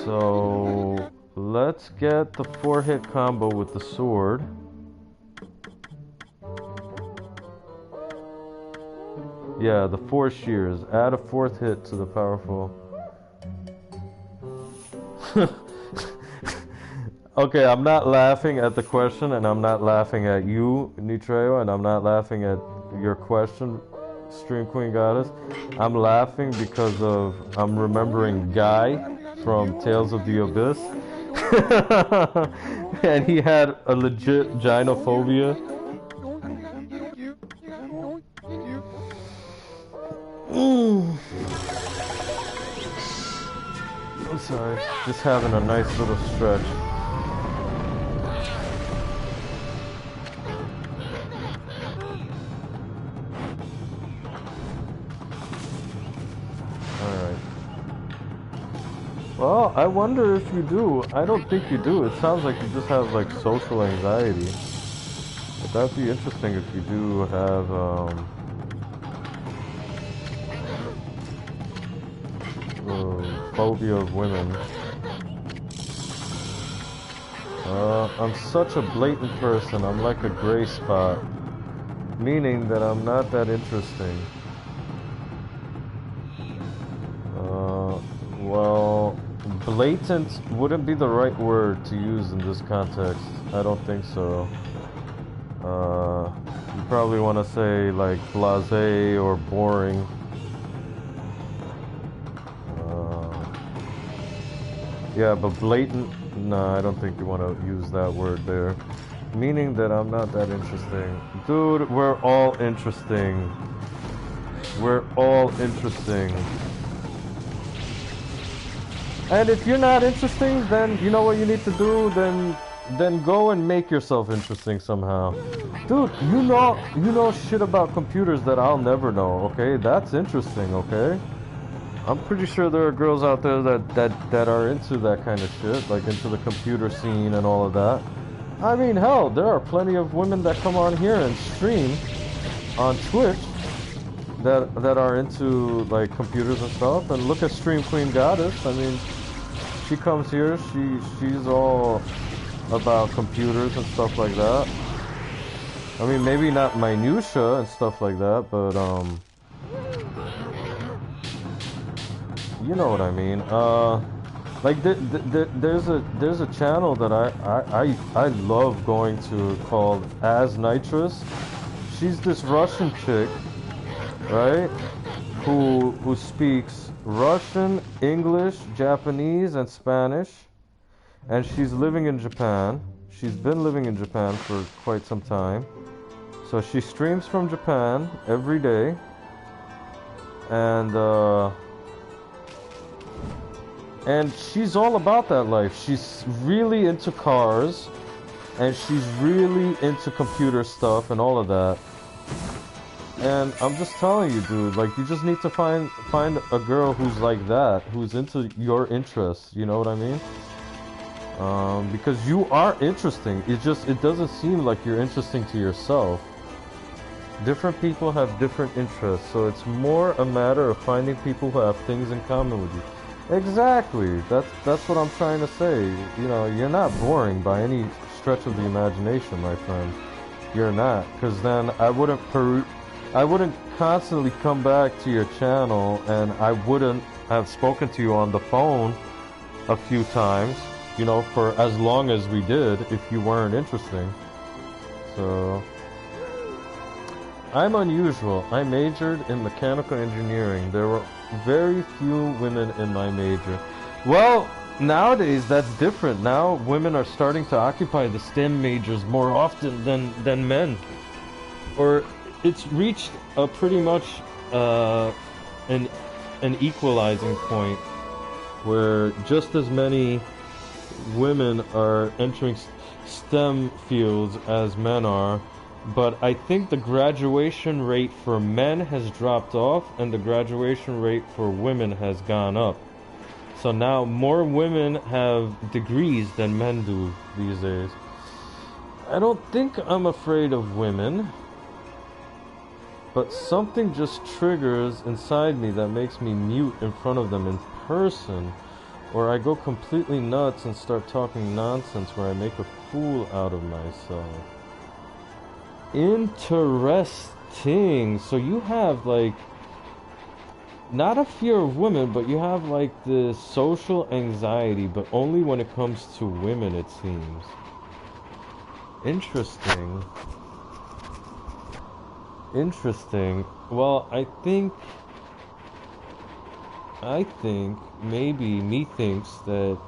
So... let's get the 4-hit combo with the sword. Yeah, the 4 shears. Add a 4th hit to the powerful. Okay, I'm not laughing at the question, and I'm not laughing at you, Nitreo, and I'm not laughing at your question, Stream Queen Goddess. I'm laughing because I'm remembering Guy from Tales of the Abyss. And he had a legit gynophobia. I'm sorry, just having a nice little stretch. Alright. Well, I wonder if you do. I don't think you do. It sounds like you just have like social anxiety. But that'd be interesting if you do have phobia of women. I'm such a blatant person. I'm like a gray spot. Meaning that I'm not that interesting. Well, blatant wouldn't be the right word to use in this context. I don't think so. You probably want to say like blasé or boring. Yeah, but blatant, no, I don't think you want to use that word there. Meaning that I'm not that interesting. Dude, we're all interesting. We're all interesting. And if you're not interesting, then you know what you need to do? Then go and make yourself interesting somehow. Dude, you know shit about computers that I'll never know, okay? That's interesting, okay? I'm pretty sure there are girls out there that are into that kind of shit, like into the computer scene and all of that. I mean, hell, there are plenty of women that come on here and stream on Twitch that are into like computers and stuff. And look at Stream Queen Goddess. I mean, she comes here, she's all about computers and stuff like that. I mean, maybe not minutia and stuff like that, but you know what I mean. Like there's a channel that I love going to called As Nitrous. She's this Russian chick, right? Who speaks Russian, English, Japanese, and Spanish, and she's living in Japan. She's been living in Japan for quite some time. So she streams from Japan every day, and she's all about that life. She's really into cars, and she's really into computer stuff and all of that. And I'm just telling you, dude, like, you just need to find a girl who's like that, who's into your interests, you know what I mean? Because you are interesting. It doesn't seem like you're interesting to yourself. Different people have different interests, so it's more a matter of finding people who have things in common with you. Exactly. That's what I'm trying to say. You know, you're not boring by any stretch of the imagination, my friend. You're not, because then I wouldn't constantly come back to your channel, and I wouldn't have spoken to you on the phone a few times, you know, for as long as we did if you weren't interesting. So I'm unusual. I majored in mechanical engineering. There were very few women in my major. Well, nowadays that's different. Now women are starting to occupy the STEM majors more often than men. Or it's reached a pretty much an equalizing point where just as many women are entering STEM fields as men are. But I think the graduation rate for men has dropped off and the graduation rate for women has gone up. So now more women have degrees than men do these days. I don't think I'm afraid of women, but something just triggers inside me that makes me mute in front of them in person, or I go completely nuts and start talking nonsense where I make a fool out of myself. Interesting. So you have like not a fear of women, but you have like this social anxiety, but only when it comes to women, it seems. Interesting. Interesting. Well, I think maybe me thinks that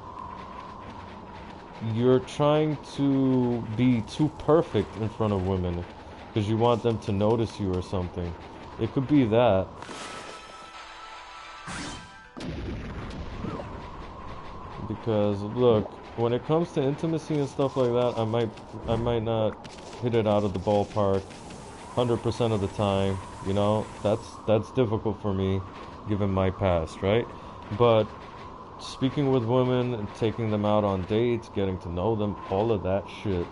you're trying to be too perfect in front of women because you want them to notice you or something. It could be that. Because look, when it comes to intimacy and stuff like that, I might not hit it out of the ballpark 100% of the time. You know, that's difficult for me given my past, right? But speaking with women and taking them out on dates, getting to know them, all of that shit,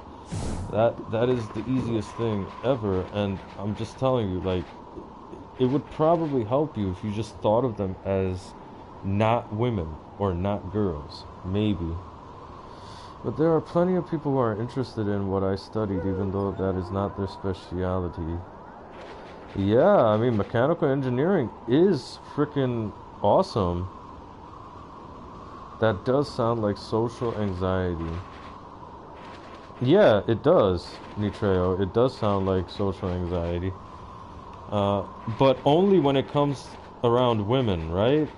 that is the easiest thing ever. And I'm just telling you, like, it would probably help you if you just thought of them as not women or not girls, maybe. But there are plenty of people who are interested in what I studied, even though that is not their specialty. Yeah, I mean, mechanical engineering is freaking awesome. That does sound like social anxiety. Yeah, it does, Nitreo. It does sound like social anxiety. But only when it comes around women, right?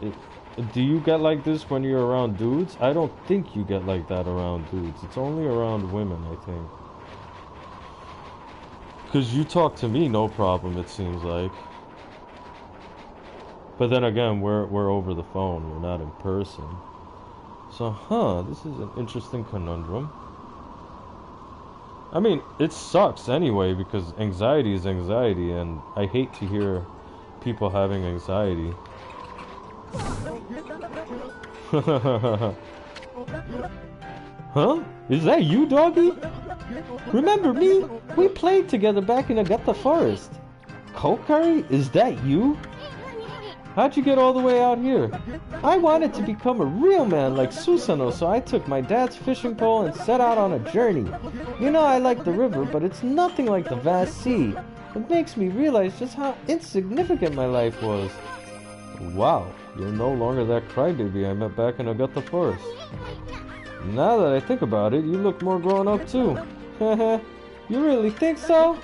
Do you get like this when you're around dudes? I don't think you get like that around dudes. It's only around women, I think. Because you talk to me, no problem, it seems like. But then again, we're over the phone. We're not in person. So, this is an interesting conundrum. I mean, it sucks anyway, because anxiety is anxiety, and I hate to hear people having anxiety. Huh? Is that you, doggy? Remember me? We played together back in Ōkami Forest. Ōkami? Is that you? How'd you get all the way out here? I wanted to become a real man like Susanoo, so I took my dad's fishing pole and set out on a journey. You know I like the river, but it's nothing like the vast sea. It makes me realize just how insignificant my life was. Wow, you're no longer that crybaby I met back in Ōkami Forest. Now that I think about it, you look more grown up too. Heh. You really think so?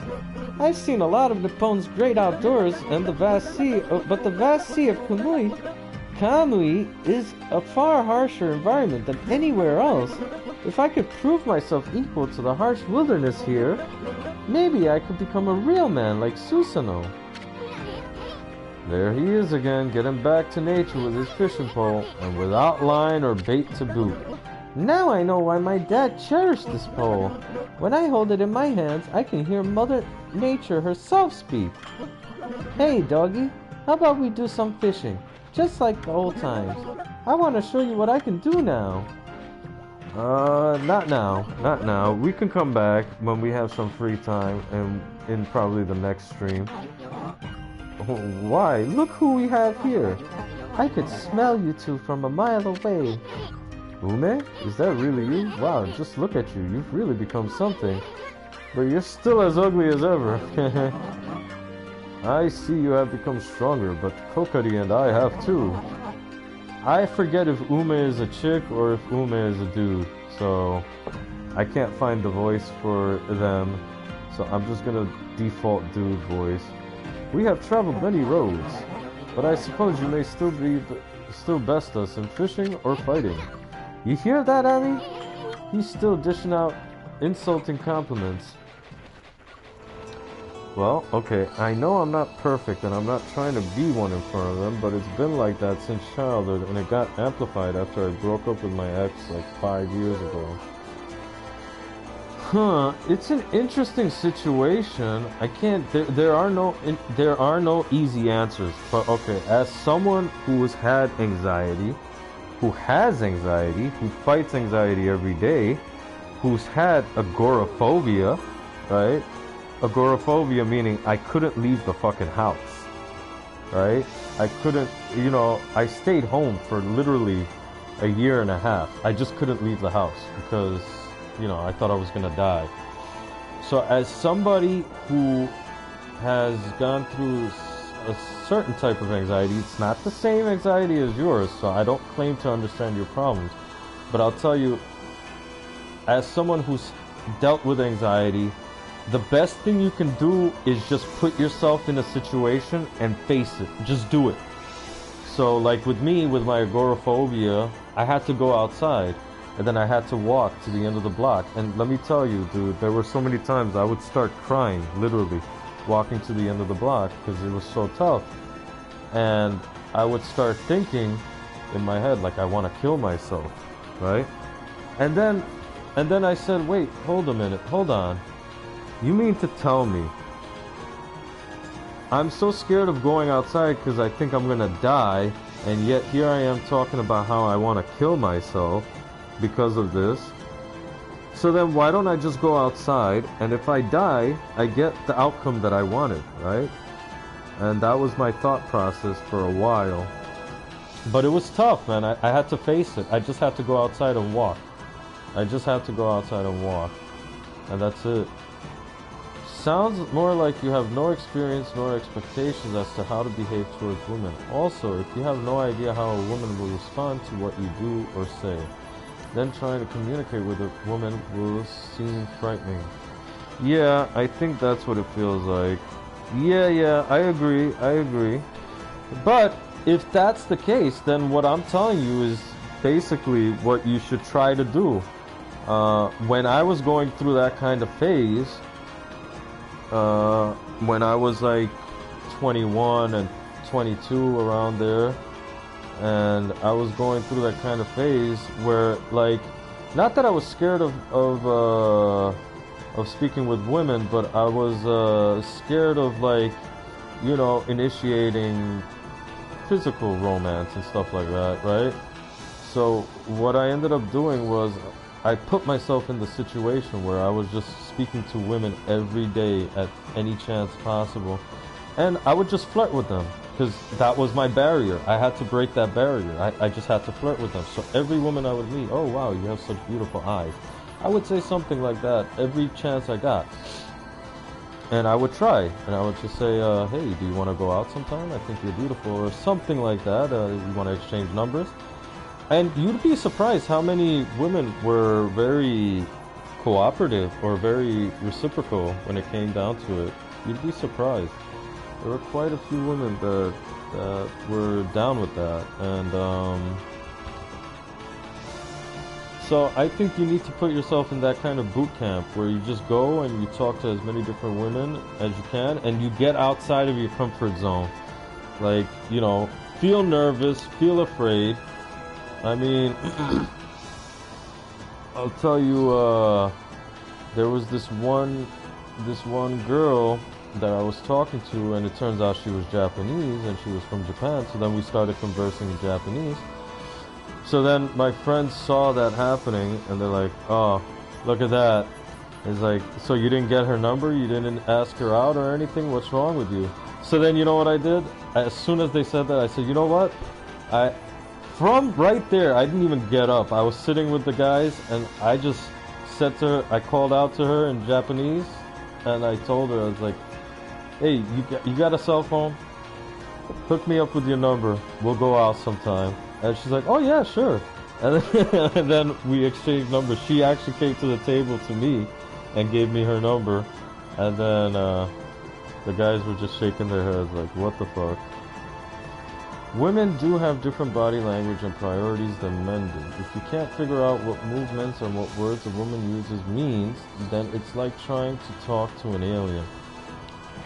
I've seen a lot of Nippon's great outdoors and the vast sea, but the vast sea of Kamui is a far harsher environment than anywhere else. If I could prove myself equal to the harsh wilderness here, maybe I could become a real man like Susanoo. There he is again, getting back to nature with his fishing pole, and without line or bait to boot. Now I know why my dad cherished this pole. When I hold it in my hands, I can hear Mother Nature herself speak. Hey, doggy, how about we do some fishing, just like the old times? I want to show you what I can do now. Not now. We can come back when we have some free time, and in probably the next stream. Why? Look who we have here. I could smell you two from a mile away. Ume? Is that really you? Wow, just look at you. You've really become something. But you're still as ugly as ever. I see you have become stronger, but Kokari and I have too. I forget if Ume is a chick or if Ume is a dude, so I can't find the voice for them, so I'm just gonna default dude voice. We have traveled many roads, but I suppose you may still best us in fishing or fighting. You hear that, Ami? He's still dishing out insulting compliments. Well, okay, I know I'm not perfect and I'm not trying to be one in front of them, but it's been like that since childhood, and it got amplified after I broke up with my ex like 5 years ago. It's an interesting situation. I can't, there are no easy answers, but okay, as someone who has had anxiety, who has anxiety, who fights anxiety every day, who's had agoraphobia, right? Agoraphobia meaning I couldn't leave the fucking house, right? I couldn't, you know, I stayed home for literally a year and a half. I just couldn't leave the house because, you know, I thought I was gonna die. So as somebody who has gone through a certain type of anxiety, it's not the same anxiety as yours, so I don't claim to understand your problems, but I'll tell you, as someone who's dealt with anxiety, the best thing you can do is just put yourself in a situation and face it. Just do it. So like with me, with my agoraphobia, I had to go outside. and then I had to walk to the end of the block. And let me tell you, dude, there were so many times I would start crying, literally, walking to the end of the block because it was so tough. And I would start thinking in my head, like, I want to kill myself, right? And then I said, wait, hold a minute, hold on. You mean to tell me I'm so scared of going outside because I think I'm gonna die, and yet here I am talking about how I want to kill myself because of this? So then why don't I just go outside, and if I die, I get the outcome that I wanted, right? And that was my thought process for a while. But it was tough, man. I had to face it. I just had to go outside and walk. I just had to go outside and walk. And that's it. Sounds more like you have no experience nor expectations as to how to behave towards women. Also, if you have no idea how a woman will respond to what you do or say, then trying to communicate with a woman will seem frightening. Yeah, I think that's what it feels like. Yeah, I agree. But if that's the case, then what I'm telling you is basically what you should try to do. When I was going through that kind of phase, when I was like 21 and 22, around there, and I was going through that kind of phase where, like, not that I was scared of speaking with women, but I was scared of, like, you know, initiating physical romance and stuff like that, right? So what I ended up doing was I put myself in the situation where I was just speaking to women every day at any chance possible, and I would just flirt with them because that was my barrier. I had to break that barrier. I just had to flirt with them. So every woman I would meet, oh wow, you have such beautiful eyes, I would say something like that every chance I got. And I would try, and I would just say, hey, do you want to go out sometime? I think you're beautiful, or something like that. You want to exchange numbers? And you'd be surprised how many women were very cooperative or very reciprocal when it came down to it. You'd be surprised. There were quite a few women that were down with that. And so I think you need to put yourself in that kind of boot camp where you just go and you talk to as many different women as you can, and you get outside of your comfort zone. Like, you know, feel nervous, feel afraid. I mean, I'll tell you, there was this one girl that I was talking to, and it turns out she was Japanese, and she was from Japan, so then we started conversing in Japanese. So then my friends saw that happening, and they're like, oh, look at that. It's like, so you didn't get her number? You didn't ask her out or anything? What's wrong with you? So then you know what I did? As soon as they said that, I said, you know what? From right there, I didn't even get up. I was sitting with the guys, and I just said to her, I called out to her in Japanese, and I told her, I was like, hey, you got a cell phone? Hook me up with your number. We'll go out sometime. And she's like, oh yeah, sure. And then we exchanged numbers. She actually came to the table to me and gave me her number. And then the guys were just shaking their heads like, what the fuck? Women do have different body language and priorities than men do. If you can't figure out what movements and what words a woman uses means, then it's like trying to talk to an alien.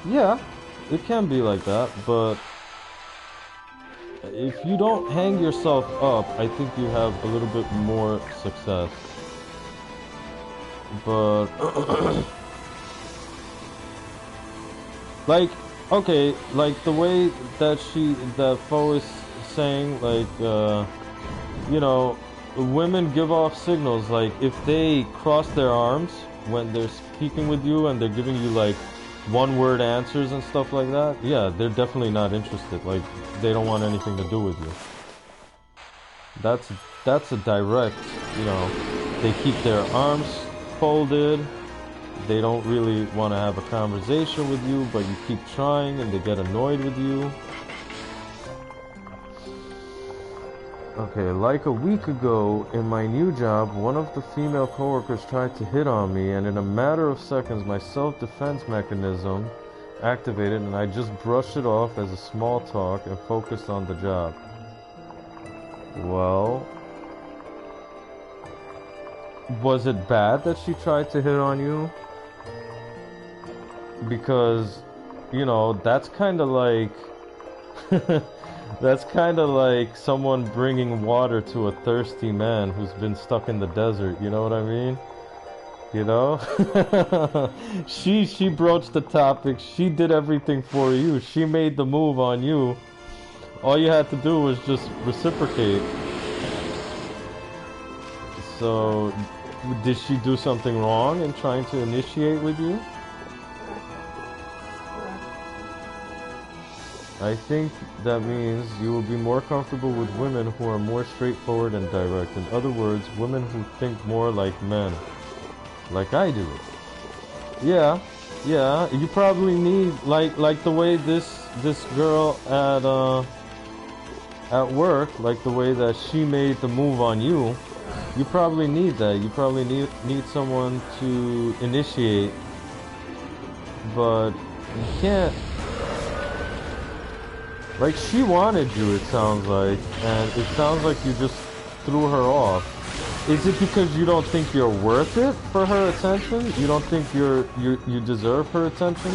Yeah, it can be like that, but if you don't hang yourself up, I think you have a little bit more success. But like, okay, like the way that Fo is saying, like, you know, women give off signals, like if they cross their arms when they're speaking with you and they're giving you like one-word answers and stuff like that, yeah, they're definitely not interested. Like, they don't want anything to do with you. That's a direct, you know, they keep their arms folded. They don't really want to have a conversation with you, but you keep trying and they get annoyed with you. Okay, like a week ago in my new job, one of the female coworkers tried to hit on me, and in a matter of seconds my self-defense mechanism activated, and I just brushed it off as a small talk and focused on the job. Well, was it bad that she tried to hit on you? Because, you know, that's kind of like that's kind of like someone bringing water to a thirsty man who's been stuck in the desert, you know what I mean? You know? She broached the topic, she did everything for you, she made the move on you. All you had to do was just reciprocate. So, did she do something wrong in trying to initiate with you? I think that means you will be more comfortable with women who are more straightforward and direct. In other words, women who think more like men. Like I do. Yeah, yeah. You probably need like the way this girl at work, like the way that she made the move on you. You probably need that. You probably need someone to initiate. But you can't. Like, she wanted you, it sounds like, and it sounds like you just threw her off. Is it because you don't think you're worth it for her attention? You don't think you deserve her attention?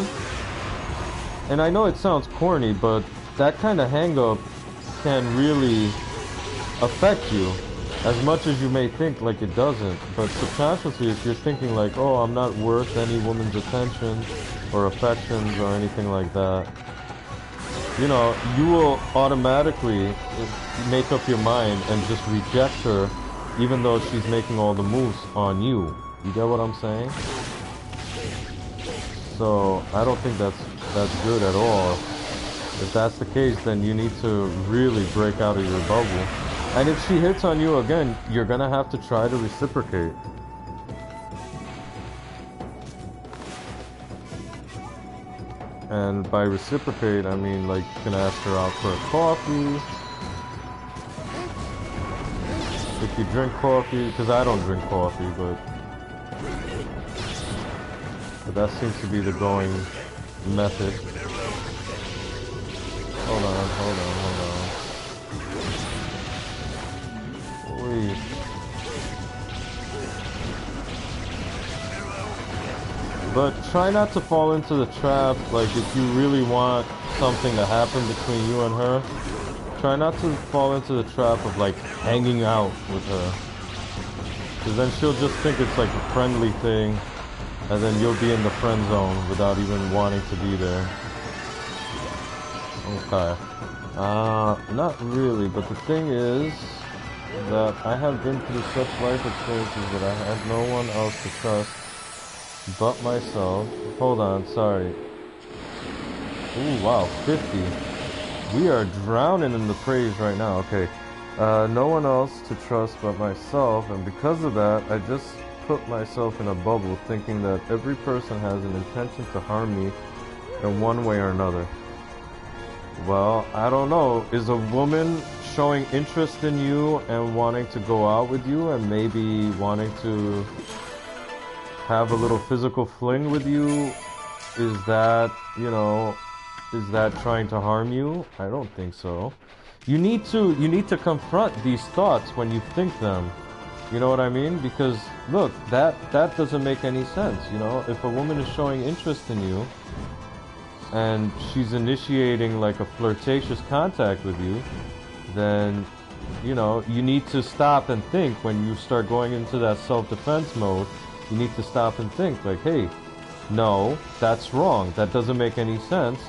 And I know it sounds corny, but that kind of hang-up can really affect you. As much as you may think like it doesn't. But subconsciously, if you're thinking like, oh, I'm not worth any woman's attention or affections or anything like that, you know, you will automatically make up your mind and just reject her, even though she's making all the moves on you. You get what I'm saying? So I don't think that's good at all. If that's the case, then you need to really break out of your bubble. And if she hits on you again, you're gonna have to try to reciprocate. And by reciprocate, I mean like you can ask her out for a coffee. If you drink coffee, because I don't drink coffee, but that seems to be the going method. Hold on. Wait. But try not to fall into the trap, like if you really want something to happen between you and her, try not to fall into the trap of like hanging out with her. Because then she'll just think it's like a friendly thing, and then you'll be in the friend zone without even wanting to be there. Okay. Not really, but the thing is that I have been through such life experiences that I had no one else to trust but myself. Hold on, sorry. Ooh, wow, 50. We are drowning in the praise right now. Okay. No one else to trust but myself, and because of that, I just put myself in a bubble thinking that every person has an intention to harm me in one way or another. Well, I don't know. Is a woman showing interest in you and wanting to go out with you and maybe wanting to have a little physical fling with you, is that, you know, is that trying to harm you? I don't think so. You need to confront these thoughts when you think them. You know what I mean? Because look, that doesn't make any sense, you know? If a woman is showing interest in you and she's initiating like a flirtatious contact with you, then, you know, you need to stop and think. When you start going into that self-defense mode, you need to stop and think like, hey, no, that's wrong. That doesn't make any sense.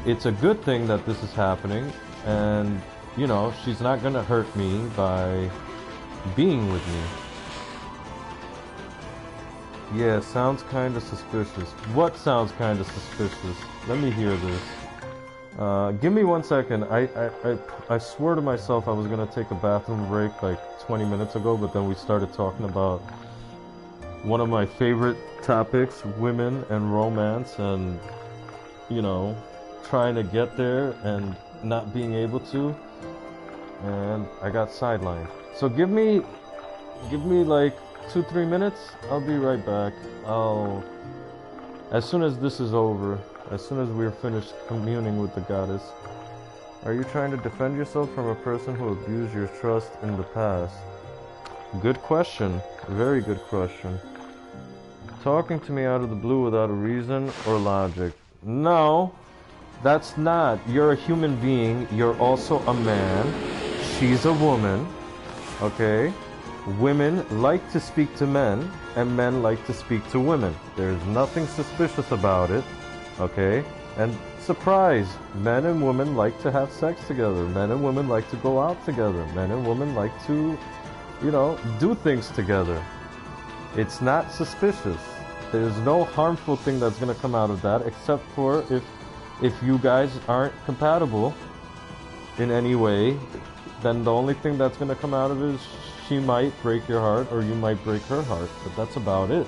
It's a good thing that this is happening, and, you know, she's not gonna hurt me by being with me. Yeah, sounds kind of suspicious. What sounds kind of suspicious? Let me hear this. Give me 1 second. I swore to myself I was gonna take a bathroom break like 20 minutes ago, but then we started talking about one of my favorite topics, women and romance, and, you know, trying to get there and not being able to, and I got sidelined. So give me like 2-3 minutes. I'll be right back. As soon as this is over, as soon as we're finished communing with the goddess. Are you trying to defend yourself from a person who abused your trust in the past? Good question. Very good question. Talking to me out of the blue without a reason or logic. No, that's not. You're a human being. You're also a man. She's a woman. Okay? Women like to speak to men, and men like to speak to women. There's nothing suspicious about it. Okay? And surprise, men and women like to have sex together. Men and women like to go out together. Men and women like to, you know, do things together. It's not suspicious. There's no harmful thing that's going to come out of that, except for if you guys aren't compatible in any way, then the only thing that's going to come out of it is she might break your heart or you might break her heart, but that's about it.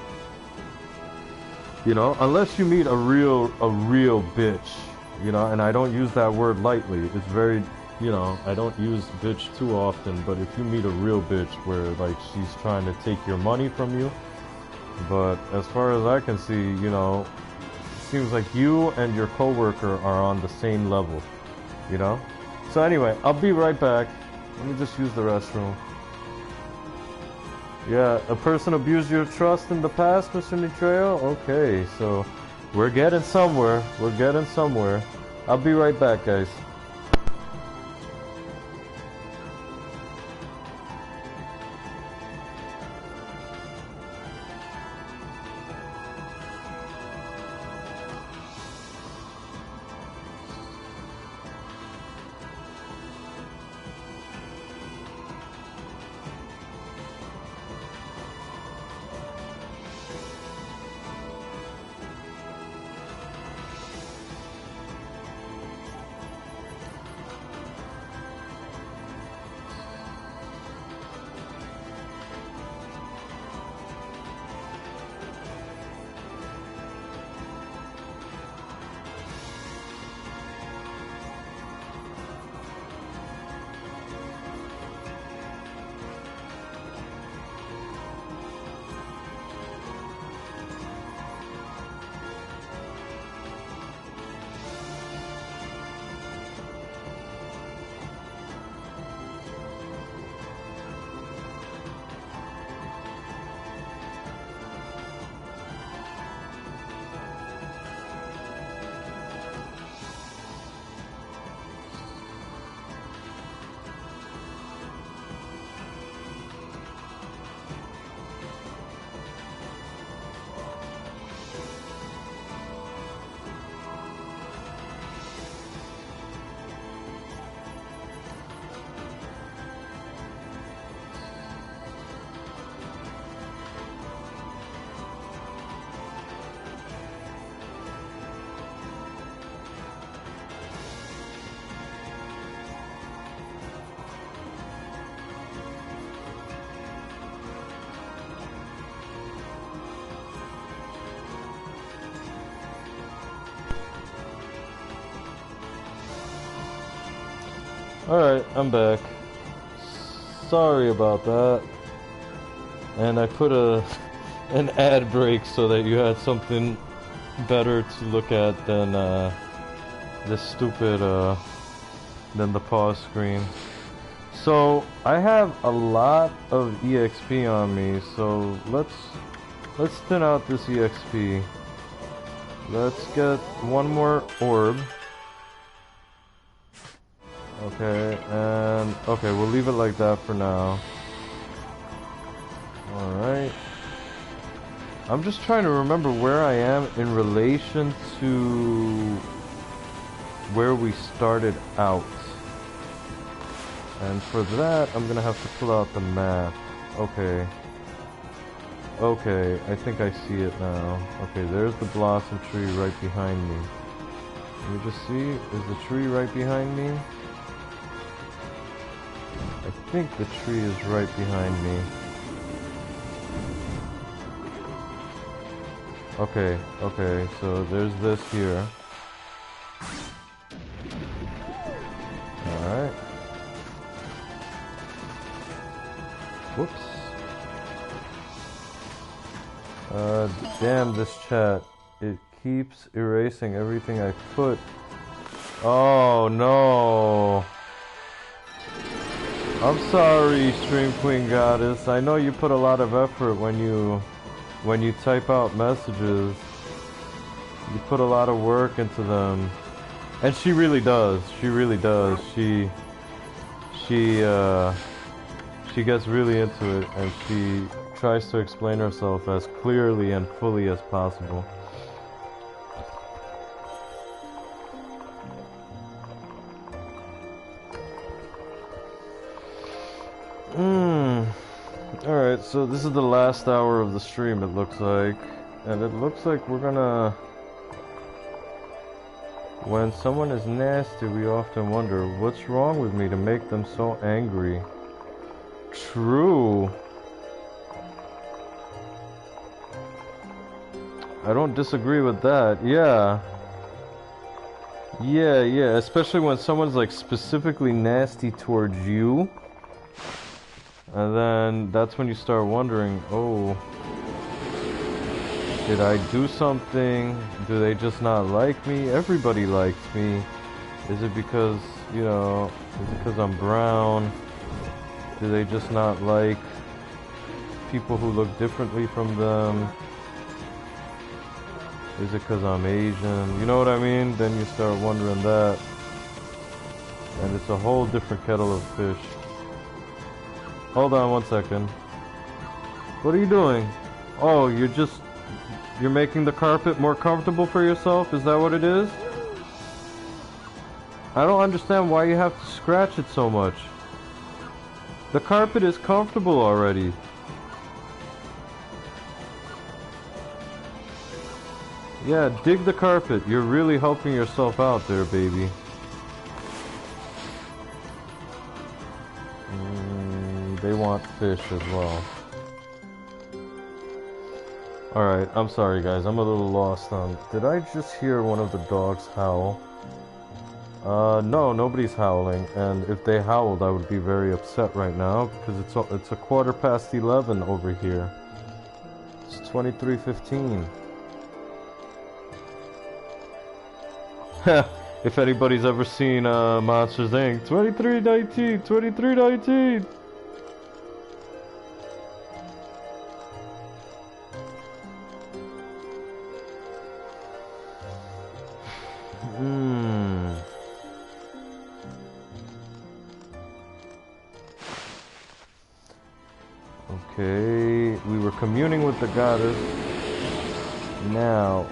You know, unless you meet a real bitch, you know, and I don't use that word lightly. It's very, you know, I don't use bitch too often, but if you meet a real bitch where, like, she's trying to take your money from you, but as far as I can see, you know, it seems like you and your coworker are on the same level, you know? So anyway, I'll be right back. Let me just use the restroom. Yeah, a person abused your trust in the past, Mr. Nitreo? Okay, so we're getting somewhere. We're getting somewhere. I'll be right back, guys. Alright, I'm back. Sorry about that. And I put an ad break so that you had something better to look at than this stupid than the pause screen. So I have a lot of EXP on me, so let's thin out this EXP. Let's get one more orb. Okay, and okay, we'll leave it like that for now. Alright. I'm just trying to remember where I am in relation to where we started out. And for that, I'm gonna have to pull out the map. Okay. Okay, I think I see it now. Okay, there's the blossom tree right behind me. Let me just see, is the tree right behind me? I think the tree is right behind me. Okay, okay, so there's this here. Alright. Whoops. Damn this chat. It keeps erasing everything I put. Oh no. I'm sorry, Stream Queen Goddess. I know you put a lot of effort when you type out messages. You put a lot of work into them. And she really does. She really does. She gets really into it, and she tries to explain herself as clearly and fully as possible. Alright, so this is the last hour of the stream, it looks like. And it looks like we're gonna... When someone is nasty, we often wonder, what's wrong with me to make them so angry? True. I don't disagree with that. Yeah. Yeah, especially when someone's like specifically nasty towards you. And then that's when you start wondering, oh, did I do something? Do they just not like me? Everybody likes me. Is it because, you know, is it because I'm brown? Do they just not like people who look differently from them? Is it because I'm Asian? You know what I mean? Then you start wondering that. And it's a whole different kettle of fish. Hold on one second. What are you doing? Oh, you're making the carpet more comfortable for yourself? Is that what it is? I don't understand why you have to scratch it so much. The carpet is comfortable already. Yeah, dig the carpet. You're really helping yourself out there, baby. They want fish as well. Alright, I'm sorry guys, I'm a little lost on... Did I just hear one of the dogs howl? No, nobody's howling, and if they howled I would be very upset right now, because it's a 11:15 over here. It's 23:15. If anybody's ever seen Monsters Inc. 23:19, 23:19! Okay, we were communing with the goddess. Now,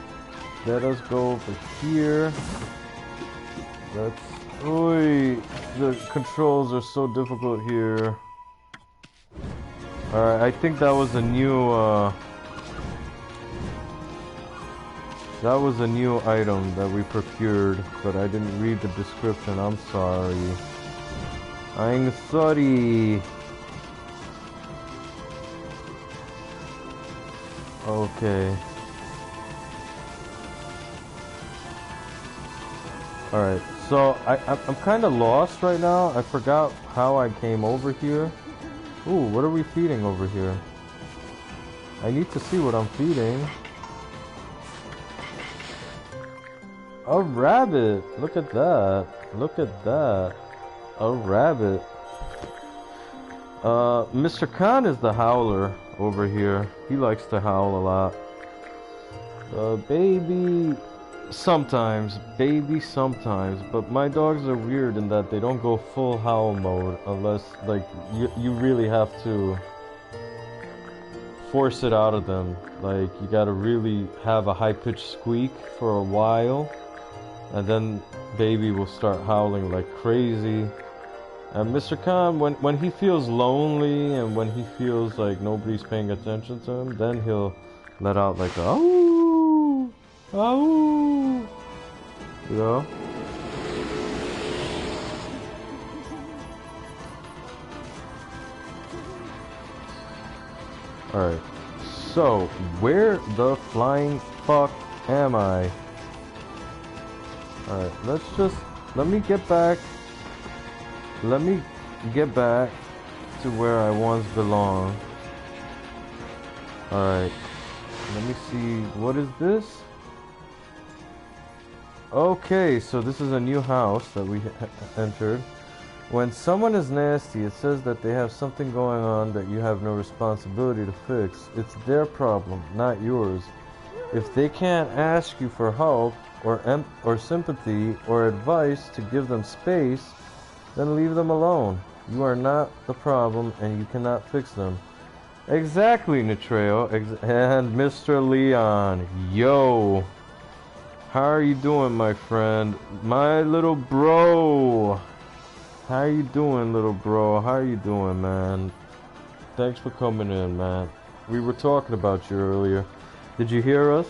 let us go over here. That's... Oy, the controls are so difficult here. Alright, I think that was a new, that was a new item that we procured, but I didn't read the description. I'm sorry. I'm sorry. Okay. Alright, so I'm kind of lost right now. I forgot how I came over here. Ooh, what are we feeding over here? I need to see what I'm feeding. A rabbit! Look at that. Look at that. A rabbit. Mr. Khan is the howler over here. He likes to howl a lot. Baby... Sometimes. Baby sometimes. But my dogs are weird in that they don't go full howl mode unless, like, you really have to force it out of them. Like, you gotta really have a high-pitched squeak for a while. And then baby will start howling like crazy. And Mr. Khan, when he feels lonely and when he feels like nobody's paying attention to him, then he'll let out like a "Ow! Ow!" You know? Alright. So, where the flying fuck am I? Alright, let me get back to where I once belonged. Alright, let me see, what is this? Okay, so this is a new house that we entered. When someone is nasty, it says that they have something going on that you have no responsibility to fix. It's their problem, not yours. If they can't ask you for help or sympathy or advice to give them space, then leave them alone. You are not the problem and you cannot fix them. Exactly, Nitreo. And Mr. Leon. Yo. How are you doing, my friend? My little bro. How you doing, little bro? How you doing, man? Thanks for coming in, man. We were talking about you earlier. Did you hear us?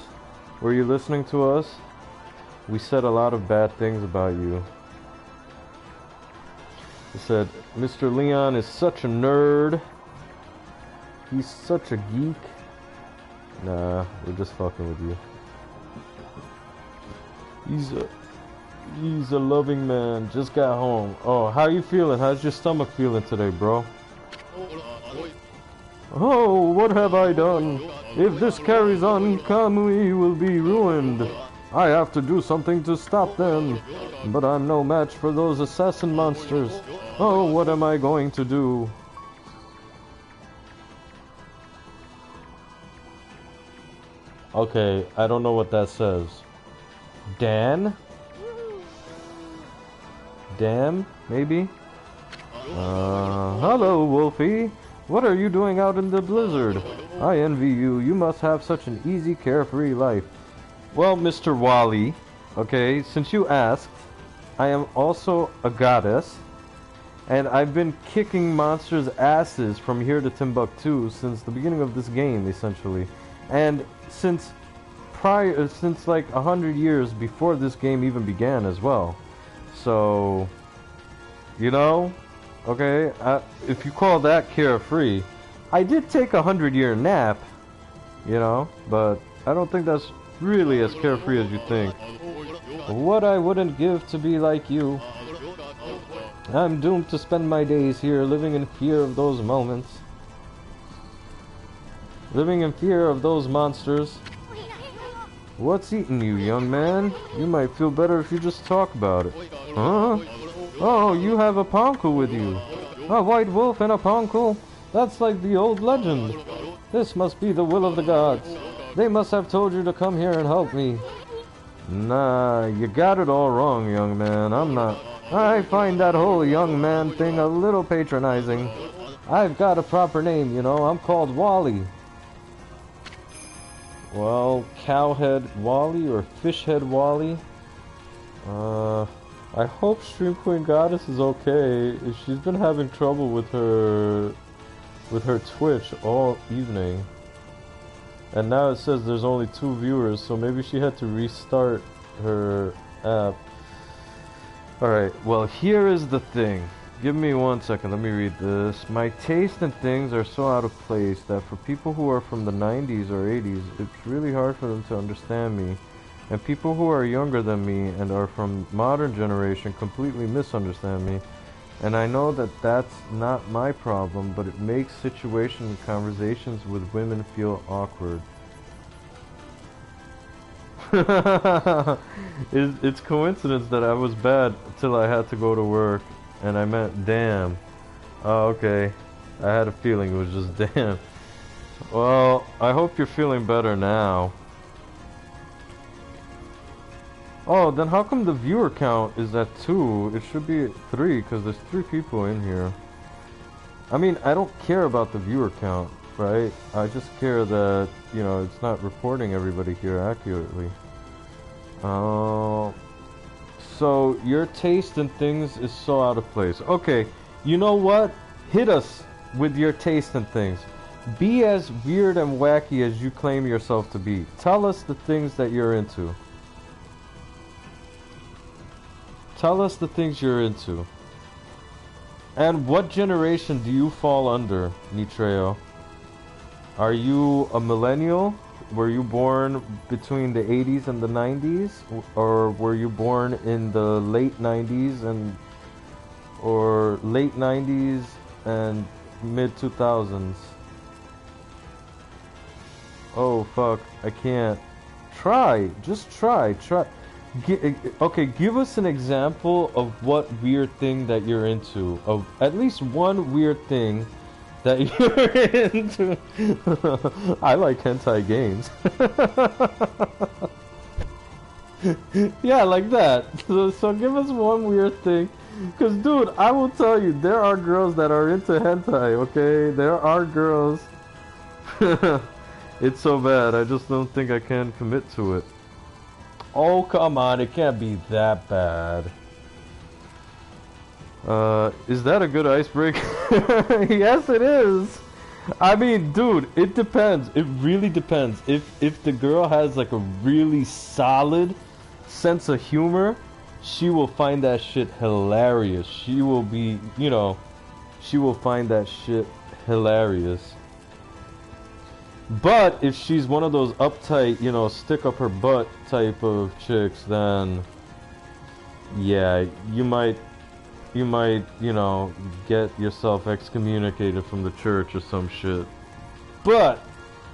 Were you listening to us? We said a lot of bad things about you. We said, Mr. Leon is such a nerd. He's such a geek. Nah, we're just fucking with you. He's a loving man. Just got home. Oh, how you feeling? How's your stomach feeling today, bro? Oh, what have I done? If this carries on, Ōkami will be ruined. I have to do something to stop them. But I'm no match for those assassin monsters. Oh, what am I going to do? Okay, I don't know what that says. Dan? Damn, maybe? Hello, Wolfie. What are you doing out in the blizzard? I envy you. You must have such an easy, carefree life. Well, Mr. Wally, okay, since you asked, I am also a goddess, and I've been kicking monsters' asses from here to Timbuktu since the beginning of this game, essentially. And since like 100 years before this game even began as well. So, you know, okay, if you call that carefree, I did take a 100-year nap, you know, but I don't think that's really as carefree as you think. What I wouldn't give to be like you. I'm doomed to spend my days here living in fear of those moments. Living in fear of those monsters. What's eating you, young man? You might feel better if you just talk about it. Huh? Oh, you have a ponku with you. A white wolf and a ponku? That's like the old legend. This must be the will of the gods. They must have told you to come here and help me. Nah, you got it all wrong, young man. I'm not. I find that whole young man thing a little patronizing. I've got a proper name, you know. I'm called Wally. Well, Cowhead Wally or Fishhead Wally. I hope Stream Queen Goddess is okay. She's been having trouble with her Twitch all evening. And now it says there's only 2 viewers, so maybe she had to restart her app. Alright, well, here is the thing. Give me 1 second, let me read this. My taste in things are so out of place that for people who are from the 90s or 80s, it's really hard for them to understand me. And people who are younger than me and are from modern generation completely misunderstand me. And I know that that's not my problem, but it makes situations and conversations with women feel awkward. It's coincidence that I was bad till I had to go to work. And I meant damn. Oh, okay. I had a feeling it was just damn. Well, I hope you're feeling better now. Oh, then how come the viewer count is at 2? It should be at 3, because there's 3 people in here. I mean, I don't care about the viewer count, right? I just care that, you know, it's not reporting everybody here accurately. So, your taste in things is so out of place. Okay, you know what? Hit us with your taste in things. Be as weird and wacky as you claim yourself to be. Tell us the things that you're into. Tell us the things you're into. And what generation do you fall under, Nitreo? Are you a millennial? Were you born between the 80s and the 90s? Or were you born in the late 90s or late 90s and mid 2000s? Oh fuck, I can't. Try, just try. Okay, give us an example of what weird thing that you're into. Of at least one weird thing that you're into. I like hentai games. Yeah, like that. So give us one weird thing. Cause dude, I will tell you, there are girls that are into hentai, okay? There are girls. It's so bad, I just don't think I can commit to it. Oh, come on, it can't be that bad. Is that a good icebreaker? Yes, it is. I mean, dude, it depends. It really depends. If the girl has like a really solid sense of humor, she will find that shit hilarious. She will be, you know, she will find that shit hilarious. But if she's one of those uptight, you know, stick up her butt type of chicks, then yeah, you might, you know, get yourself excommunicated from the church or some shit. But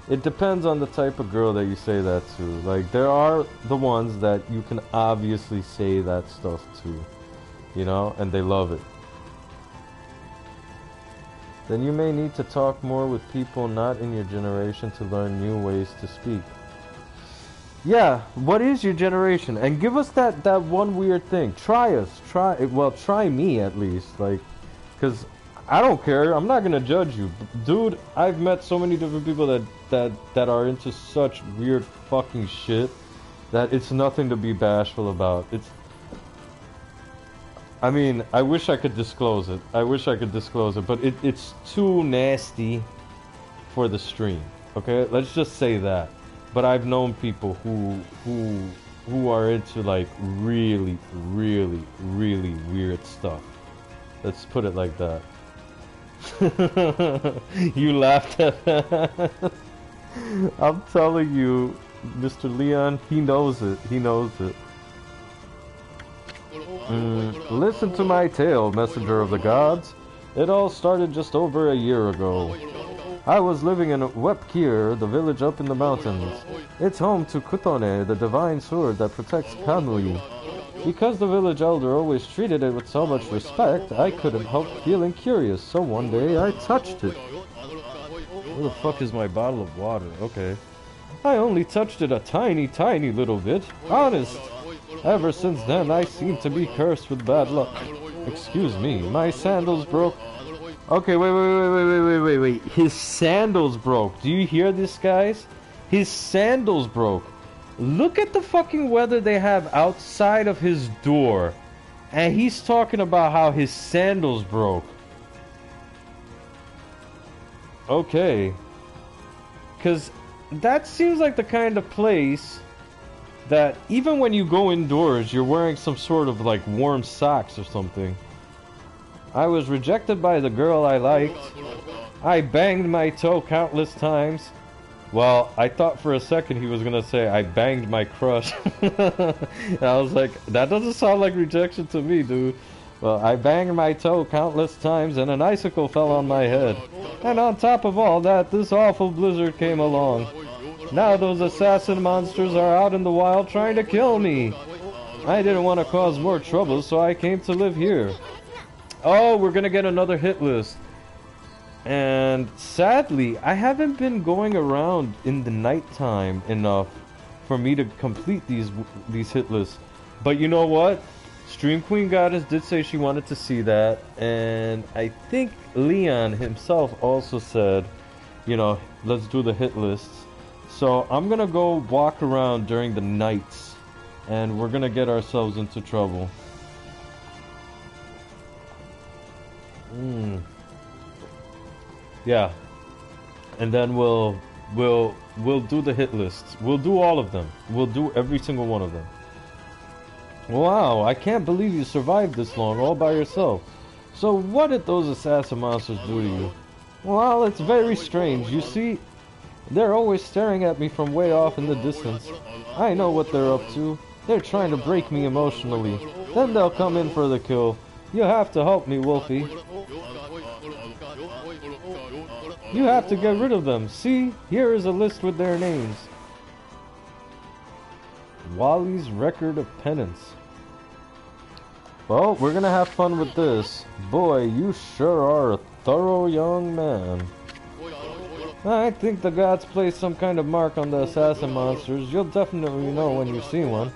it depends on the type of girl that you say that to. Like, there are the ones that you can obviously say that stuff to, you know, and they love it. Then you may need to talk more with people not in your generation to learn new ways to speak. Yeah, what is your generation? And give us that one weird thing. Try us. Try me at least. Like, because I don't care. I'm not going to judge you. Dude, I've met so many different people that are into such weird fucking shit that it's nothing to be bashful about. I mean, I wish I could disclose it. But it's too nasty for the stream. Okay, let's just say that. But I've known people who are into like really weird stuff. Let's put it like that. You laughed at that. I'm telling you, Mr. Leon, he knows it. Listen to my tale, messenger of the gods. It all started just over a year ago. I was living in Wepkir, the village up in the mountains. It's home to Kutone, the divine sword that protects Kamui. Because the village elder always treated it with so much respect, I couldn't help feeling curious, so one day I touched it. Where the fuck is my bottle of water? Okay. I only touched it a tiny little bit. Honest. Ever since then, I seem to be cursed with bad luck. Excuse me, my sandals broke. Okay, wait. His sandals broke. Do you hear this, guys? His sandals broke. Look at the fucking weather they have outside of his door. And he's talking about how his sandals broke. Okay. Because that seems like the kind of place that even when you go indoors, you're wearing some sort of like warm socks or something. I was rejected by the girl I liked. I banged my toe countless times. Well, I thought for a second he was gonna say I banged my crush. And I was like, that doesn't sound like rejection to me, dude. Well, I banged my toe countless times and an icicle fell on my head. And on top of all that, this awful blizzard came along. Now those assassin monsters are out in the wild trying to kill me. I didn't want to cause more trouble, so I came to live here. Oh, we're gonna get another hit list. And sadly, I haven't been going around in the nighttime enough for me to complete these hit lists. But you know what? Stream Queen Goddess did say she wanted to see that, and I think Leon himself also said, you know, let's do the hit lists. So I'm gonna go walk around during the nights, and we're gonna get ourselves into trouble. Yeah, and then we'll do the hit lists. We'll do all of them. We'll do every single one of them. Wow, I can't believe you survived this long all by yourself. So what did those assassin monsters do to you? Well, it's very strange. You see, they're always staring at me from way off in the distance. I know what they're up to. They're trying to break me emotionally. Then they'll come in for the kill. You have to help me, Wolfie. You have to get rid of them. See, here is a list with their names. Wally's Record of Penance. Well, we're gonna have fun with this. Boy, you sure are a thorough young man. I think the gods placed some kind of mark on the assassin monsters. You'll definitely know when you see one.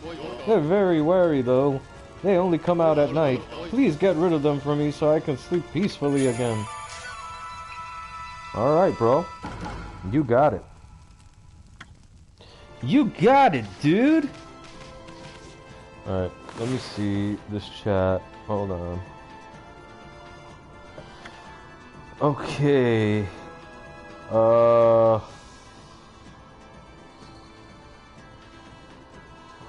They're very wary, though. They only come out at night. Please get rid of them for me so I can sleep peacefully again. Alright, bro. You got it. You got it, dude! Alright, let me see this chat. Hold on. Okay.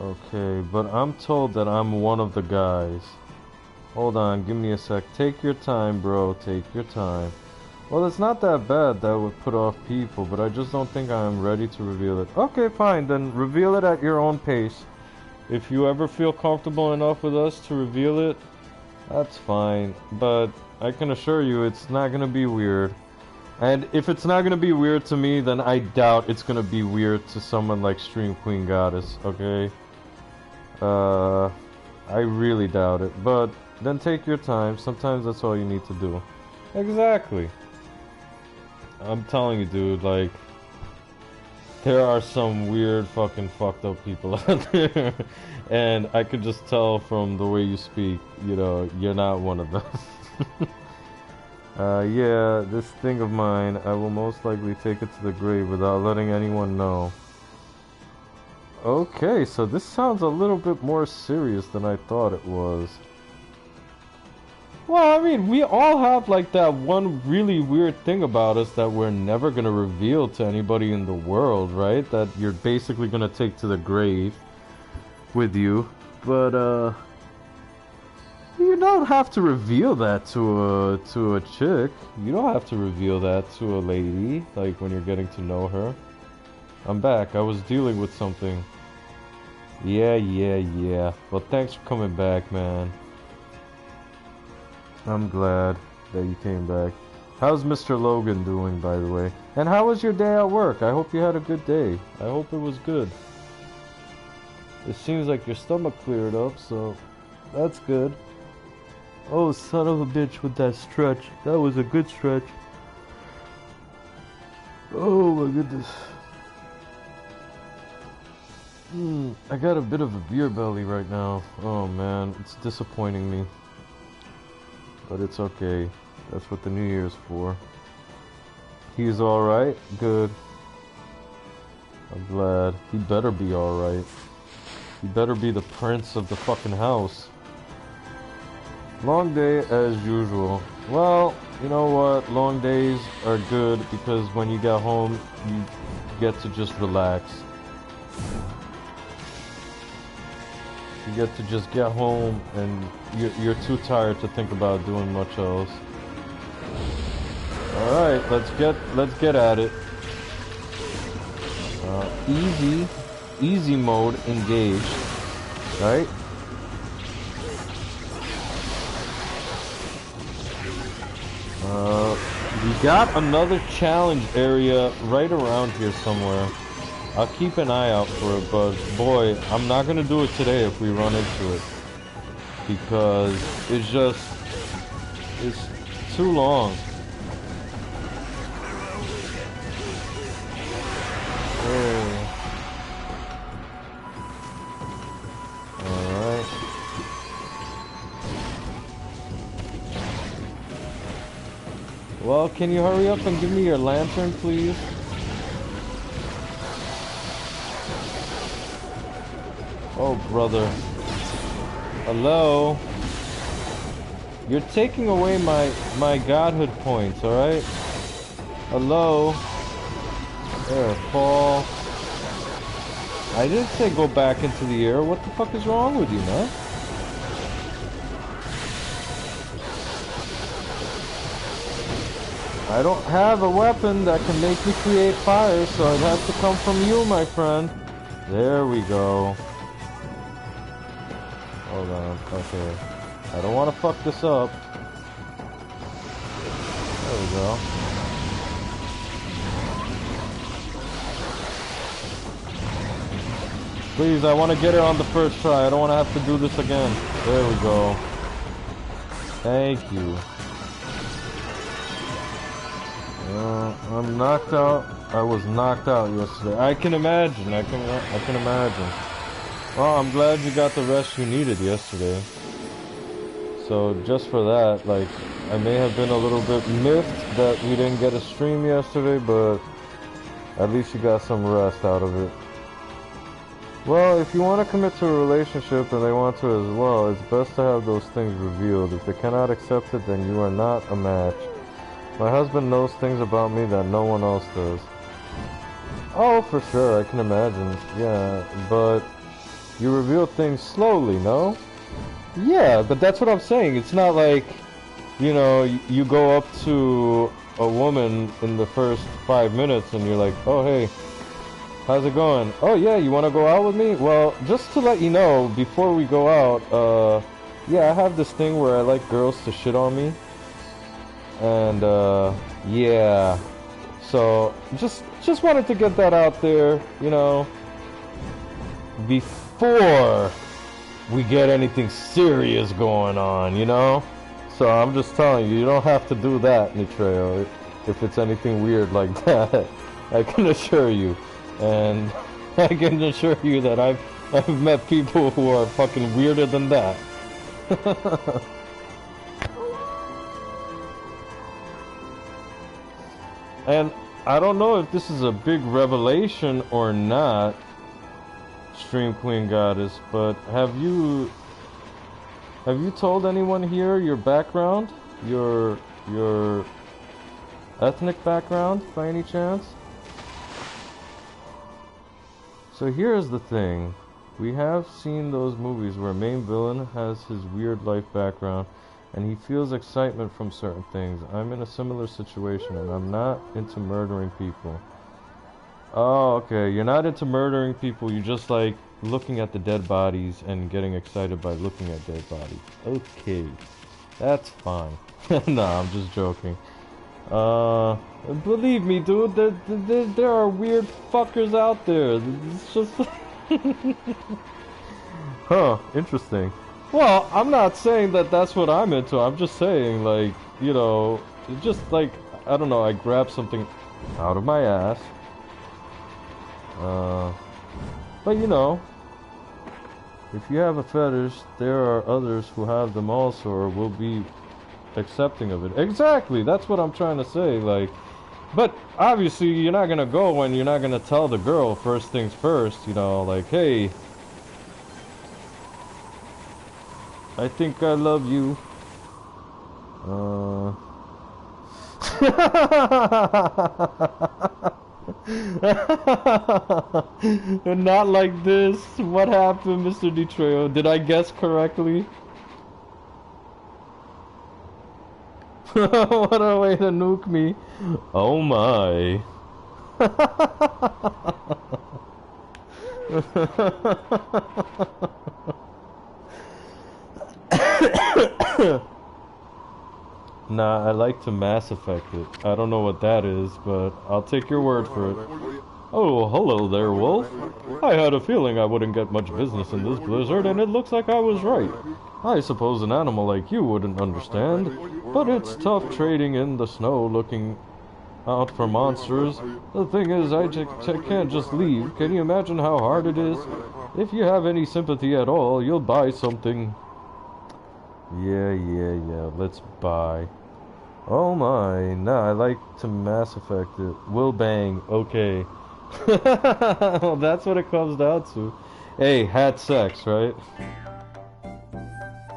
Okay, but I'm told that I'm one of the guys. Hold on, give me a sec. Take your time, bro. Take your time. Well, it's not that bad that would put off people, but I just don't think I'm ready to reveal it. Okay, fine, then reveal it at your own pace. If you ever feel comfortable enough with us to reveal it, that's fine. But I can assure you it's not gonna be weird. And if it's not gonna be weird to me, then I doubt it's gonna be weird to someone like Stream Queen Goddess, okay? I really doubt it. But then take your time. Sometimes that's all you need to do. Exactly. I'm telling you, dude, like, there are some weird fucking fucked up people out there. And I could just tell from the way you speak, you know, you're not one of those. Yeah, this thing of mine, I will most likely take it to the grave without letting anyone know. Okay, so this sounds a little bit more serious than I thought it was. Well, I mean, we all have like that one really weird thing about us that we're never gonna reveal to anybody in the world, right? That you're basically gonna take to the grave with you. But, you don't have to reveal that to a chick. You don't have to reveal that to a lady, like when you're getting to know her. I'm back. I was dealing with something. Yeah. Well, thanks for coming back, man. I'm glad that you came back. How's Mr. Logan doing, by the way? And how was your day at work? I hope you had a good day. I hope it was good. It seems like your stomach cleared up, so that's good. Oh, son of a bitch with that stretch. That was a good stretch. Oh my goodness. I got a bit of a beer belly right now. Oh man, it's disappointing me. But it's okay. That's what the New Year's for. He's alright? Good. I'm glad. He better be alright. He better be the prince of the fucking house. Long day as usual. Well, you know what? Long days are good because when you get home, you get to just relax. You get to just get home and you're too tired to think about doing much else. Alright, let's get at it. Easy mode engaged. Right? We got another challenge area right around here somewhere. I'll keep an eye out for it, but boy, I'm not gonna do it today if we run into it. Because it's too long. Alright. Well, can you hurry up and give me your lantern, please? Oh, brother. Hello? You're taking away my godhood points, alright? Hello? There, fall. I didn't say go back into the air. What the fuck is wrong with you, man? I don't have a weapon that can make me create fire, so it has to come from you, my friend. There we go. Hold on, okay. I don't want to fuck this up. There we go. Please, I want to get it on the first try. I don't want to have to do this again. There we go. Thank you. I'm knocked out. I was knocked out yesterday. I can imagine. I can imagine. Well, I'm glad you got the rest you needed yesterday. So just for that, like, I may have been a little bit miffed that we didn't get a stream yesterday, but at least you got some rest out of it. Well, if you want to commit to a relationship and they want to as well, it's best to have those things revealed. If they cannot accept it, then you are not a match. My husband knows things about me that no one else does. Oh, for sure, I can imagine. Yeah, but you reveal things slowly, no? Yeah, but that's what I'm saying. It's not like, you know, you go up to a woman in the first 5 minutes and you're like, oh, hey, how's it going? Oh, yeah, you want to go out with me? Well, just to let you know, before we go out, yeah, I have this thing where I like girls to shit on me. And, yeah. So, just wanted to get that out there, you know, before we get anything serious going on, you know? So I'm just telling you, you don't have to do that, Nitreo, if it's anything weird like that. I can assure you. And I can assure you that I've met people who are fucking weirder than that. And I don't know if this is a big revelation or not, Stream Queen Goddess, but have you told anyone here your background? Your ethnic background, by any chance? So here's the thing. We have seen those movies where main villain has his weird life background and he feels excitement from certain things. I'm in a similar situation and I'm not into murdering people. Oh, okay. You're not into murdering people. You just like looking at the dead bodies and getting excited by looking at dead bodies. Okay. That's fine. Nah, I'm just joking. Believe me, dude, there are weird fuckers out there. It's just... Huh, interesting. Well, I'm not saying that that's what I'm into. I'm just saying, like, you know, just like, I don't know, I grabbed something out of my ass. But you know, if you have a fetish, there are others who have them also or will be accepting of it. Exactly, that's what I'm trying to say, like, but obviously you're not gonna go and you're not gonna tell the girl first things first, you know, like, hey, I think I love you. Not like this. What happened, Mr. Detreo? Did I guess correctly? What a way to nuke me. Oh my. Nah, I like to Mass Effect it. I don't know what that is, but I'll take your word for it. Oh, hello there, Wolf. I had a feeling I wouldn't get much business in this blizzard, and it looks like I was right. I suppose an animal like you wouldn't understand, but it's tough trading in the snow looking out for monsters. The thing is, I can't just leave. Can you imagine how hard it is? If you have any sympathy at all, you'll buy something. Yeah, let's buy. Oh my, nah, I like to Mass Effect it. Will bang, okay. Well, that's what it comes down to. Hey, had sex, right?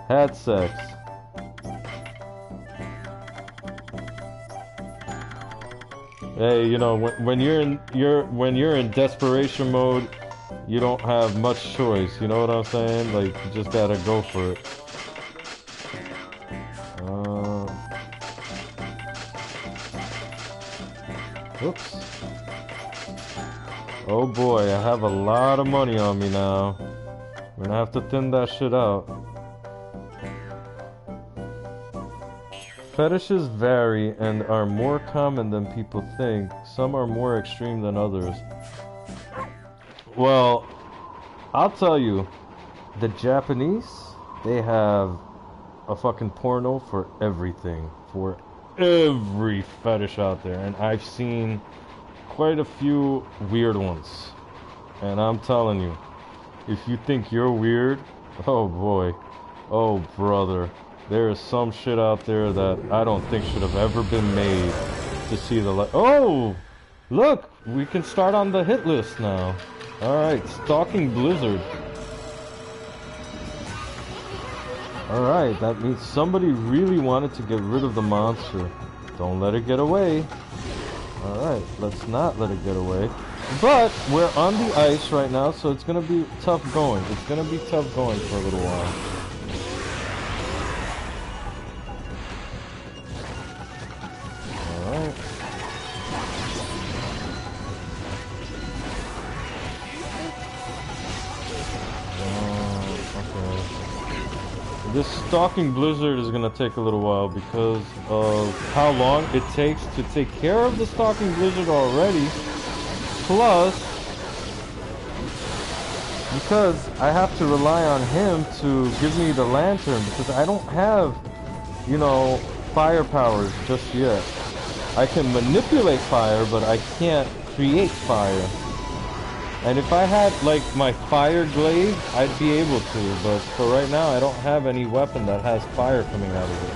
Had sex. Hey, you know, when you're in desperation mode, you don't have much choice. You know what I'm saying? Like, you just gotta go for it. Oops. Oh boy, I have a lot of money on me now. I'm gonna have to thin that shit out. Fetishes vary and are more common than people think. Some are more extreme than others. Well, I'll tell you, the Japanese, they have a fucking porno for everything, for every fetish out there, and I've seen quite a few weird ones. And I'm telling you, if you think you're weird, oh boy, oh brother, there is some shit out there that I don't think should have ever been made to see the light. Oh, look, we can start on the hit list now. Alright, Stalking Blizzard. Alright, that means somebody really wanted to get rid of the monster. Don't let it get away. Alright, let's not let it get away. But we're on the ice right now, so it's gonna be tough going. It's gonna be tough going for a little while. Alright. Okay. This Stalking Blizzard is gonna take a little while because of how long it takes to take care of the Stalking Blizzard already. Plus, because I have to rely on him to give me the lantern because I don't have, you know, fire powers just yet. I can manipulate fire, but I can't create fire. And if I had, like, my fire glaive, I'd be able to, but for right now, I don't have any weapon that has fire coming out of it.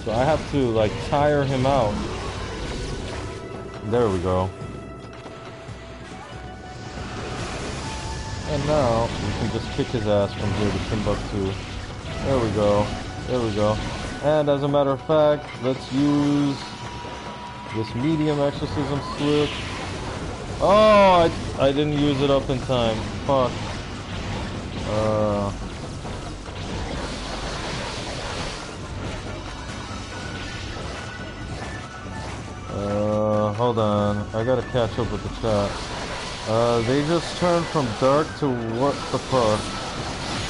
So I have to, like, tire him out. There we go. And now, we can just kick his ass from here to Timbuktu. There we go. There we go. And as a matter of fact, let's use this medium exorcism slip. Oh, I didn't use it up in time. Fuck. Hold on. I gotta catch up with the chat. They just turned from dark to what the fuck.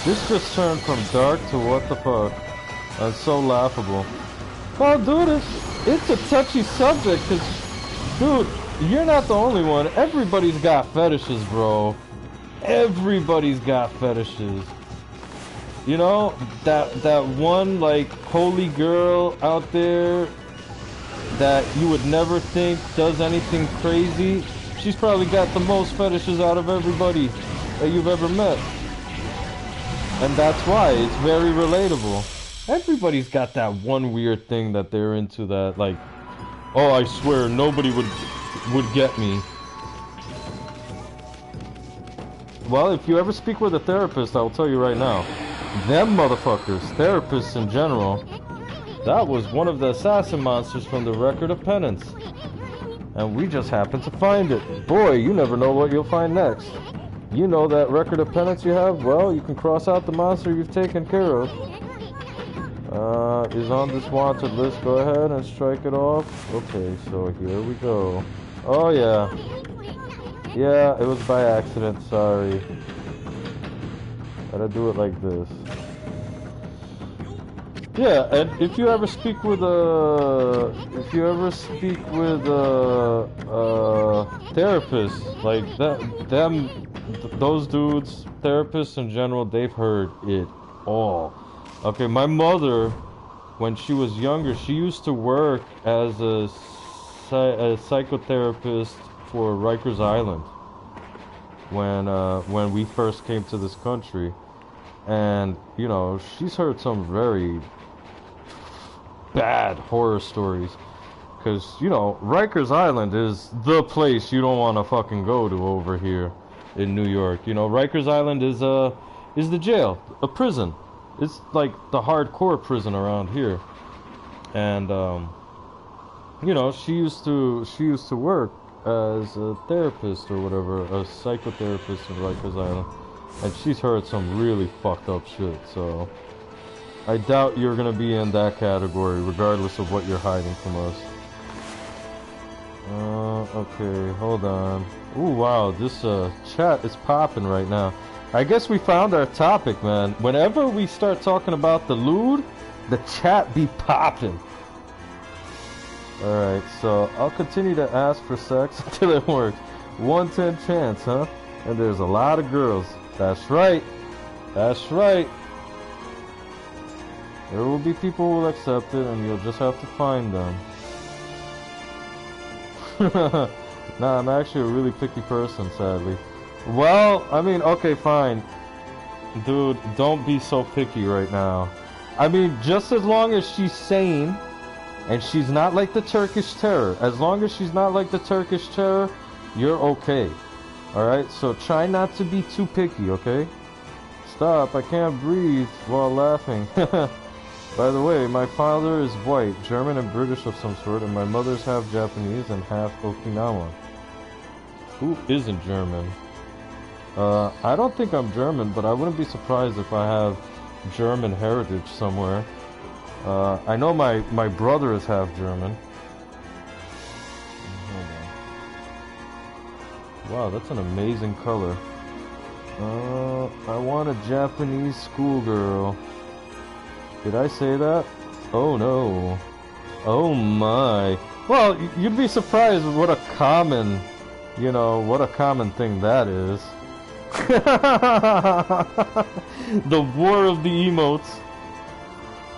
This just turned from dark to what the fuck. That's so laughable. Well, dude, it's a touchy subject, cause, dude, you're not the only one. Everybody's got fetishes, bro. Everybody's got fetishes. You know, that one, like, holy girl out there that you would never think does anything crazy. She's probably got the most fetishes out of everybody that you've ever met. And that's why it's very relatable. Everybody's got that one weird thing that they're into that, like, oh, I swear nobody would get me. Well, if you ever speak with a therapist, I'll tell you right now, them motherfuckers, therapists in general, that was one of the assassin monsters from the Record of Penance. And we just happened to find it. Boy, you never know what you'll find next. You know that Record of Penance you have? Well, you can cross out the monster you've taken care of. Is on this wanted list. Go ahead and strike it off. Okay, so here we go. Oh, yeah. Yeah, it was by accident. Sorry. Gotta do it like this. Yeah, and if you ever speak with a therapist, like those dudes, therapists in general, they've heard it all. Okay, my mother, when she was younger, she used to work as a psychotherapist for Rikers Island when we first came to this country, and you know, she's heard some very bad horror stories, because you know, Rikers Island is the place you don't want to fucking go to over here in New York. You know, Rikers Island is the jail, a prison. It's like the hardcore prison around here. And you know, she used to work as a therapist or whatever, a psychotherapist in Rikers Island, and she's heard some really fucked up shit. So I doubt you're gonna be in that category, regardless of what you're hiding from us. Okay, hold on. Ooh, wow, this chat is popping right now. I guess we found our topic, man. Whenever we start talking about the lewd, the chat be popping. Alright, so I'll continue to ask for sex until it works. 1/10 chance, huh? And there's a lot of girls. That's right. That's right. There will be people who will accept it, and you'll just have to find them. Nah, I'm actually a really picky person, sadly. Well, I mean, okay, fine. Dude, don't be so picky right now. I mean, just as long as she's sane, and she's not like the Turkish Terror. As long as she's not like the Turkish Terror, you're okay. Alright, so try not to be too picky, okay? Stop, I can't breathe while laughing. By the way, my father is white, German and British of some sort, and my mother's half Japanese and half Okinawa. Who isn't German? I don't think I'm German, but I wouldn't be surprised if I have German heritage somewhere. I know my brother is half German. Hold on. Wow, that's an amazing color. I want a Japanese schoolgirl. Did I say that? Oh no. Oh my. Well, you'd be surprised what a common, you know, what a common thing that is. The war of the emotes.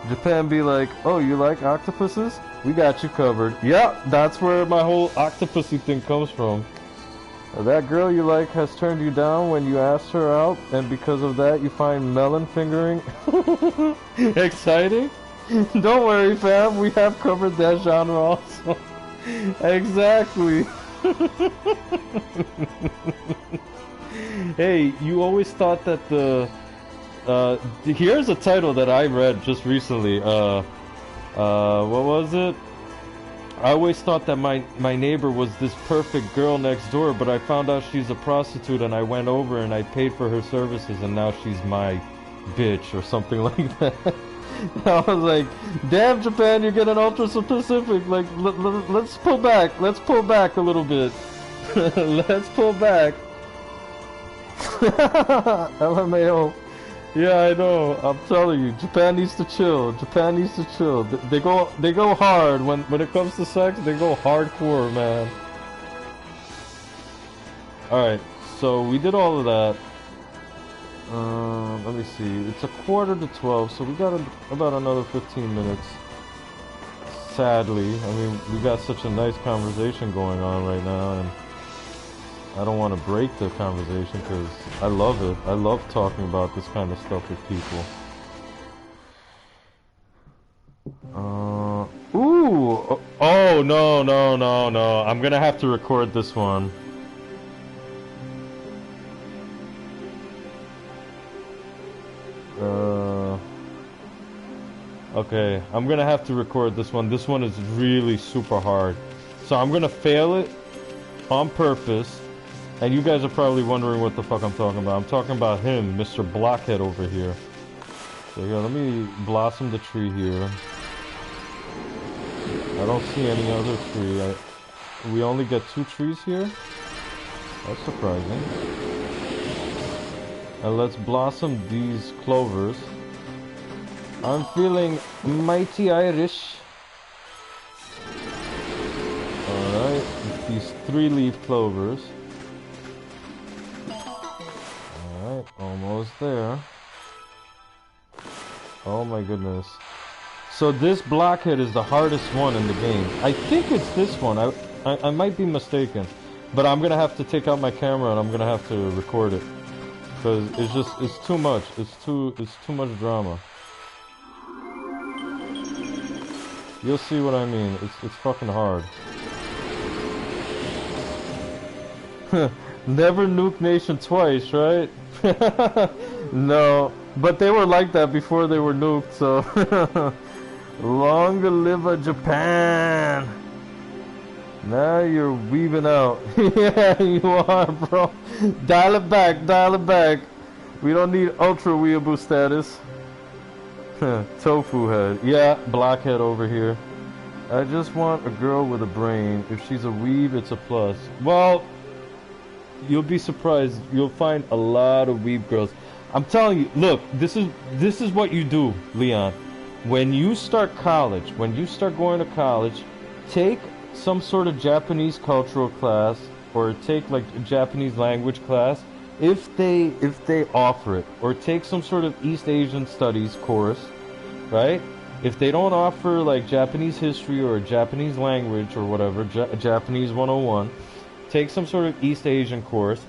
Japan be like, oh, you like octopuses? We got you covered. Yeah, that's where my whole octopusy thing comes from. That girl you like has turned you down when you asked her out, and because of that you find melon fingering exciting? Don't worry, fam, we have covered that genre also. Exactly. Hey, you always thought that here's a title that I read just recently. What was it? I always thought that my neighbor was this perfect girl next door, but I found out she's a prostitute, and I went over and I paid for her services, and now she's my bitch or something like that. I was like, damn, Japan, you're getting ultra specific. Like, let's pull back. Let's pull back a little bit. Let's pull back. LMAO. Yeah, I know. I'm telling you, Japan needs to chill. Japan needs to chill. They go hard when it comes to sex. They go hardcore, man. All right, so we did all of that. Let me see. It's 11:45, so we got about another 15 minutes. Sadly, I mean, we got such a nice conversation going on right now, and I don't want to break the conversation because I love it. I love talking about this kind of stuff with people. Ooh! Oh, no. I'm gonna have to record this one. Okay, I'm gonna have to record this one. This one is really super hard. So I'm gonna fail it on purpose. And you guys are probably wondering what the fuck I'm talking about. I'm talking about him, Mr. Blockhead over here. So yeah, let me blossom the tree here. I don't see any other tree. We only get 2 trees here? That's surprising. And let's blossom these clovers. I'm feeling mighty Irish. Alright, these 3-leaf clovers. Alright, almost there. Oh my goodness. So this blockhead is the hardest one in the game. I think it's this one. I might be mistaken. But I'm gonna have to take out my camera and I'm gonna have to record it. Because it's too much. It's too much drama. You'll see what I mean. It's fucking hard. Never nuke nation twice, right? No, but they were like that before they were nuked, so long live Japan. Now you're weaving out. Yeah, you are, bro. Dial it back, dial it back. We don't need ultra weeaboo status. Tofu head. Yeah, blockhead over here. I just want a girl with a brain. If she's a weeb, it's a plus. Well, you'll be surprised. You'll find a lot of weeb girls. I'm telling you, look, this is what you do, Leon. When you start college, when you start going to college, take some sort of Japanese cultural class, or take like a Japanese language class, if they offer it, or take some sort of East Asian studies course, right? If they don't offer like Japanese history or Japanese language or whatever, Japanese 101, take some sort of East Asian course,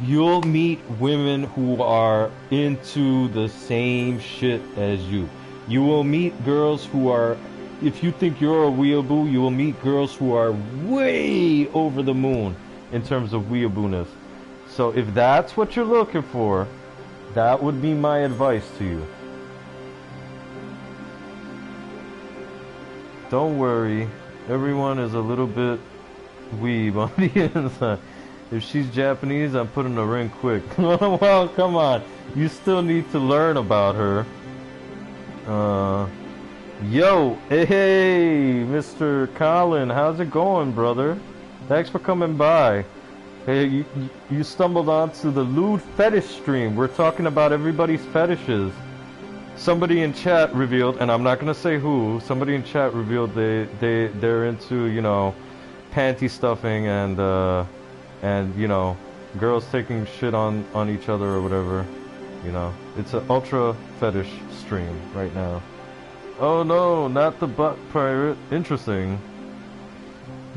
you'll meet women who are into the same shit as you. You will meet girls who are, if you think you're a weeaboo, you will meet girls who are way over the moon in terms of weeaboo-ness. So if that's what you're looking for, that would be my advice to you. Don't worry, everyone is a little bit weeb on the inside. If she's Japanese, I'm putting a ring quick. Well, come on. You still need to learn about her. Yo, hey, Mr. Colin, how's it going, brother? Thanks for coming by. Hey, you stumbled onto the lewd fetish stream. We're talking about everybody's fetishes. Somebody in chat revealed, and I'm not gonna say who, somebody in chat revealed they're into, you know, panty stuffing and you know, girls taking shit on each other or whatever. You know, it's an ultra fetish stream right now. Oh no, not the butt pirate. Interesting.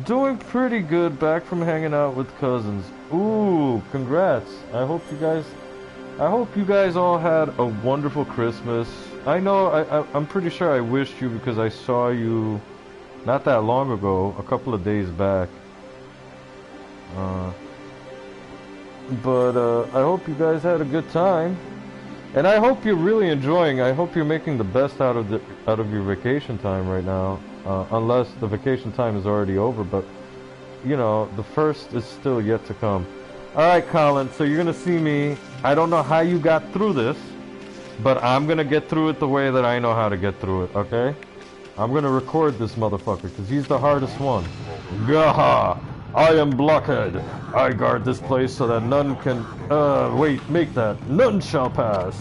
Doing pretty good, back from hanging out with cousins. Ooh, congrats. I hope you guys all had a wonderful Christmas. I know, I'm pretty sure I wished you because I saw you not that long ago, a couple of days back. But I hope you guys had a good time, and I hope you're really enjoying. I hope you're making the best out of your vacation time right now, unless the vacation time is already over. But you know, the first is still yet to come. All right, Colin. So you're gonna see me. I don't know how you got through this, but I'm gonna get through it the way that I know how to get through it. Okay? I'm gonna record this motherfucker because he's the hardest one. Gaha! I am Blockhead. I guard this place so that none can... wait, make that. None shall pass.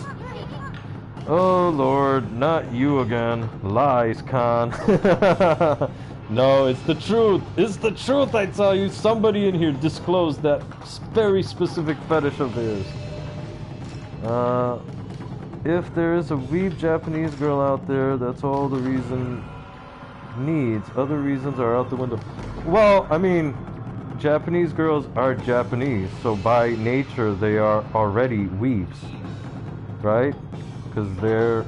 Oh, Lord, not you again. Lies, Khan. No, it's the truth. It's the truth, I tell you. Somebody in here disclosed that very specific fetish of theirs. If there is a weeb Japanese girl out there, that's all the reason needs. Other reasons are out the window. Well, I mean... Japanese girls are Japanese, so by nature they are already weebs, right? Because they're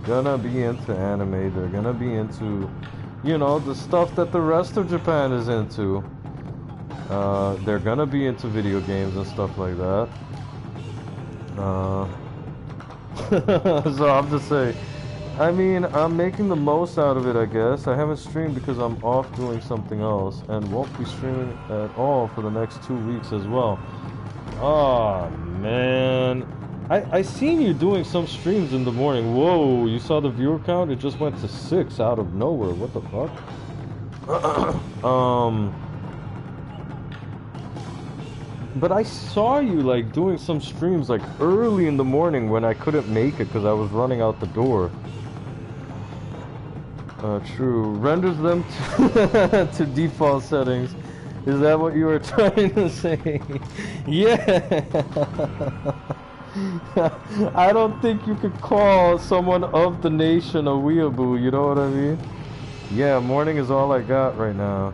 gonna be into anime, they're gonna be into, you know, the stuff that the rest of Japan is into. They're gonna be into video games and stuff like that. So I'm just saying, I mean, I'm making the most out of it, I guess. I haven't streamed because I'm off doing something else, and won't be streaming at all for the next 2 weeks as well. Oh man, I seen you doing some streams in the morning. Whoa, you saw the viewer count? It just went to 6 out of nowhere. What the fuck? But I saw you like doing some streams like early in the morning when I couldn't make it because I was running out the door. True. Renders them to default settings. Is that what you were trying to say? Yeah. I don't think you could call someone of the nation a weeaboo, you know what I mean? Yeah, morning is all I got right now.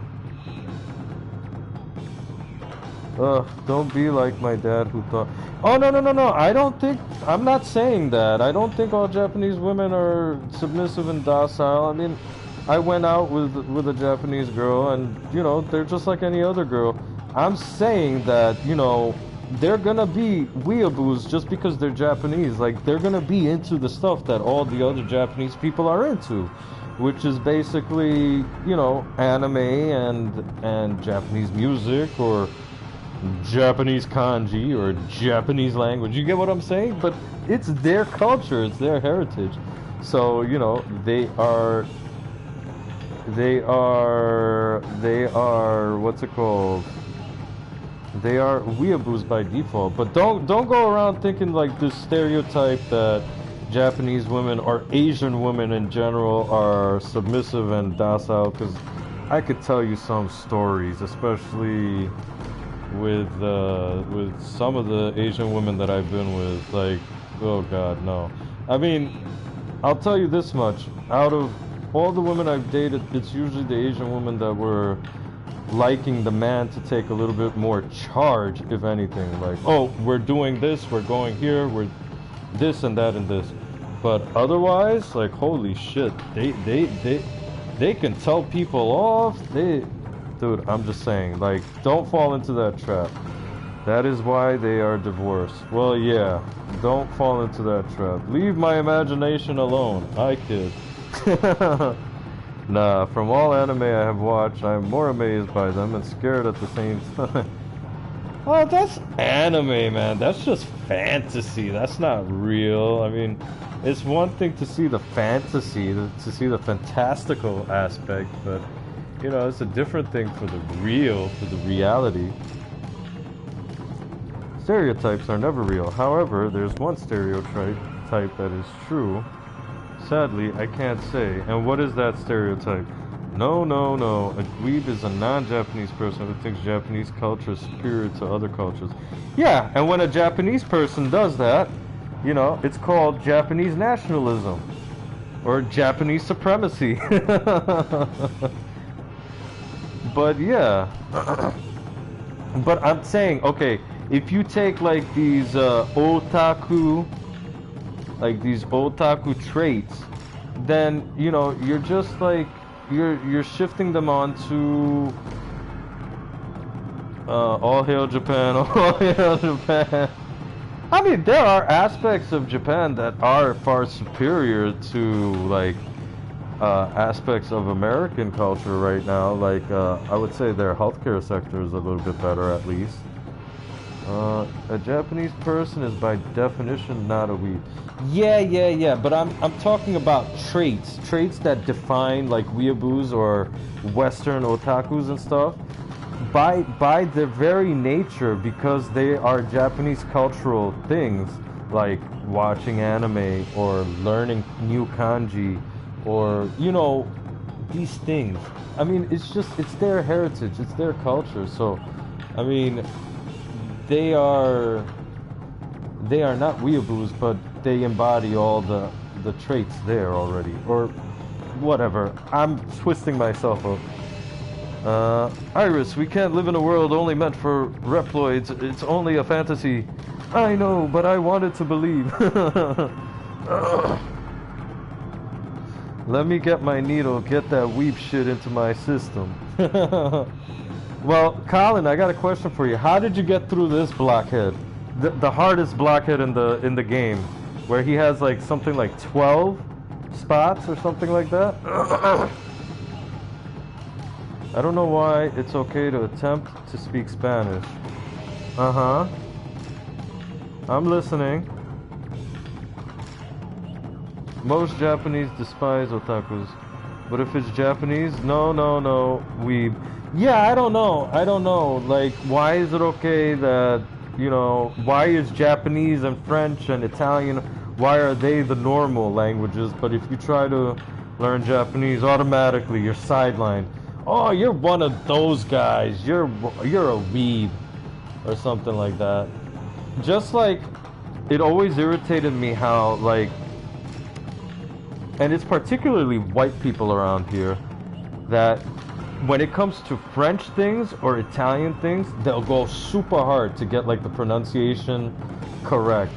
Ugh, don't be like my dad who thought... Oh, no, I don't think... I'm not saying that. I don't think all Japanese women are submissive and docile. I mean, I went out with a Japanese girl and, you know, they're just like any other girl. I'm saying that, you know, they're gonna be weeaboos just because they're Japanese. Like, they're gonna be into the stuff that all the other Japanese people are into, which is basically, you know, anime and Japanese music or Japanese kanji or Japanese language. You get what I'm saying? But it's their culture, it's their heritage. So, you know, they are what's it called? They are weeaboos by default. But don't go around thinking like this stereotype that Japanese women or Asian women in general are submissive and docile, because I could tell you some stories, especially with some of the Asian women that I've been with. Like, oh God, no. I mean, I'll tell you this much: out of all the women I've dated, it's usually the Asian women that were liking the man to take a little bit more charge, if anything. Like, oh, we're doing this, we're going here, we're this and that and this. But otherwise, like, holy shit, they can tell people off. Dude, I'm just saying, like, don't fall into that trap. That is why they are divorced. Well, yeah, don't fall into that trap. Leave my imagination alone. I kid. Nah, from all anime I have watched, I am more amazed by them and scared at the same time. Oh, that's anime, man. That's just fantasy. That's not real. I mean, it's one thing to see the fantasy, to see the fantastical aspect, but, you know, it's a different thing for the real, for the reality. Stereotypes are never real. However, there's one stereotype that is true. Sadly, I can't say. And what is that stereotype? No. A dweeb is a non-Japanese person who thinks Japanese culture is superior to other cultures. Yeah, and when a Japanese person does that, you know, it's called Japanese nationalism. Or Japanese supremacy. But yeah. But I'm saying, okay, if you take like these otaku traits, then, you know, you're just like, you're shifting them onto all hail Japan, all hail Japan. I mean, there are aspects of Japan that are far superior to, like, aspects of American culture right now. Like, I would say their healthcare sector is a little bit better, at least. A Japanese person is by definition not a weeb. Yeah, but I'm talking about traits that define, like, weeaboos or Western otakus and stuff. By their very nature, because they are Japanese cultural things, like watching anime or learning new kanji, or, you know, these things. I mean, it's their heritage, it's their culture. So, I mean, they are not weeaboos, but they embody all the traits there already, or whatever. I'm twisting myself up. Iris, we can't live in a world only meant for Reploids. It's only a fantasy. I know, but I wanted to believe. Let me get my needle, get that weep shit into my system. Well, Colin, I got a question for you. How did you get through this blockhead? The hardest blockhead in the game, where he has like something like 12 spots or something like that? I don't know why it's okay to attempt to speak Spanish. Uh-huh. I'm listening. Most Japanese despise otakus. But if it's Japanese, no, weeb. Yeah, I don't know. Like, why is it okay that, you know, why is Japanese and French and Italian, why are they the normal languages? But if you try to learn Japanese, automatically you're sidelined. Oh, you're one of those guys. You're a weeb, or something like that. Just like, it always irritated me how, like, and it's particularly white people around here, that when it comes to French things or Italian things, they'll go super hard to get like the pronunciation correct.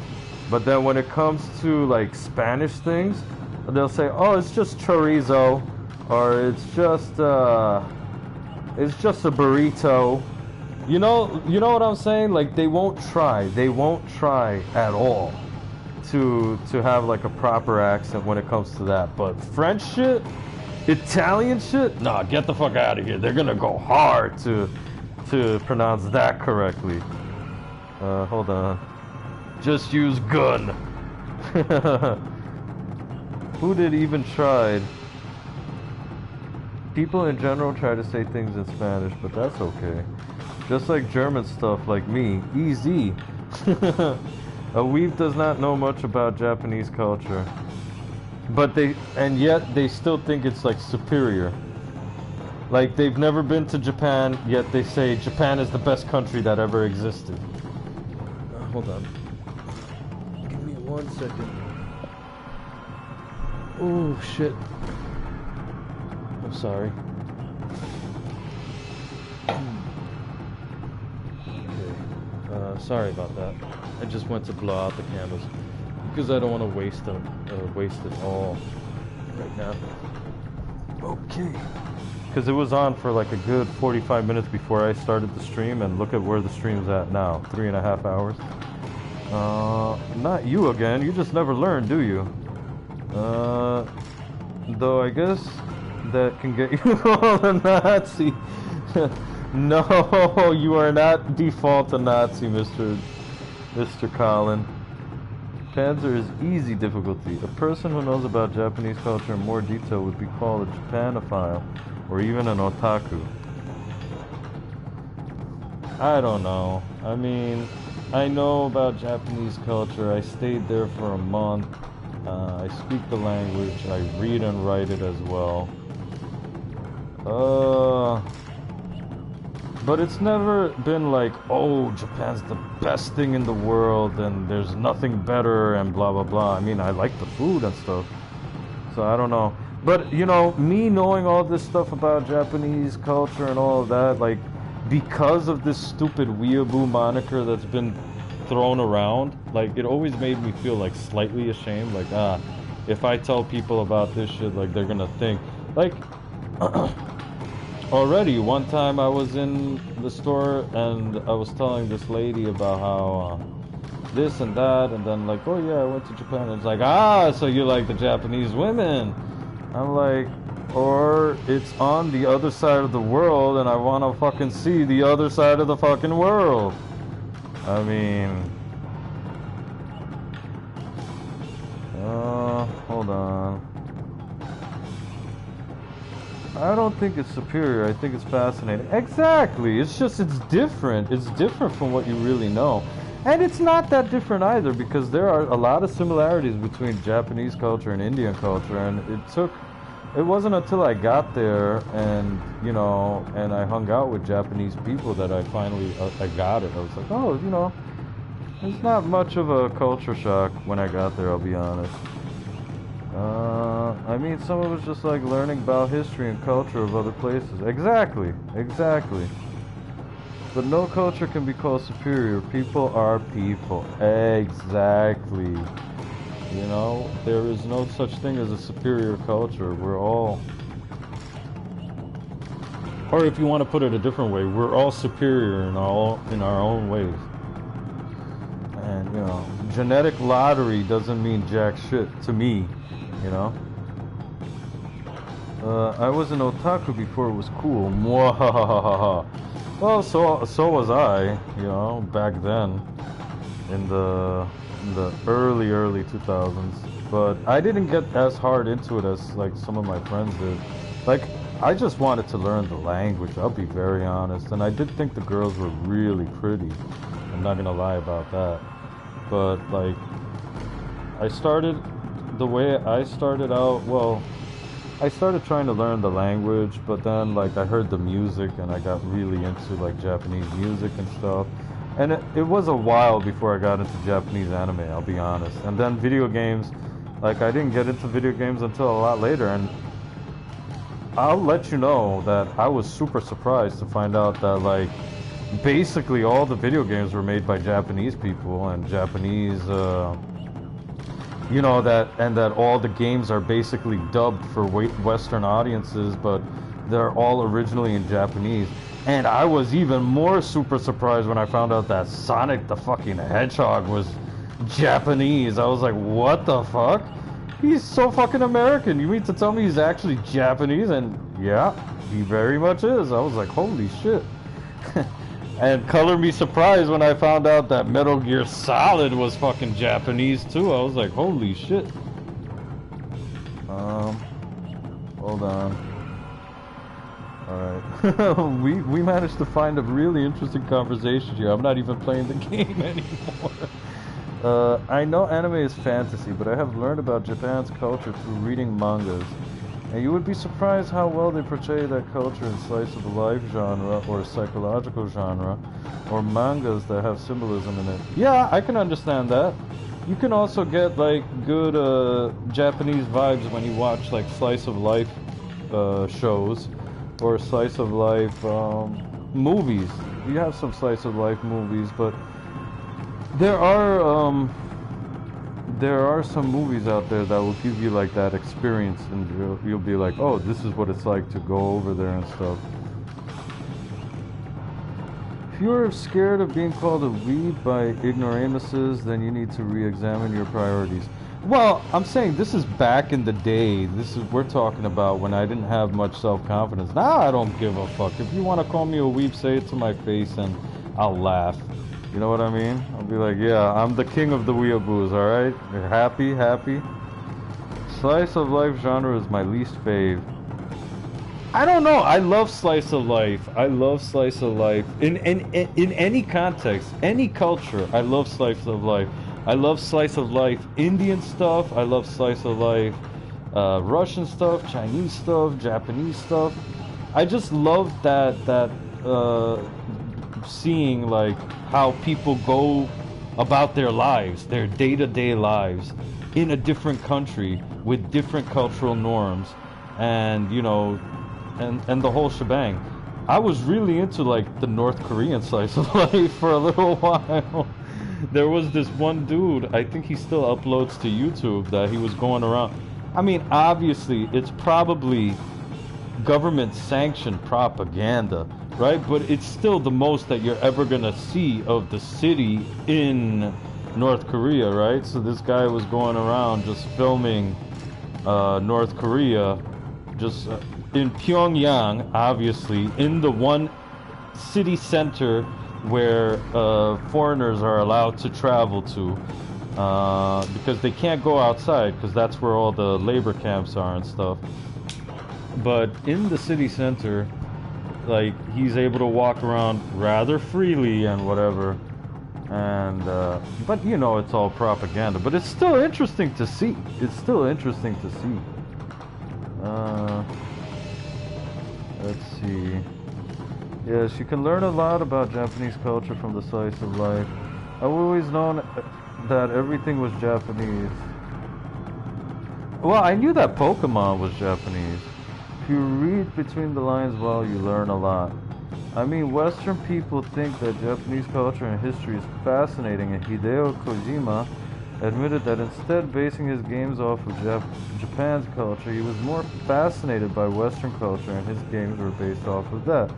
But then when it comes to like Spanish things, they'll say, oh, it's just chorizo, or it's just a burrito. You know what I'm saying? Like, they won't try at all to have like a proper accent when it comes to that. But French shit, Italian shit, nah, get the fuck out of here. They're gonna go hard to pronounce that correctly. Hold on. Just use gun. Who did even tried? People in general try to say things in Spanish, but that's okay. Just like German stuff, like me. Easy. A weeb does not know much about Japanese culture. But yet they still think it's like superior. Like, they've never been to Japan, yet they say Japan is the best country that ever existed. Hold on. Give me 1 second. Oh, shit. I'm sorry. Okay. Sorry about that. I just went to blow out the candles because I don't want to waste them, waste it all right now. Okay. Because it was on for like a good 45 minutes before I started the stream, and look at where the stream's at now. 3.5 hours. Not you again. You just never learn, do you? Though I guess that can get you all a Nazi. No, you are not default a Nazi, Mr. Colin. Panzer is easy difficulty. A person who knows about Japanese culture in more detail would be called a Japanophile, or even an otaku. I don't know. I mean, I know about Japanese culture. I stayed there for a month. I speak the language. I read and write it as well. But it's never been like, oh, Japan's the best thing in the world and there's nothing better and blah, blah, blah. I mean, I like the food and stuff. So I don't know. But, you know, me knowing all this stuff about Japanese culture and all of that, like, because of this stupid weeaboo moniker that's been thrown around, like, it always made me feel, like, slightly ashamed. Like, if I tell people about this shit, like, they're gonna think, like... Already, one time I was in the store and I was telling this lady about how this and that, and then like, oh yeah, I went to Japan. And it's like, so you like the Japanese women? I'm like, or it's on the other side of the world and I want to fucking see the other side of the fucking world. I mean, hold on. I don't think it's superior. I think it's fascinating. Exactly. It's just, it's different. It's different from what you really know. And it's not that different either, because there are a lot of similarities between Japanese culture and Indian culture. And it wasn't until I got there and, you know, and I hung out with Japanese people that I finally, I got it. I was like, oh, you know, it's not much of a culture shock when I got there, I'll be honest. I mean, some of it's just like learning about history and culture of other places. Exactly, exactly. But no culture can be called superior. People are people. Exactly. You know, there is no such thing as a superior culture. We're all... Or if you want to put it a different way, we're all superior in our own ways. And, you know, genetic lottery doesn't mean jack shit to me. You know, I was an otaku before it was cool. Mwahahaha. Well, so was I. You know, back then, in the early 2000s. But I didn't get as hard into it as like some of my friends did. Like, I just wanted to learn the language. I'll be very honest, and I did think the girls were really pretty. I'm not gonna lie about that. But like, the way I started out, well, I started trying to learn the language, but then like I heard the music and I got really into like Japanese music and stuff. And it was a while before I got into Japanese anime, I'll be honest. And then video games, like I didn't get into video games until a lot later. And I'll let you know that I was super surprised to find out that like basically all the video games were made by Japanese people and Japanese, you know, that all the games are basically dubbed for Western audiences, but they're all originally in Japanese. And I was even more super surprised when I found out that Sonic the fucking Hedgehog was Japanese. I was like, what the fuck? He's so fucking American. You mean to tell me he's actually Japanese? And yeah, he very much is. I was like, holy shit. And color me surprised when I found out that Metal Gear Solid was fucking Japanese too. I was like, holy shit. Hold on. Alright. we managed to find a really interesting conversation here. I'm not even playing the game anymore. I know anime is fantasy, but I have learned about Japan's culture through reading mangas. And you would be surprised how well they portray that culture in slice of life genre or psychological genre or mangas that have symbolism in it. Yeah, I can understand that. You can also get like good Japanese vibes when you watch like slice of life shows or slice of life movies. You have some slice of life movies, but there are some movies out there that will give you like that experience, and you'll be like, oh, this is what it's like to go over there and stuff. If you're scared of being called a weeb by ignoramuses, then you need to re-examine your priorities. Well, I'm saying this is back in the day. We're talking about when I didn't have much self-confidence. Now I don't give a fuck. If you want to call me a weeb, say it to my face and I'll laugh. You know what I mean? I'll be like, yeah, I'm the king of the weeaboos, alright? You're happy? Slice of life genre is my least fave. I don't know. I love slice of life. I love slice of life. In any context, any culture, I love slice of life. I love slice of life Indian stuff. I love slice of life Russian stuff, Chinese stuff, Japanese stuff. I just love that seeing like how people go about their lives, their day-to-day lives in a different country with different cultural norms, and you know, and the whole shebang. I was really into like the North Korean slice of life for a little while. There was this one dude, I think he still uploads to YouTube, that he was going around. I mean, obviously it's probably government sanctioned propaganda, right? But it's still the most that you're ever gonna see of the city in North Korea, right? So this guy was going around just filming North Korea, just in Pyongyang, obviously, in the one city center where foreigners are allowed to travel to, because they can't go outside, because that's where all the labor camps are and stuff. But in the city center, like, he's able to walk around rather freely and whatever. And, but you know, it's all propaganda. But it's still interesting to see. It's still interesting to see. Let's see. Yes, you can learn a lot about Japanese culture from the slice of life. I've always known that everything was Japanese. Well, I knew that Pokemon was Japanese. If you read between the lines well, you learn a lot. I mean, Western people think that Japanese culture and history is fascinating, and Hideo Kojima admitted that instead basing his games off of Japan's culture, he was more fascinated by Western culture, and his games were based off of that.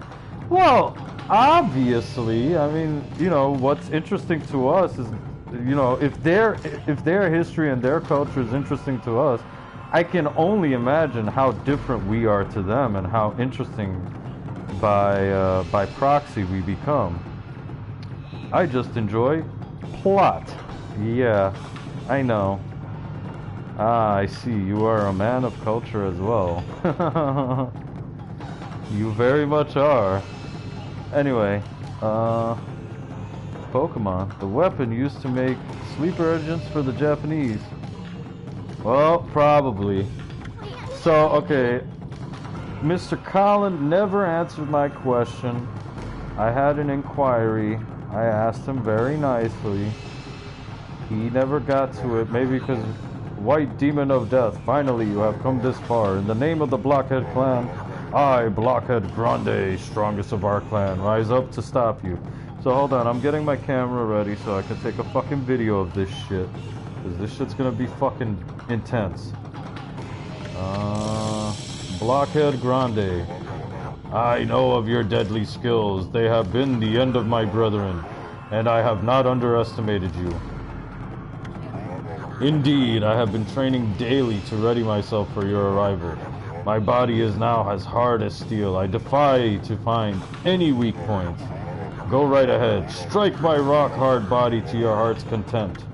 Well, obviously, I mean, you know, what's interesting to us is, you know, if their history and their culture is interesting to us, I can only imagine how different we are to them, and how interesting by proxy we become. I just enjoy plot. Yeah, I know. Ah, I see. You are a man of culture as well. You very much are. Anyway, Pokemon. The weapon used to make sleeper engines for the Japanese. Well, probably. So, okay. Mr. Collin never answered my question. I had an inquiry. I asked him very nicely. He never got to it. Maybe because White Demon of Death, finally you have come this far. In the name of the Blockhead clan, I, Blockhead Grande, strongest of our clan, rise up to stop you. So hold on, I'm getting my camera ready so I can take a fucking video of this shit. Because this shit's gonna be fucking intense. Blockhead Grande. I know of your deadly skills. They have been the end of my brethren, and I have not underestimated you. Indeed, I have been training daily to ready myself for your arrival. My body is now as hard as steel. I defy to find any weak points. Go right ahead. Strike my rock-hard body to your heart's content.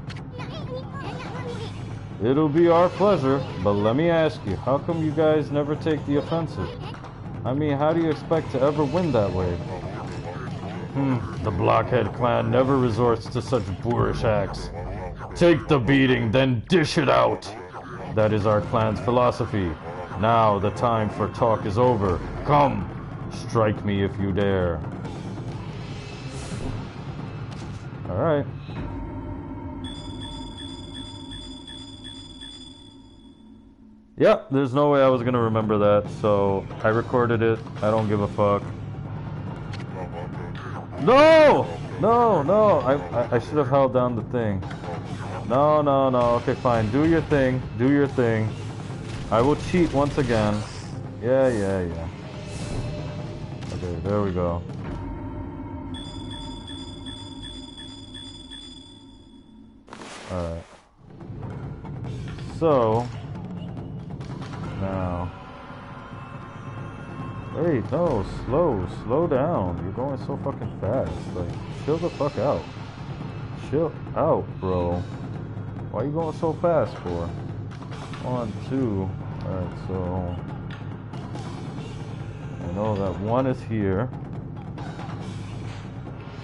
It'll be our pleasure, but let me ask you, how come you guys never take the offensive? I mean, how do you expect to ever win that way? The Blockhead clan never resorts to such boorish acts. Take the beating, then dish it out. That is our clan's philosophy. Now the time for talk is over. Come, strike me if you dare. Alright. Yep, there's no way I was gonna remember that, so I recorded it. I don't give a fuck. No! No, no! I should have held down the thing. No, no, no. Okay, fine. Do your thing. Do your thing. I will cheat once again. Yeah, yeah, yeah. Okay, there we go. Alright. So... now... Wait, no, slow down. You're going so fucking fast. Like, chill the fuck out. Chill out, bro. Why are you going so fast for? 1, 2. Alright, so... I know that 1 is here.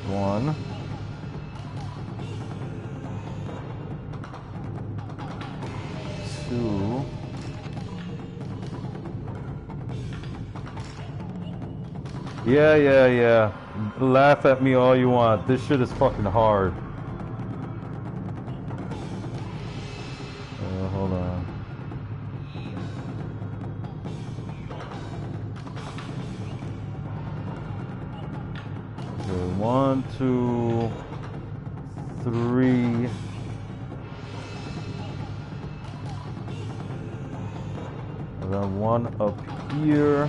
1. Two. Yeah, yeah, yeah. Laugh at me all you want. This shit is fucking hard. Hold on. Okay, 1, 2, 3. And then 1 up here.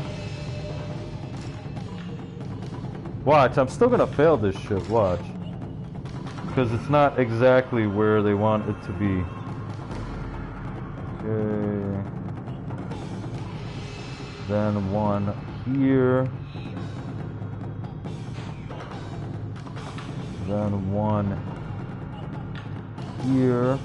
Watch, I'm still gonna fail this shit, watch. Because it's not exactly where they want it to be. Okay. Then 1 here. Then 1 here.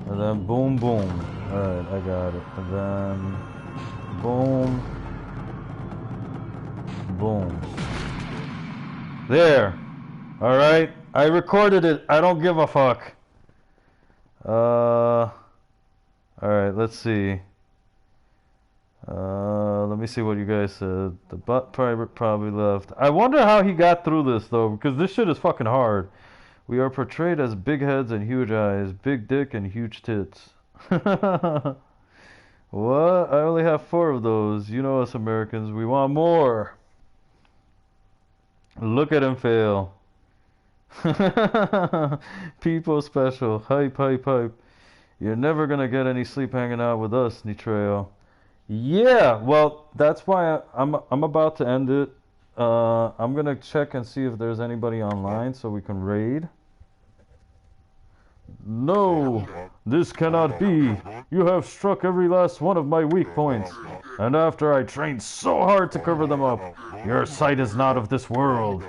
And then boom, boom. Alright, I got it. And then boom, boom. There. Alright, I recorded it. I don't give a fuck. Alright, let's see. Let me see what you guys said. The butt pirate probably left. I wonder how he got through this though, because this shit is fucking hard. We are portrayed as big heads and huge eyes, big dick and huge tits. What? I only have 4 of those. You know us Americans, we want more. Look at him fail. People special. Hype, hype, hype. You're never gonna get any sleep hanging out with us, Nitreo. Yeah, well, that's why I'm about to end it. I'm gonna check and see if there's anybody online so we can raid. No, this cannot be. You have struck every last one of my weak points. And after I trained so hard to cover them up, your sight is not of this world.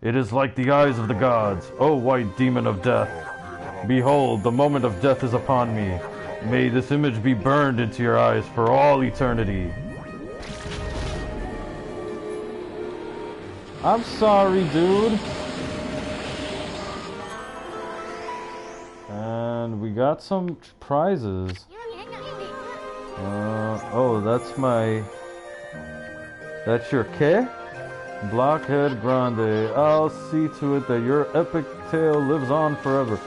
It is like the eyes of the gods, O white demon of death. Behold, the moment of death is upon me. May this image be burned into your eyes for all eternity. I'm sorry, dude. And we got some prizes. Oh, that's my... That's your K? Blockhead Grande. I'll see to it that your epic tale lives on forever.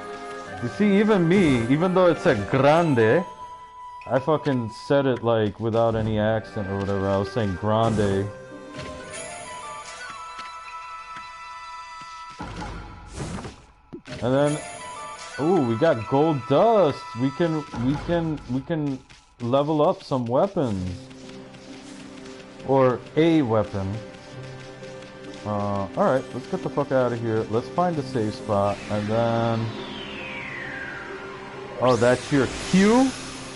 You see, even me, even though it said Grande, I fucking said it like without any accent or whatever. I was saying Grande. And then, ooh, we got gold dust. We can level up some weapons. Or a weapon. Alright, let's get the fuck out of here. Let's find a safe spot, and then... Oh, that's your Q?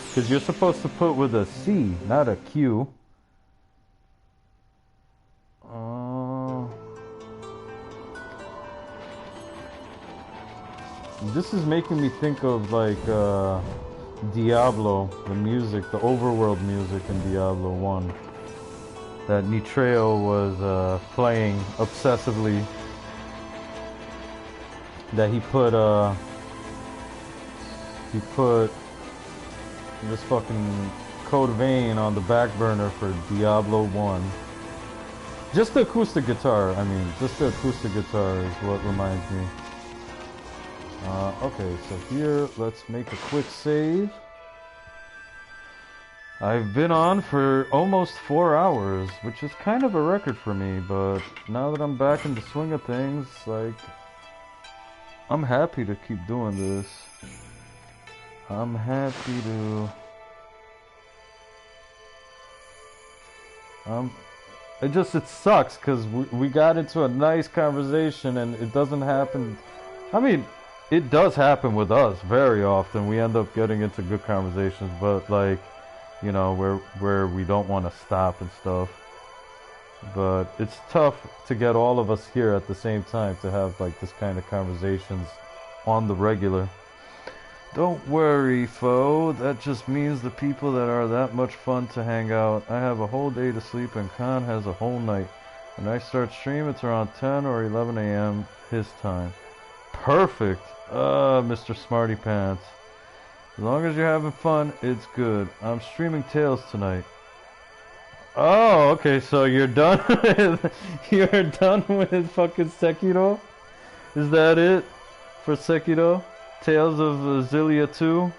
Because you're supposed to put with a C, not a Q. This is making me think of like Diablo, the music, the overworld music in Diablo 1 that Nitreo was playing obsessively, that he put this fucking Code Vein on the back burner for Diablo 1. Just the acoustic guitar, I mean, just the acoustic guitar is what reminds me. Okay, so here, let's make a quick save. I've been on for almost 4 hours, which is kind of a record for me, but now that I'm back in the swing of things, like, I'm happy to keep doing this. I'm happy to... it sucks, because we got into a nice conversation, and it doesn't happen... I mean, it does happen with us very often. We end up getting into good conversations, but, like, you know, where we don't want to stop and stuff. But it's tough to get all of us here at the same time to have, like, this kind of conversations on the regular. Don't worry, foe. That just means the people that are that much fun to hang out. I have a whole day to sleep and Khan has a whole night. When I start stream, it's around 10 or 11 a.m. his time. Perfect. Mr. Smarty Pants. As long as you're having fun, it's good. I'm streaming Tales tonight. Oh, okay, so you're done with... You're done with fucking Sekiro? Is that it? For Sekiro? Tales of Zillia 2?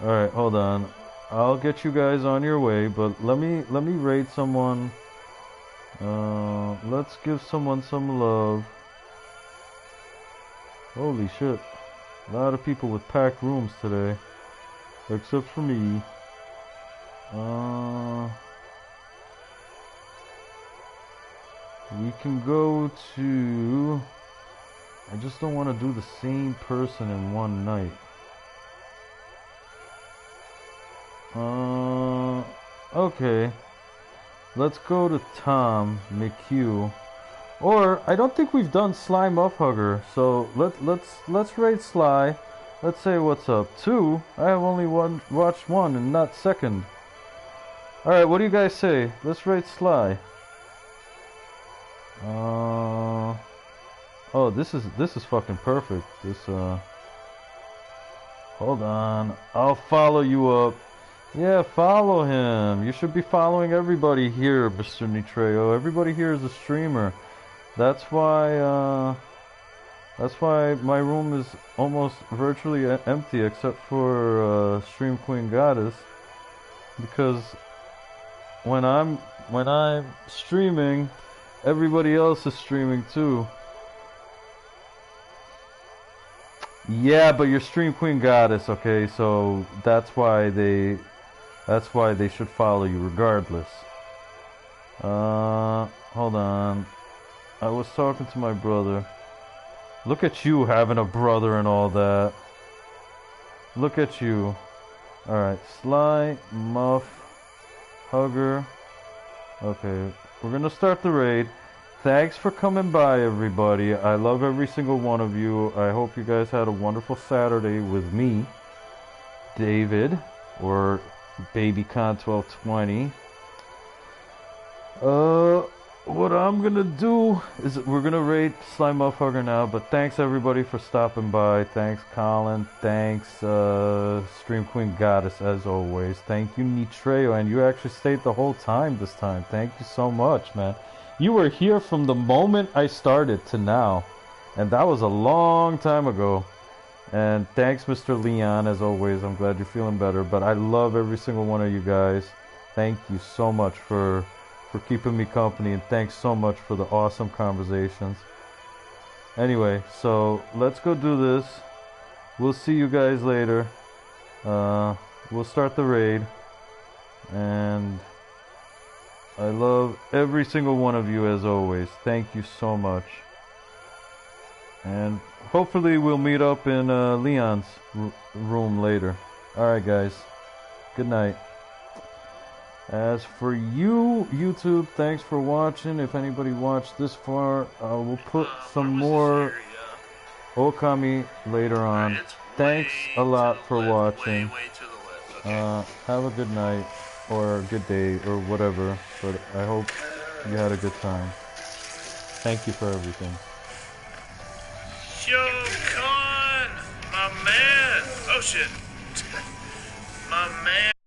Alright, hold on. I'll get you guys on your way, but let me raid someone. Let's give someone some love. Holy shit. A lot of people with packed rooms today. Except for me. We can go to... I just don't want to do the same person in one night. Okay. Let's go to Tom McHugh. Or I don't think we've done Sly Muffhugger, so let's rate Sly. Let's say what's up. 2. I have only watched 1 and not second. All right, what do you guys say? Let's rate Sly. Oh, this is fucking perfect. This hold on. I'll follow you up. Yeah, follow him. You should be following everybody here, Mr. Nitreo. Everybody here is a streamer. That's why my room is almost virtually empty except for Stream Queen Goddess, because when I'm streaming, everybody else is streaming too. Yeah, but you're Stream Queen Goddess, okay? So that's why they should follow you regardless. Hold on. I was talking to my brother. Look at you having a brother and all that. Look at you. Alright, Sly, Muff, Hugger. Okay, we're gonna start the raid. Thanks for coming by, everybody. I love every single one of you. I hope you guys had a wonderful Saturday with me, David, or BabyCon1220. What I'm gonna do is we're gonna rate Sly Muffhugger now, but thanks everybody for stopping by. Thanks Colin, thanks Stream Queen Goddess as always. Thank you Nitreo, and you actually stayed the whole time this time. Thank you so much, man. You were here from the moment I started to now, and that was a long time ago. And thanks Mr. Leon as always. I'm glad you're feeling better, but I love every single one of you guys. Thank you so much for keeping me company, and thanks so much for the awesome conversations. Anyway, so let's go do this. We'll see you guys later. We'll start the raid, and I love every single one of you as always. Thank you so much. And hopefully we'll meet up in Leon's room later. Alright guys, good night. As for you, YouTube, thanks for watching. If anybody watched this far, we'll put some more Ōkami later on. thanks a lot for watching. Way to the left. Okay. Have a good night, or a good day, or whatever. But I hope you had a good time. Thank you for everything. Yo, Con! My man! Oh shit. My man.